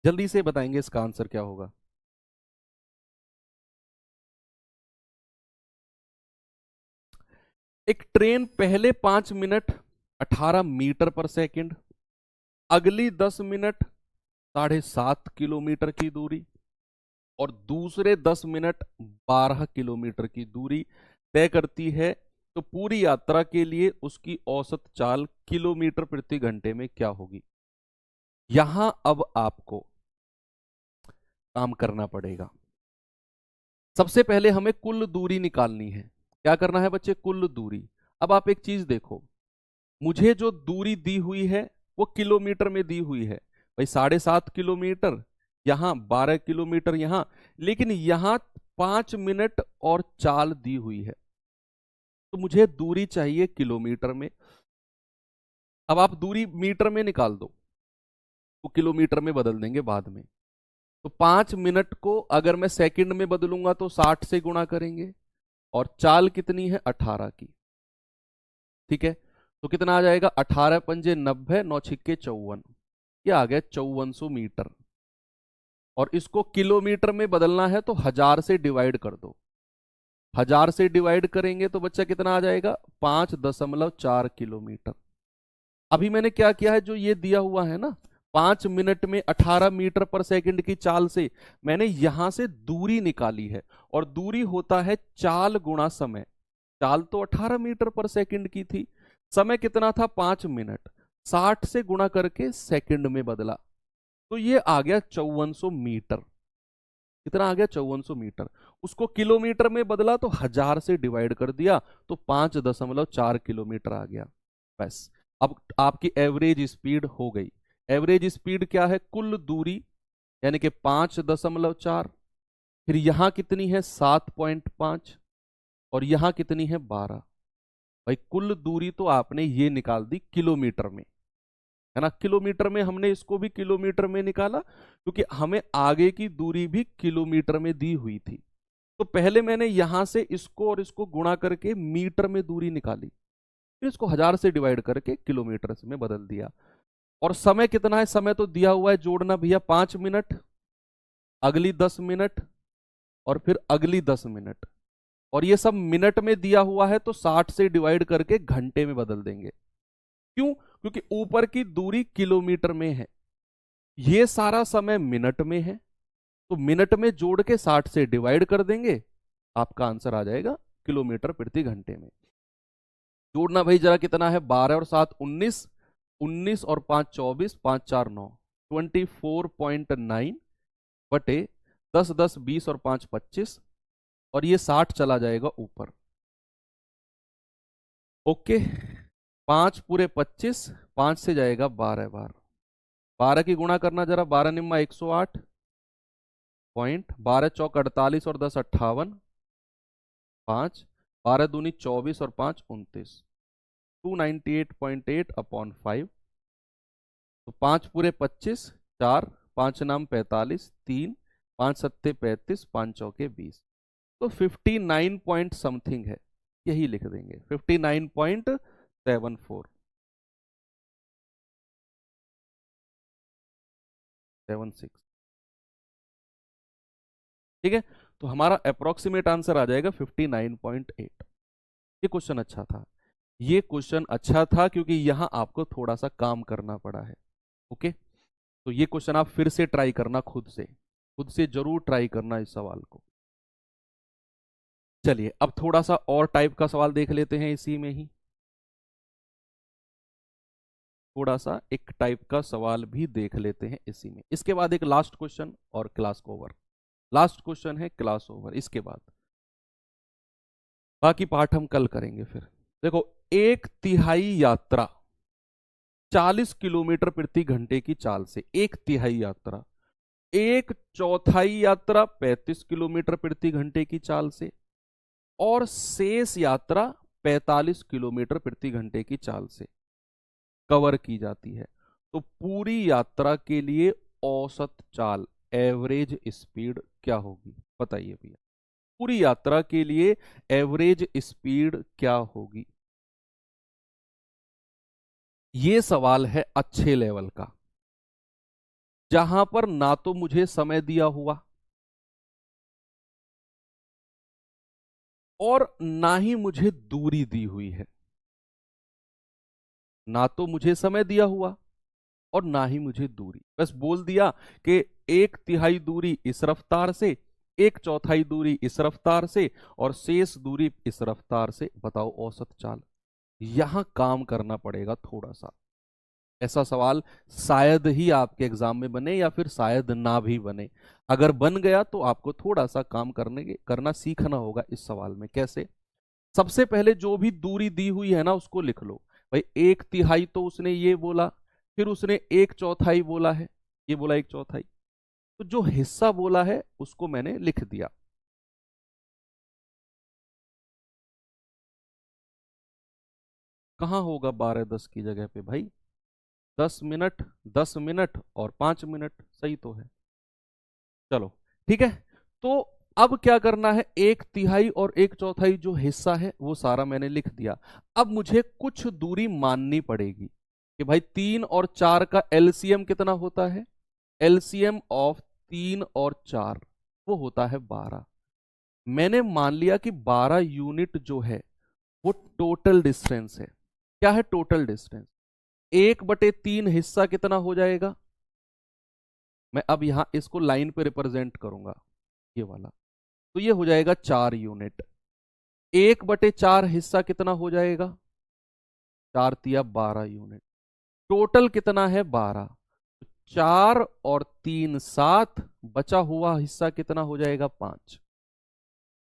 जल्दी से बताएंगे इसका आंसर क्या होगा। एक ट्रेन पहले 5 मिनट 18 मीटर पर सेकंड, अगली 10 मिनट 7.5 किलोमीटर की दूरी, और दूसरे 10 मिनट 12 किलोमीटर की दूरी तय करती है, तो पूरी यात्रा के लिए उसकी औसत चाल किलोमीटर प्रति घंटे में क्या होगी? यहां अब आपको काम करना पड़ेगा। सबसे पहले हमें कुल दूरी निकालनी है। क्या करना है बच्चे? कुल दूरी। अब आप एक चीज देखो, मुझे जो दूरी दी हुई है वो किलोमीटर में दी हुई है। भाई 7.5 किलोमीटर यहां, 12 किलोमीटर यहां, लेकिन यहां 5 मिनट और चाल दी हुई है, तो मुझे दूरी चाहिए किलोमीटर में। अब आप दूरी मीटर में निकाल दो, तो किलोमीटर में बदल देंगे बाद में। तो 5 मिनट को अगर मैं सेकंड में बदलूंगा तो 60 से गुणा करेंगे, और चाल कितनी है? 18 की। ठीक है, तो कितना आ जाएगा? 18 पंजे 90, 9 छिक्के 54, ये आ गया 5400 मीटर। और इसको किलोमीटर में बदलना है तो 1000 से डिवाइड कर दो। 1000 से डिवाइड करेंगे तो बच्चा कितना आ जाएगा? 5.4 किलोमीटर। अभी मैंने क्या किया है, जो ये दिया हुआ है ना, 5 मिनट में 18 मीटर पर सेकंड की चाल से मैंने यहां से दूरी निकाली है, और दूरी होता है चाल गुणा समय। चाल तो 18 मीटर पर सेकंड की थी, समय कितना था? 5 मिनट। 60 से गुणा करके सेकंड में बदला, तो ये आ गया 5400 मीटर। कितना आ गया? 5400 मीटर। उसको किलोमीटर में बदला तो 1000 से डिवाइड कर दिया, तो 5.4 किलोमीटर आ गया। बस, अब आपकी एवरेज स्पीड हो गई। एवरेज स्पीड क्या है? कुल दूरी, यानी कि 5.4 फिर यहां कितनी है 7.5, और यहां कितनी है 12। भाई कुल दूरी तो आपने ये निकाल दी किलोमीटर में, है ना। किलोमीटर में हमने इसको भी किलोमीटर में निकाला, क्योंकि हमें आगे की दूरी भी किलोमीटर में दी हुई थी। तो पहले मैंने यहां से इसको और इसको गुणा करके मीटर में दूरी निकाली, फिर इसको 1000 से डिवाइड करके किलोमीटर में बदल दिया। और समय कितना है, समय तो दिया हुआ है, जोड़ना भैया 5 मिनट, अगली 10 मिनट, और फिर अगली 10 मिनट। और ये सब मिनट में दिया हुआ है, तो 60 से डिवाइड करके घंटे में बदल देंगे। क्यों? क्योंकि ऊपर की दूरी किलोमीटर में है, ये सारा समय मिनट में है, तो मिनट में जोड़ के 60 से डिवाइड कर देंगे, आपका आंसर आ जाएगा किलोमीटर प्रति घंटे में। जोड़ना भाई जरा कितना है, 12 और 7 19, 19 और 5 24, 5 4 9, 24.9 बटे 10 10 20 और 5 25, और ये 60 चला जाएगा ऊपर। ओके, 5 पूरे 25, 5 से जाएगा 12 बार, 12 की गुणा करना जरा, 12 निम्मा 108 पॉइंट, 12 चौक 48 और 10 58, 5, 12 दूनी 24 और 5 29, 298.8 अपॉन 5। तो 5 पूरे 25, 4, 5 नाम 45, 3, 5 सत्ते 35, 5 चौके 20, तो 59 पॉइंट समथिंग है, यही लिख देंगे 59.74 76। ठीक है, तो हमारा अप्रोक्सीमेट आंसर आ जाएगा 59.8। ये क्वेश्चन अच्छा था, ये क्वेश्चन अच्छा था क्योंकि यहां आपको थोड़ा सा काम करना पड़ा है। ओके, तो ये क्वेश्चन आप फिर से ट्राई करना, खुद से जरूर ट्राई करना इस सवाल को। चलिए अब थोड़ा सा और टाइप का सवाल देख लेते हैं इसी में ही, थोड़ा सा एक टाइप का सवाल भी देख लेते हैं इसी में। इसके बाद एक लास्ट क्वेश्चन और क्लास को ओवर, लास्ट क्वेश्चन है क्लास ओवर, इसके बाद बाकी पार्ट हम कल करेंगे। फिर देखो, 1/3 यात्रा 40 किलोमीटर प्रति घंटे की चाल से, 1/3 यात्रा, 1/4 यात्रा 35 किलोमीटर प्रति घंटे की चाल से, और शेष यात्रा 45 किलोमीटर प्रति घंटे की चाल से कवर की जाती है। तो पूरी यात्रा के लिए औसत चाल, एवरेज स्पीड क्या होगी, बताइए भैया। पूरी यात्रा के लिए एवरेज स्पीड क्या होगी? ये सवाल है अच्छे लेवल का, जहां पर ना तो मुझे समय दिया हुआ और ना ही मुझे दूरी दी हुई है। ना तो मुझे समय दिया हुआ और ना ही मुझे दूरी, बस बोल दिया कि 1/3 दूरी इस रफ्तार से, 1/4 दूरी इस रफ्तार से, और शेष दूरी इस रफ्तार से, बताओ औसत चाल। यहां काम करना पड़ेगा थोड़ा सा। ऐसा सवाल शायद ही आपके एग्जाम में बने या फिर शायद ना भी बने। अगर बन गया तो आपको थोड़ा सा काम करना सीखना होगा इस सवाल में। कैसे? सबसे पहले जो भी दूरी दी हुई है ना उसको लिख लो। भाई 1/3 तो उसने ये बोला, फिर उसने 1/4 बोला है, ये बोला 1/4, तो जो हिस्सा बोला है उसको मैंने लिख दिया। कहां होगा 12-10 की जगह पे भाई? 10 मिनट, 10 मिनट और 5 मिनट, सही तो है। चलो ठीक है, तो अब क्या करना है, 1/3 और 1/4 जो हिस्सा है वो सारा मैंने लिख दिया। अब मुझे कुछ दूरी माननी पड़ेगी कि भाई 3 और 4 का एलसीएम कितना होता है, एलसीएम ऑफ 3 और 4 वो होता है 12। मैंने मान लिया कि 12 यूनिट जो है वो टोटल डिस्टेंस है। क्या है टोटल डिस्टेंस? 1/3 हिस्सा कितना हो जाएगा? मैं अब यहां इसको लाइन पे रिप्रेजेंट करूंगा, ये वाला, तो ये हो जाएगा 4 यूनिट। 1/4 हिस्सा कितना हो जाएगा? 4×3 = 12 यूनिट। टोटल कितना है? 12। 4 और 3 7, बचा हुआ हिस्सा कितना हो जाएगा? 5।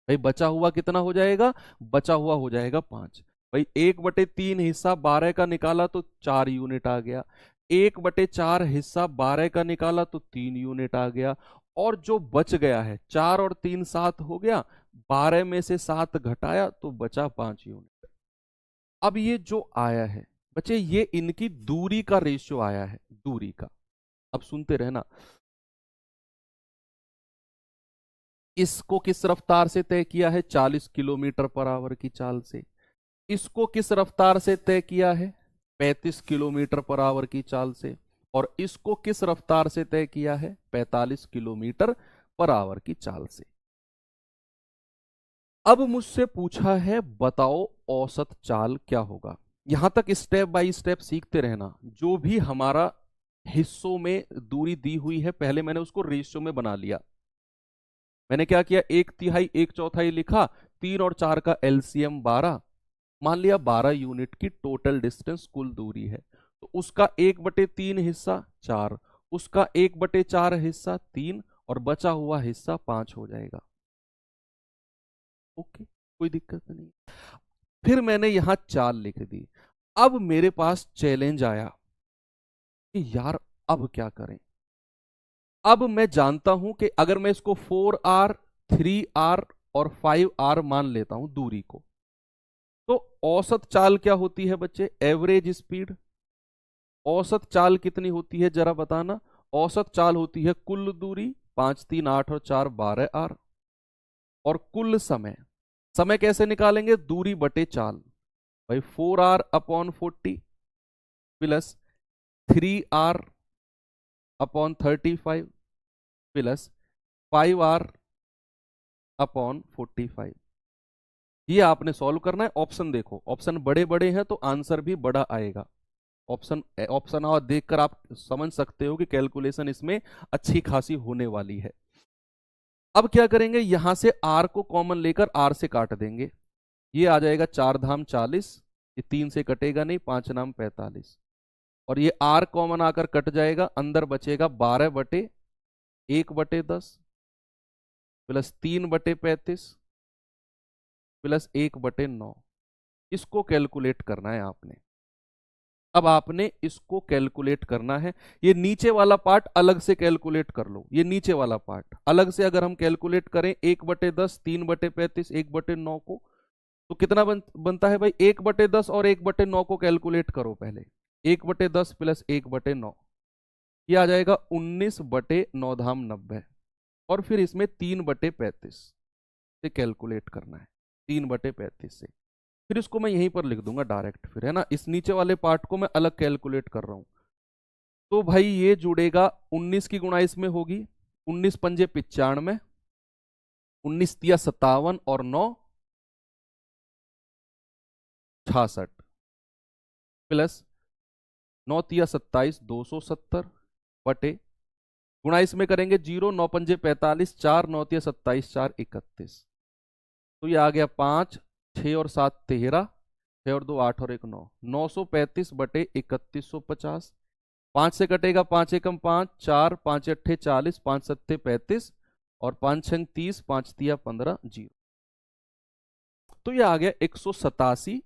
भाई बचा हुआ कितना हो जाएगा? बचा हुआ हो जाएगा 5। भाई 1/3 हिस्सा 12 का निकाला तो 4 यूनिट आ गया, 1/4 हिस्सा 12 का निकाला तो 3 यूनिट आ गया, और जो बच गया है 4 और 3 7 हो गया, 12 में से 7 घटाया तो बचा 5 यूनिट। अब ये जो आया है बच्चे, ये इनकी दूरी का रेशियो आया है, दूरी का। अब सुनते रहना, इसको किस रफ्तार से तय किया है? 40 किलोमीटर पर आवर की चाल से। इसको किस रफ्तार से तय किया है? 35 किलोमीटर पर आवर की चाल से। और इसको किस रफ्तार से तय किया है? 45 किलोमीटर पर आवर की चाल से। अब मुझसे पूछा है बताओ औसत चाल क्या होगा। यहां तक स्टेप बाय स्टेप सीखते रहना। जो भी हमारा हिस्सों में दूरी दी हुई है, पहले मैंने उसको रेशियो में बना लिया। मैंने क्या किया, 1/3 1/4 लिखा, 3 और 4 का एलसीएम 12, मान लिया 12 यूनिट की टोटल डिस्टेंस कुल दूरी है। तो उसका 1/3 हिस्सा 4, उसका 1/4 हिस्सा 3, और बचा हुआ हिस्सा 5 हो जाएगा। ओके, कोई दिक्कत नहीं। फिर मैंने यहां चाल लिख दी। अब मेरे पास चैलेंज आया कि यार अब क्या करें। अब मैं जानता हूं कि अगर मैं इसको 4R 3R और 5R मान लेता हूं दूरी को, तो औसत चाल क्या होती है बच्चे? Average speed. औसत चाल कितनी होती है जरा बताना? औसत चाल होती है कुल दूरी, 5 3 8 और 4 12R। और कुल समय, समय कैसे निकालेंगे? दूरी बटे चाल। भाई 4R upon 40 plus 3R upon 35 plus 5R upon 45। ये आपने सॉल्व करना है। ऑप्शन देखो, ऑप्शन बड़े बड़े हैं तो आंसर भी बड़ा आएगा। ऑप्शन ऑप्शन और देखकर आप समझ सकते हो कि कैलकुलेशन इसमें अच्छी खासी होने वाली है। अब क्या करेंगे, यहां से आर को कॉमन लेकर आर से काट देंगे। ये आ जाएगा 4 धाम 40, ये 3 से कटेगा नहीं, 5 नाम 45। और ये आर कॉमन आकर कट जाएगा, अंदर बचेगा 12/1/10 प्लस 3/35 प्लस 1/9। इसको कैलकुलेट करना है आपने। अब आपने इसको कैलकुलेट करना है। ये नीचे वाला पार्ट अलग से कैलकुलेट कर लो। ये नीचे वाला पार्ट अलग से अगर हम कैलकुलेट करें 1/10 3/35 1/9 को, तो कितना बनता है भाई? 1/10 और 1/9 को कैलकुलेट करो पहले। 1/10 प्लस 1/9, ये आ जाएगा 19/9 धाम 90। और फिर इसमें 3/35 से कैलकुलेट करना है, 3/35 से। फिर इसको मैं यहीं पर लिख दूंगा डायरेक्ट, फिर है ना। इस नीचे वाले पार्ट को मैं अलग कैलकुलेट कर रहा हूं। तो भाई ये जुड़ेगा, 19 की गुणा इसमें होगी, 19 पंजे 95, 19 तिया 57 और 9 66 प्लस 9 तिया 27 270 बटे, गुणा इसमें करेंगे 0, 9 पंजे 45, 4 9 तिया 27 4 31। तो ये आ गया 5 6 और 7 13, 6 और 2 8 और 1 9, 935 बटे 3150। 5 से कटेगा 5 एकम 5, 4 5 अट्ठे 40, 5 सत्ते 35 और 5 छंग 30, 5 तिया 15 0। तो ये आ गया 187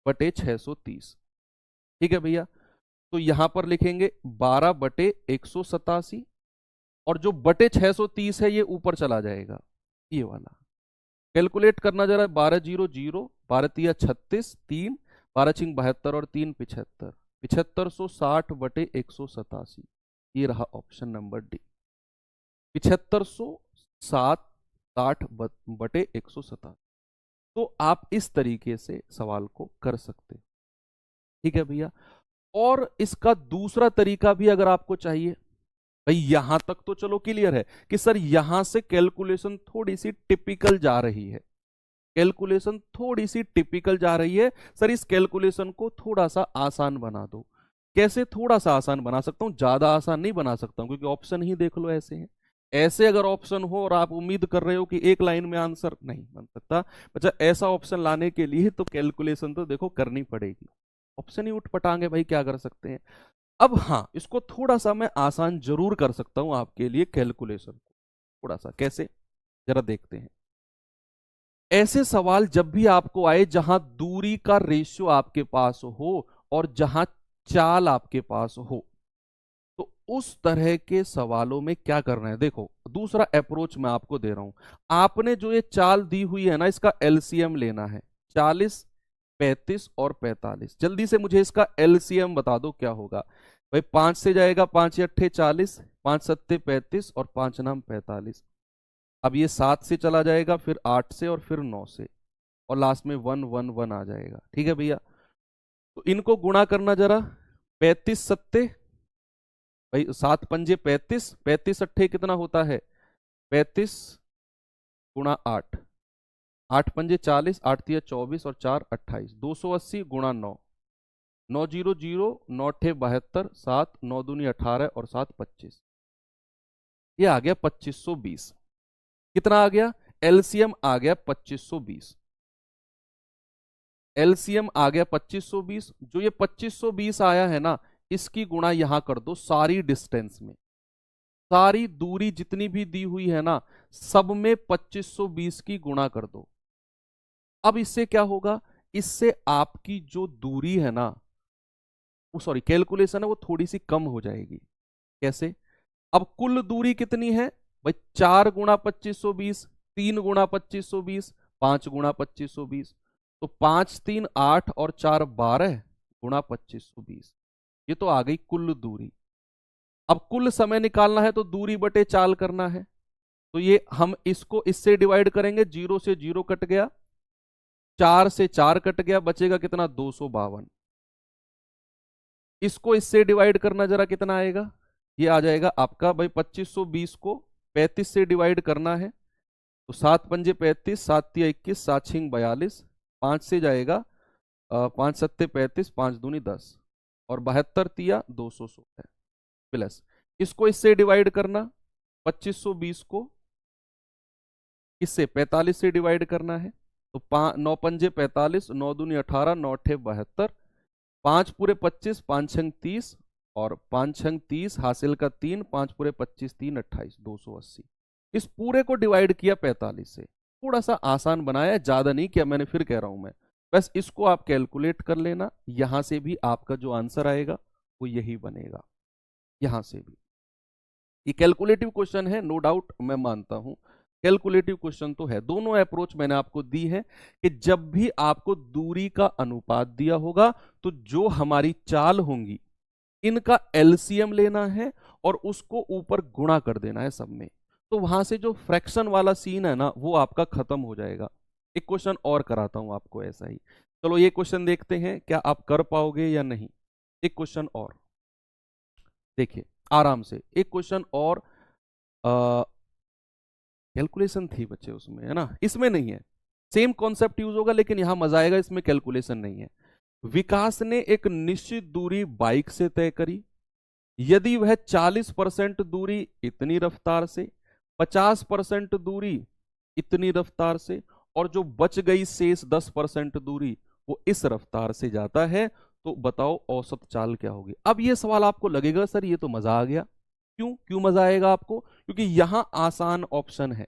बटे 630। ठीक है भैया। तो यहां पर लिखेंगे 12/187, और जो बटे 630 है ये ऊपर चला जाएगा, ये वाला। कैलकुलेट करना जरा, 12 0 0, 12 तिया 36, 3 12 छिंग 72 और 3 75, 7560 बटे 187। ये रहा ऑप्शन नंबर डी, 7560 बटे 187। तो आप इस तरीके से सवाल को कर सकते। ठीक है भैया। और इसका दूसरा तरीका भी अगर आपको चाहिए, भाई यहां तक तो चलो क्लियर है कि सर यहां से कैलकुलेशन थोड़ी सी टिपिकल जा रही है, कैलकुलेशन थोड़ी सी टिपिकल जा रही है। सर इस कैलकुलेशन को थोड़ा सा आसान बना दो। कैसे थोड़ा सा आसान बना सकता हूं? ज्यादा आसान नहीं बना सकता हूं, क्योंकि ऑप्शन ही देख लो ऐसे हैं। ऐसे अगर ऑप्शन हो और आप उम्मीद कर रहे हो कि एक लाइन में आंसर, नहीं बन सकता। अच्छा, ऐसा ऑप्शन लाने के लिए तो कैलकुलेशन तो देखो करनी पड़ेगी। ऑप्शन ही उठपटांगे भाई, क्या कर सकते हैं। अब हाँ, इसको थोड़ा सा मैं आसान जरूर कर सकता हूं आपके लिए कैलकुलेशन को। थोड़ा सा कैसे, जरा देखते हैं। ऐसे सवाल जब भी आपको आए जहां दूरी का रेशियो आपके पास हो और जहां चाल आपके पास हो, तो उस तरह के सवालों में क्या करना है, देखो दूसरा अप्रोच मैं आपको दे रहा हूं। आपने जो ये चाल दी हुई है ना, इसका एलसीएम लेना है। 40, 35 और 45। जल्दी से मुझे इसका एलसीएम बता दो क्या होगा भाई। 5 से जाएगा, 5 अट्ठे 40, 5 सत्ते 35 और 5 नाम 45। अब ये 7 से चला जाएगा, फिर 8 से और फिर 9 से, और लास्ट में 1 1 1 आ जाएगा। ठीक है भैया, तो इनको गुणा करना जरा। 35 सत्ते भाई, 7 पंजे 35, 35 अट्ठे कितना होता है 35 गुणा 8, 8 पंजे 40, 8 तिया 24 और 4 28, 280 गुणा 9, 9 0 0, 9 अट्ठे 72, 7 9 दूनी 18 और 7 25। ये आ गया 2520। कितना आ गया, एलसीएम आ गया 2520। एलसीएम आ गया 2520। जो ये 2520 आया है ना, इसकी गुणा यहां कर दो सारी डिस्टेंस में, सारी दूरी जितनी भी दी हुई है ना, सब में 2520 की गुणा कर दो। अब इससे क्या होगा, इससे आपकी जो दूरी है ना, वो सॉरी कैलकुलेशन है, वो थोड़ी सी कम हो जाएगी। कैसे, अब कुल दूरी कितनी है भाई, 4 गुणा 2520, 3 गुणा 2520, 5 गुणा 2520। तो 5 3 8 और 4 12 गुणा 2520। ये तो आ गई कुल दूरी। अब कुल समय निकालना है तो दूरी बटे चाल करना है। तो ये हम इसको इससे डिवाइड करेंगे, 0 से 0 कट गया, 4 से 4 कट गया, बचेगा कितना 252। इसको इससे डिवाइड करना जरा, कितना आएगा, ये आ जाएगा आपका भाई 2520 को 35 से डिवाइड करना है। तो 7 पंजे 35, 7 तिया 21, 7 छिंग 42, 5 से जाएगा 5 सत्ते 35, 5 दूनी 10 और 72 तिया 216 प्लस, इसको इससे डिवाइड करना, 2520 को इससे 45 से डिवाइड करना है। तो 9 पंजे 45, 9 दूनी 18, 9 अट्ठे 72, 5 पूरे 25, 5 छंग 30 और 5 छंग 30 हासिल का 3, 5 पूरे 25, 3 28, 280। इस पूरे को डिवाइड किया 45 से, थोड़ा सा आसान बनाया, ज्यादा नहीं किया मैंने, फिर कह रहा हूं मैं। बस इसको आप कैलकुलेट कर लेना, यहां से भी आपका जो आंसर आएगा वो यही बनेगा, यहां से भी। ये कैलकुलेटिव क्वेश्चन है, नो डाउट, मैं मानता हूं कैलकुलेटिव क्वेश्चन तो है। दोनों अप्रोच मैंने आपको दी है कि जब भी आपको दूरी का अनुपात दिया होगा, तो जो हमारी चाल होंगी इनका एलसीएम लेना है और उसको ऊपर गुणा कर देना है सब में। तो वहां से जो फ्रैक्शन वाला सीन है ना, वो आपका खत्म हो जाएगा। एक क्वेश्चन और कराता हूं आपको ऐसा ही। चलो ये क्वेश्चन देखते हैं क्या आप कर पाओगे या नहीं। एक क्वेश्चन और देखिए आराम से, एक क्वेश्चन और। कैलकुलेशन थी बच्चे उसमें, है ना, इसमें नहीं है। सेम कॉन्सेप्ट यूज होगा लेकिन यहां मजा आएगा, इसमें कैलकुलेशन नहीं है। विकास ने एक निश्चित दूरी बाइक से तय करी। यदि वह 40% दूरी इतनी रफ्तार से, 50% दूरी इतनी रफ्तार से, और जो बच गई शेष 10% दूरी वो इस रफ्तार से जाता है, तो बताओ औसत चाल क्या होगी। अब ये सवाल आपको लगेगा सर ये तो मजा आ गया। क्यों क्यों मजा आएगा आपको, क्योंकि यहां आसान ऑप्शन है,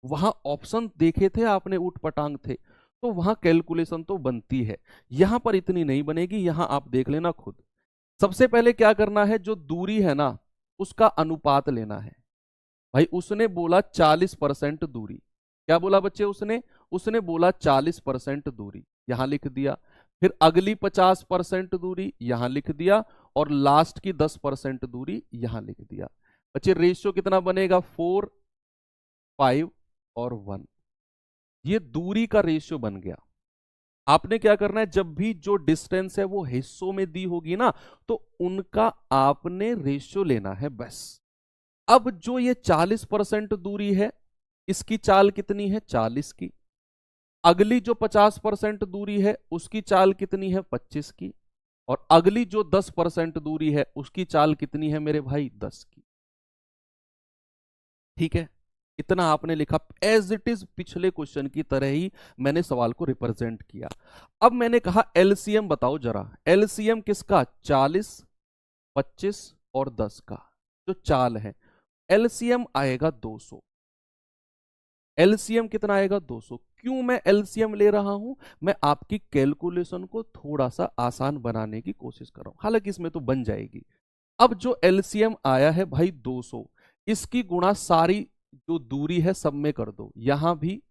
वहां ऑप्शन देखे थे आपने ऊट पटांग थे, तो वहां कैलकुलेशन तो बनती है। यहां पर इतनी नहीं बनेगी, यहां आप देख लेना खुद। सबसे पहले क्या करना है, जो दूरी है ना उसका अनुपात लेना है। भाई उसने बोला 40% दूरी, क्या बोला बच्चे उसने, उसने बोला 40% दूरी, यहां लिख दिया। फिर अगली 50% दूरी यहां लिख दिया, और लास्ट की 10% दूरी यहां लिख दिया। बच्चे रेशियो कितना बनेगा, 4 5 और 1। ये दूरी का रेशियो बन गया। आपने क्या करना है, जब भी जो डिस्टेंस है वो हिस्सों में दी होगी ना, तो उनका आपने रेशियो लेना है बस। अब जो ये 40% दूरी है, इसकी चाल कितनी है 40 की। अगली जो 50% दूरी है उसकी चाल कितनी है 25 की। और अगली जो 10% दूरी है उसकी चाल कितनी है मेरे भाई 10 की। ठीक है, इतना आपने लिखा, एज इट इज पिछले क्वेश्चन की तरह ही मैंने सवाल को रिप्रेजेंट किया। अब मैंने कहा एलसीएम बताओ जरा, एलसीएम किसका, 40 25 और 10 का जो चाल है, एलसीएम आएगा 200। एलसीएम कितना आएगा 200। क्यों मैं एलसीएम ले रहा हूं, मैं आपकी कैलकुलेशन को थोड़ा सा आसान बनाने की कोशिश कर रहा हूं, हालांकि इसमें तो बन जाएगी। अब जो एलसीएम आया है भाई 200, इसकी गुणा सारी जो दूरी है सब में कर दो, यहां भी,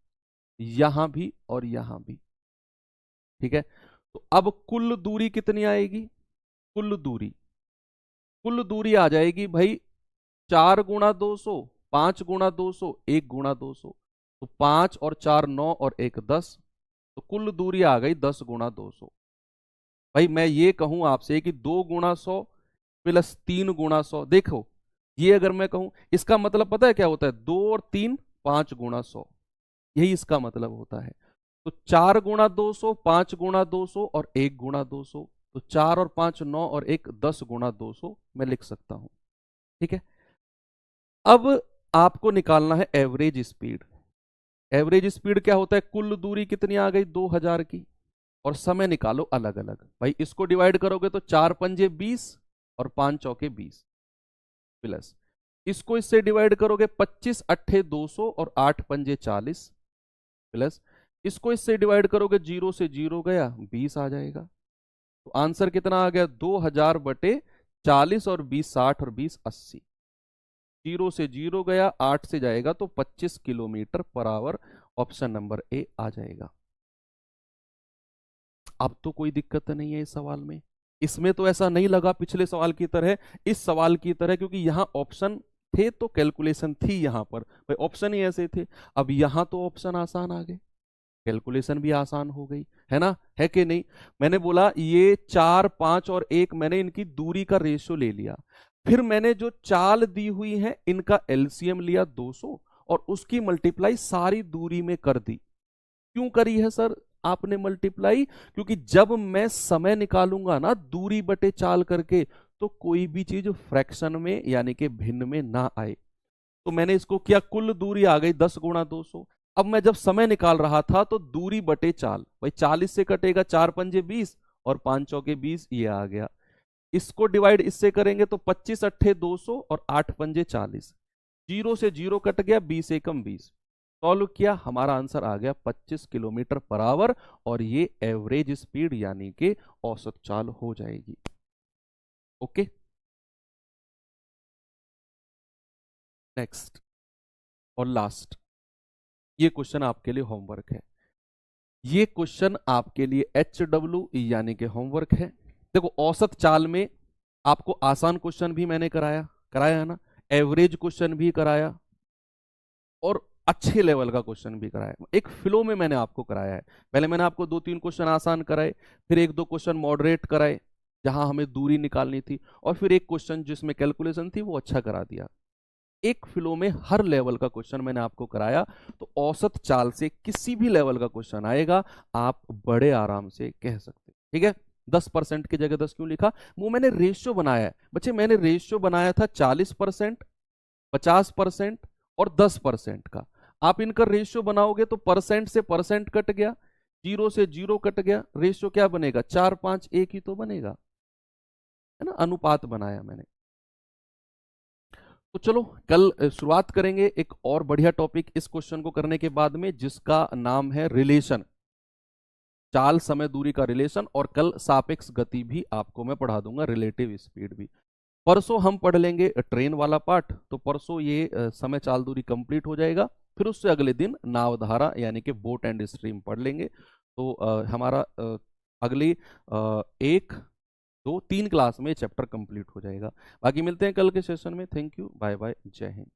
यहां भी और यहां भी। ठीक है, तो अब कुल दूरी कितनी आएगी? कुल दूरी, कुल दूरी आ जाएगी भाई 4 × 200, 5 × 200, 1 × 200। तो 5 और 4 9 और 1 10, तो कुल दूरी आ गई 10 × 200। भाई मैं ये कहूं आपसे कि 2 × 100 प्लस 3 × 100, देखो ये अगर मैं कहूं, इसका मतलब पता है क्या होता है? 2 और 3, 5 × 100, यही इसका मतलब होता है। तो 4 × 200, 5 × 200 और 1 × 200, तो 4 और 5 9 और 1 10 × 200 मैं लिख सकता हूं। ठीक है, अब आपको निकालना है एवरेज स्पीड। एवरेज स्पीड क्या होता है? कुल दूरी कितनी आ गई? 2000 की, और समय निकालो अलग अलग। भाई इसको डिवाइड करोगे तो 4 × 5 = 20 और 5 × 4 = 20, प्लस इसको इससे डिवाइड करोगे 25 × 8 = 200 और 8 × 5 = 40, प्लस इसको इससे डिवाइड करोगे, 0 से 0 गया, 20 आ जाएगा। तो आंसर कितना आ गया? 2000/40 और 20 60 और 20 80। 0 से 0 गया, 8 से जाएगा तो 25 km/h। ऑप्शन नंबर ए आ जाएगा। अब तो कोई दिक्कत नहीं है इस सवाल में, इसमें तो ऐसा नहीं लगा पिछले सवाल की तरह, इस सवाल की तरह, क्योंकि यहां ऑप्शन थे तो कैलकुलेशन थी यहां पर, भाई ऑप्शन ही ऐसे थे। अब यहां तो ऑप्शन आसान आ गए, कैलकुलेशन भी आसान हो गई, है ना, है कि नहीं? मैंने बोला ये 4 5 और 1, मैंने इनकी दूरी का रेशियो ले लिया, फिर मैंने जो चाल दी हुई है इनका एलसीएम लिया 200 और उसकी मल्टीप्लाई सारी दूरी में कर दी। क्यों करी है सर आपने मल्टीप्लाई? क्योंकि जब मैं समय निकालूंगा ना दूरी बटे चाल करके, तो कोई भी चीज फ्रैक्शन में यानी कि भिन्न में ना आए। तो मैंने इसको किया, कुल दूरी आ गई 10 × 200। अब मैं जब समय निकाल रहा था तो दूरी बटे चाल, भाई 40 से कटेगा, 4 × 5 = 20 और 5 × 4 = 20, ये आ गया। इसको डिवाइड इससे करेंगे तो 25 × 8 = 200 और 8 × 5 = 40, 0 से 0 कट गया, 20 एकम 20। सॉल्व किया, हमारा आंसर आ गया 25 km/h, और ये एवरेज स्पीड यानी कि औसत चाल हो जाएगी। ओके, नेक्स्ट और लास्ट, ये क्वेश्चन आपके लिए होमवर्क है। ये क्वेश्चन आपके लिए HW यानी कि होमवर्क है। देखो औसत चाल में आपको आसान क्वेश्चन भी मैंने कराया कराया है ना, एवरेज क्वेश्चन भी कराया और अच्छे लेवल का क्वेश्चन भी कराया, एक फ्लो में मैंने आपको कराया है। पहले मैंने आपको 2-3 क्वेश्चन आसान कराए, फिर 1-2 क्वेश्चन मॉडरेट कराए जहां हमें दूरी निकालनी थी, और फिर एक क्वेश्चन जिसमें कैलकुलेशन थी वो अच्छा करा दिया। एक फ्लो में हर लेवल का क्वेश्चन मैंने आपको कराया, तो औसत चाल से किसी भी लेवल का क्वेश्चन आएगा आप बड़े आराम से कह सकते। ठीक है, 10% की जगह 10 क्यों लिखा? वो मैंने रेशियो बनाया है बच्चे, मैंने रेशियो बनाया था 40%, 50% और 10% का। आप इनका रेशियो बनाओगे तो परसेंट से परसेंट कट गया, 0 से 0 कट गया, रेशियो क्या बनेगा? 4 5 1 ही तो बनेगा, है ना, अनुपात बनाया मैंने। तो चलो कल शुरुआत करेंगे एक और बढ़िया टॉपिक इस क्वेश्चन को करने के बाद में, जिसका नाम है रिलेशन, चाल समय दूरी का रिलेशन। और कल सापेक्ष गति भी आपको मैं पढ़ा दूंगा, रिलेटिव स्पीड भी। परसों हम पढ़ लेंगे ट्रेन वाला पार्ट, तो परसों ये समय चाल दूरी कंप्लीट हो जाएगा। फिर उससे अगले दिन नावधारा यानी कि बोट एंड स्ट्रीम पढ़ लेंगे। तो हमारा अगली 1 2 3 क्लास में चैप्टर कंप्लीट हो जाएगा। बाकी मिलते हैं कल के सेशन में। थैंक यू, बाय बाय, जय हिंद।